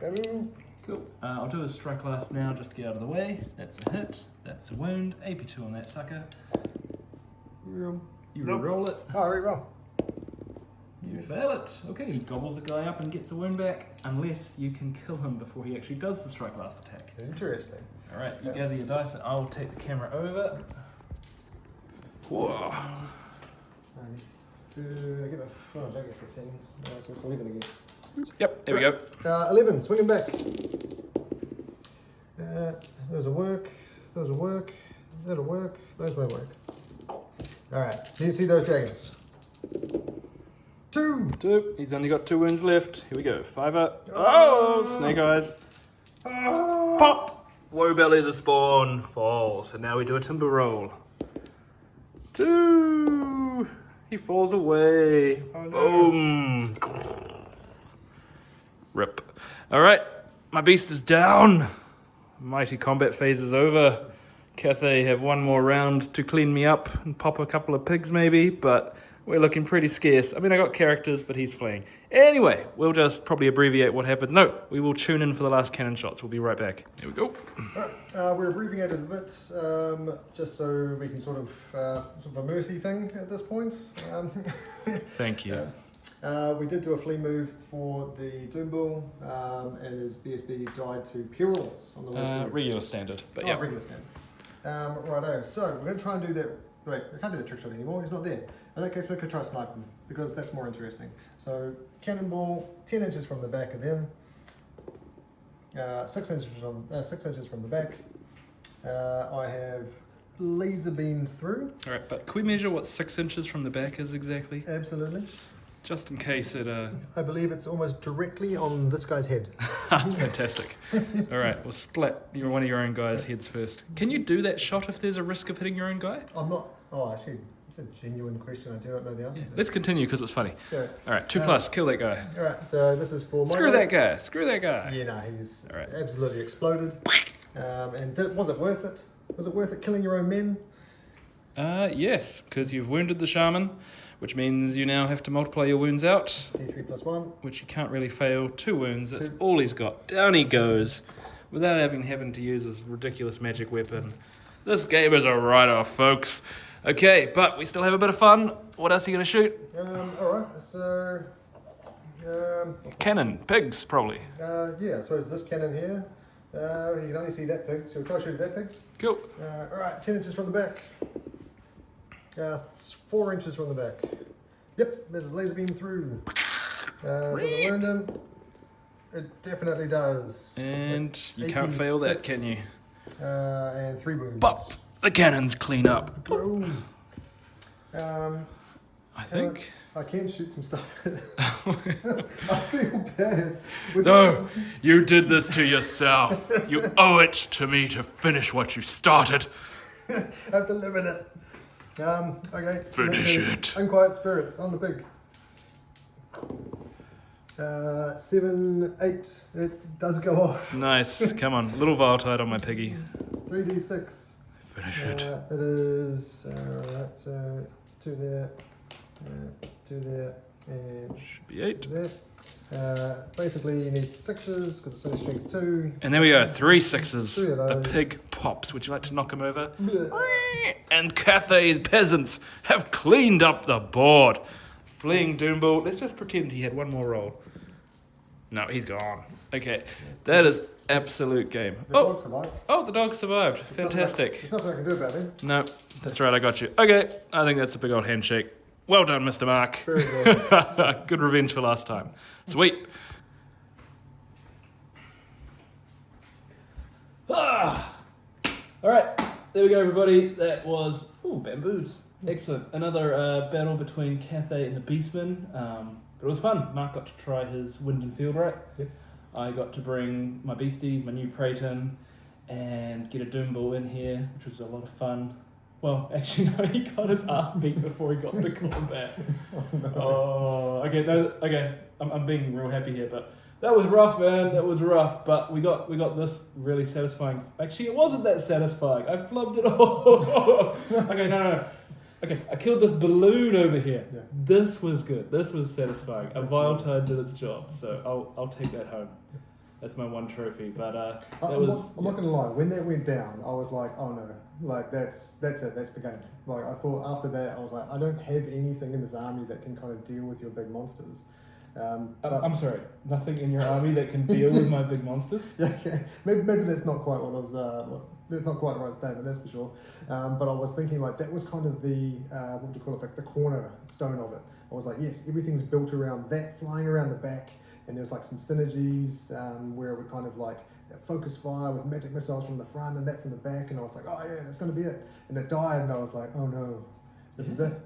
Bamboo. Cool. I'll do a strike last now just to get out of the way. That's a hit. That's a wound. AP2 on that sucker. You re-roll it. Oh, re-roll. You fail it. Okay, he gobbles the guy up and gets a wound back, unless you can kill him before he actually does the strike last attack. Interesting. Alright, you gather your dice and I'll take the camera over. Whoa. I get a, don't get 15. So it's 11 again. Yep, there we go. 11, swing him back. Those will work. Those will work. That'll work. Those won't work. Alright, so you see those dragons. 2. 2. He's only got 2 wounds left. Here we go. 5-er. Oh, snake eyes. Pop! Woe belly the spawn. Fall. So now we do a timber roll. 2. He falls away. Oh, no. Boom. Rip. Alright, my beast is down. Mighty combat phase is over. Cathay have 1 more round to clean me up and pop a couple of pigs maybe, but we're looking pretty scarce. I mean, I got characters, but he's fleeing. Anyway, we'll just probably abbreviate what happened. No, we will tune in for the last cannon shots. We'll be right back. Here we go. We're abbreviated a bit, just so we can sort of a mercy thing at this point. Thank you. We did do a flea move for the Doombull, and his BSB died to perils on the way through. Regular standard, but yeah. Regular standard. Righto, so we're going to try and do that. Wait, I can't do the trick shot anymore, he's not there. In that case, we could try sniping, because that's more interesting. So, cannonball, 10 inches from the back of them, 6 inches from the back. I have laser beamed through. Alright, but can we measure what 6 inches from the back is exactly? Absolutely. Just in case it... I believe it's almost directly on this guy's head. Fantastic. Alright, we'll split one of your own guys' heads first. Can you do that shot if there's a risk of hitting your own guy? I'm not... Oh, actually, it's a genuine question. I do not know the answer to. Let's continue because it's funny. Yeah. Alright, 2+, kill that guy. Alright, so this is for my... Screw that guy, screw that guy. Yeah, no, he's Alright. absolutely exploded. Was it worth it? Was it worth it killing your own men? Yes, because you've wounded the shaman. which means you now have to multiply your wounds out, D3 plus 1. which you can't really fail. 2 wounds, that's 2. all he's got. Down he goes, without having to use his ridiculous magic weapon. This game is a write-off, folks. Okay, but we still have a bit of fun. What else are you going to shoot? Alright, so... Cannon, pigs, probably. yeah, I suppose this cannon here, you can only see that pig, so we'll try shooting that pig. Cool. Alright, 10 inches from the back. 4 inches from the back. Yep, there's laser beam through. Does it wound him? It definitely does. And you can't fail that, can you? And 3 wounds. Pop! The cannons clean up. Boom. I think. I can shoot some stuff. I feel bad. No, you did this to yourself. You owe it to me to finish what you started. I have to live in it. Okay. Finish it. Unquiet spirits on the pig. 7, 8. It does go off. Nice. Come on. Little vile tide on my piggy. 3d6. Finish it. That is alright. So 2 there, 2 there, and Should be 8. there. Basically, you need 6s because it's only strength 2. And there we go. 3 6s. 3 of The those. pig pops. Would you like to knock him over? Blech. And Cathay peasants have cleaned up the board. Fleeing Doombull. Let's just pretend he had one more roll. No, he's gone. Okay, that is absolute game. The dog survived. Oh, the dog survived. Fantastic. There's nothing I can do about it. No, that's right, I got you. Okay, I think that's a big old handshake. Well done, Mr. Mark. Very good. Good revenge for last time. Sweet. Ah! All right, there we go, everybody. That was bamboos. Excellent. Another battle between Cathay and the Beastmen. But it was fun. Mark got to try his wind and field right. Yep. I got to bring my beasties, my new Praeton, and get a Doombull in here, which was a lot of fun. Well, actually, no, he got his ass beat before he got to combat. Okay, I'm being real happy here, but that was rough, man. That was rough, but we got this really satisfying. Actually, it wasn't that satisfying. I flubbed it all. Okay, no. Okay, I killed this balloon over here. Yeah. This was good. This was satisfying. A vile tide did its job, so I'll take that home. That's my one trophy. But I'm not gonna lie. When that went down, I was like, oh no, like that's it. That's the game. Like I thought after that, I was like, I don't have anything in this army that can kind of deal with your big monsters. But I'm sorry, nothing in your army that can deal with my big monsters? yeah, maybe that's not quite what I was. That's not quite the right statement, that's for sure. But I was thinking like that was kind of the what do you call it? Like the cornerstone of it. I was like, yes, everything's built around that, flying around the back, and there's like some synergies where we kind of like focus fire with magic missiles from the front and that from the back, and I was like, oh yeah, that's gonna be it. And it died, and I was like, oh no, this is it.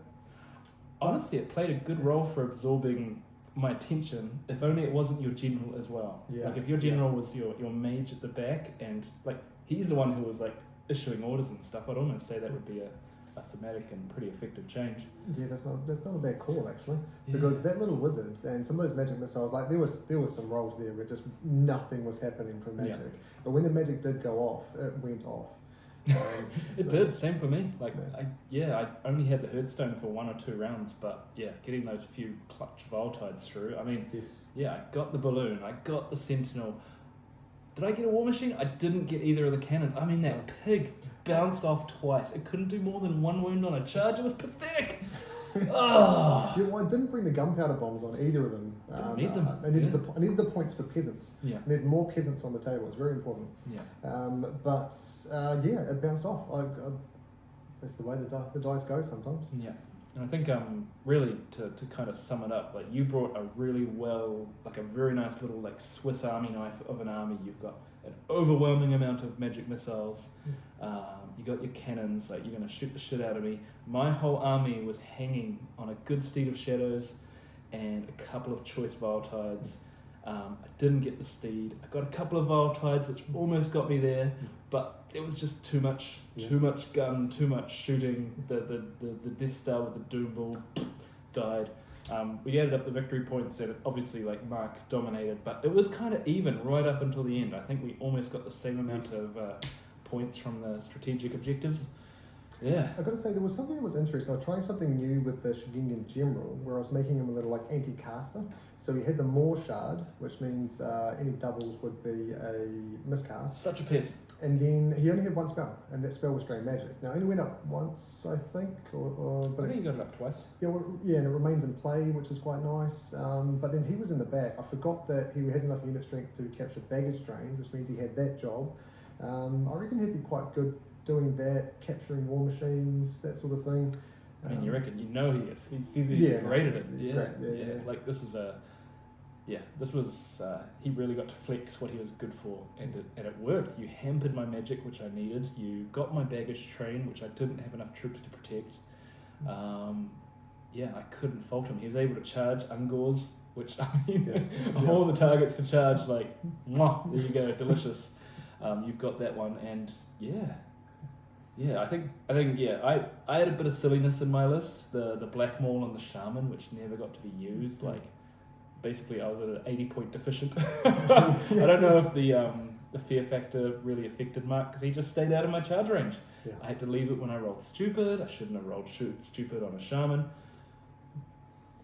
Honestly, it played a good role for absorbing my attention, if only it wasn't your general as well. Yeah. Like if your general was your mage at the back, and like he's the one who was like issuing orders and stuff, I'd almost say that would be a thematic and pretty effective change. Yeah, that's not a bad call actually, Yeah. because that little wizard and some of those magic missiles, like there was some rolls there where just nothing was happening for magic, but when the magic did go off, it went off. It did, same for me. Like I only had the Herdstone for 1 or 2 rounds, but yeah, getting those few clutch Voltides through. I mean, yes. yeah, I got the balloon, I got the Sentinel. Did I get a War Machine? I didn't get either of the cannons. I mean, that pig bounced off twice. It couldn't do more than 1 wound on a charge. It was pathetic. Oh. Yeah, well, I didn't bring the gunpowder bombs on either of them. Didn't need them. I needed the points for peasants. Yeah. I needed more peasants on the table. It's very important. Yeah. But it bounced off. That's the way the dice go sometimes. Yeah. And I think really to kind of sum it up, like you brought a really a very nice little like Swiss Army knife of an army. You've got an overwhelming amount of magic missiles. You got your cannons, like you're gonna shoot the shit out of me. My whole army was hanging on a good steed of shadows and a couple of choice Voltides. I didn't get the steed. I got a couple of Voltides, which almost got me there, but it was just too much gun, too much shooting. The Death Star with the Doombull died. We added up the victory points, and obviously like Mark dominated, but it was kind of even right up until the end. I think we almost got the same amount of points from the strategic objectives. Yeah. I've got to say, there was something that was interesting. I was trying something new with the Shigingen General, where I was making him a little like anti-caster. So he had the Maw Shard, which means any doubles would be a miscast. Such a pest. And then he only had one spell, and that spell was Drain Magic. Now, it only went up once, I think. I think you got it up twice. Yeah, and it remains in play, which is quite nice. But then he was in the back. I forgot that he had enough unit strength to capture baggage drain, which means he had that job. I reckon he'd be quite good doing that, capturing war machines, that sort of thing. I mean, you reckon? You know he is. He's great at it. He's great. Yeah. Like this is a. Yeah, this was. He really got to flex what he was good for, and it worked. You hampered my magic, which I needed. You got my baggage train, which I didn't have enough troops to protect. Yeah, I couldn't fault him. He was able to charge Ungors, which I mean, of all the targets to charge, like, mwah, there you go, delicious. You've got that one, and I think I had a bit of silliness in my list. The Black Maul and the Shaman, which never got to be used. Like, basically, I was at an 80-point deficient. I don't know if the fear factor really affected Mark, because he just stayed out of my charge range. Yeah. I had to leave it when I rolled stupid. I shouldn't have rolled stupid on a Shaman.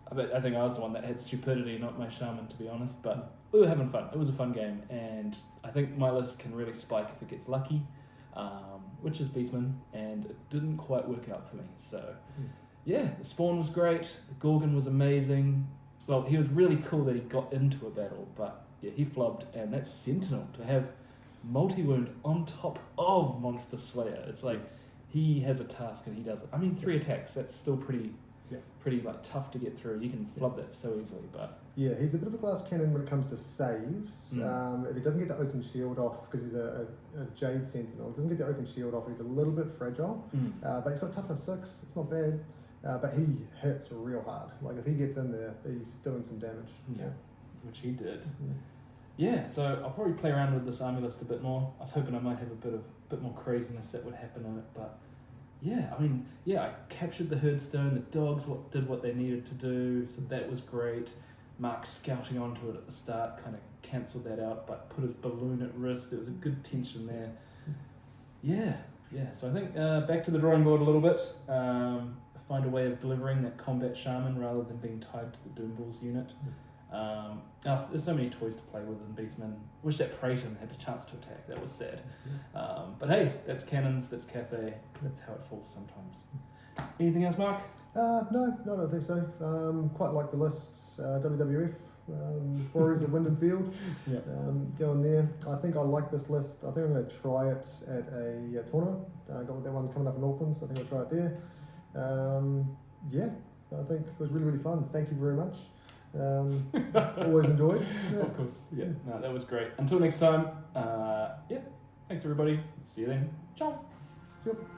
I think I was the one that had stupidity, not my Shaman, to be honest. But we were having fun. It was a fun game, and I think my list can really spike if it gets lucky, which is Beastmen, and it didn't quite work out for me. So, yeah, the Spawn was great. The Gorgon was amazing. Well, he was really cool that he got into a battle, but yeah, he flubbed. And that Sentinel, to have multi-wound on top of Monster Slayer, it's like he has a task and he does it. I mean, 3 attacks, that's still pretty like tough to get through. You can flub that so easily, but yeah, he's a bit of a glass cannon when it comes to saves. If he doesn't get the Oaken Shield off, because he's a Jade Sentinel, doesn't get the Oaken Shield off, he's a little bit fragile. But he's got toughness 6. It's not bad. But he hits real hard. Like if he gets in there, he's doing some damage. Yeah, which he did. Yeah, so I'll probably play around with this army list a bit more. I was hoping I might have a bit more craziness that would happen in it, but yeah, I mean, I captured the Herdstone. The dogs did what they needed to do, so that was great. Mark scouting onto it at the start kind of cancelled that out, but put his balloon at risk. There was a good tension there. Yeah. So I think back to the drawing board a little bit. Find a way of delivering that combat shaman rather than being tied to the Doomballs unit. There's so many toys to play with in Beastmen. Wish that Praeton had a chance to attack. That was sad. But hey, that's cannons, that's Cathay. That's how it falls sometimes. Anything else, Mark? No, I don't think so. Quite like the lists. WWF, Warriors of Wind and Field. Going there. I think I like this list. I think I'm going to try it at a tournament. Got that one coming up in Auckland, so I think I'll try it there. I think it was really, really fun. Thank you very much. Always enjoyed. Yeah. Of course. No, that was great. Until next time, thanks everybody. See you then. Ciao. Yep.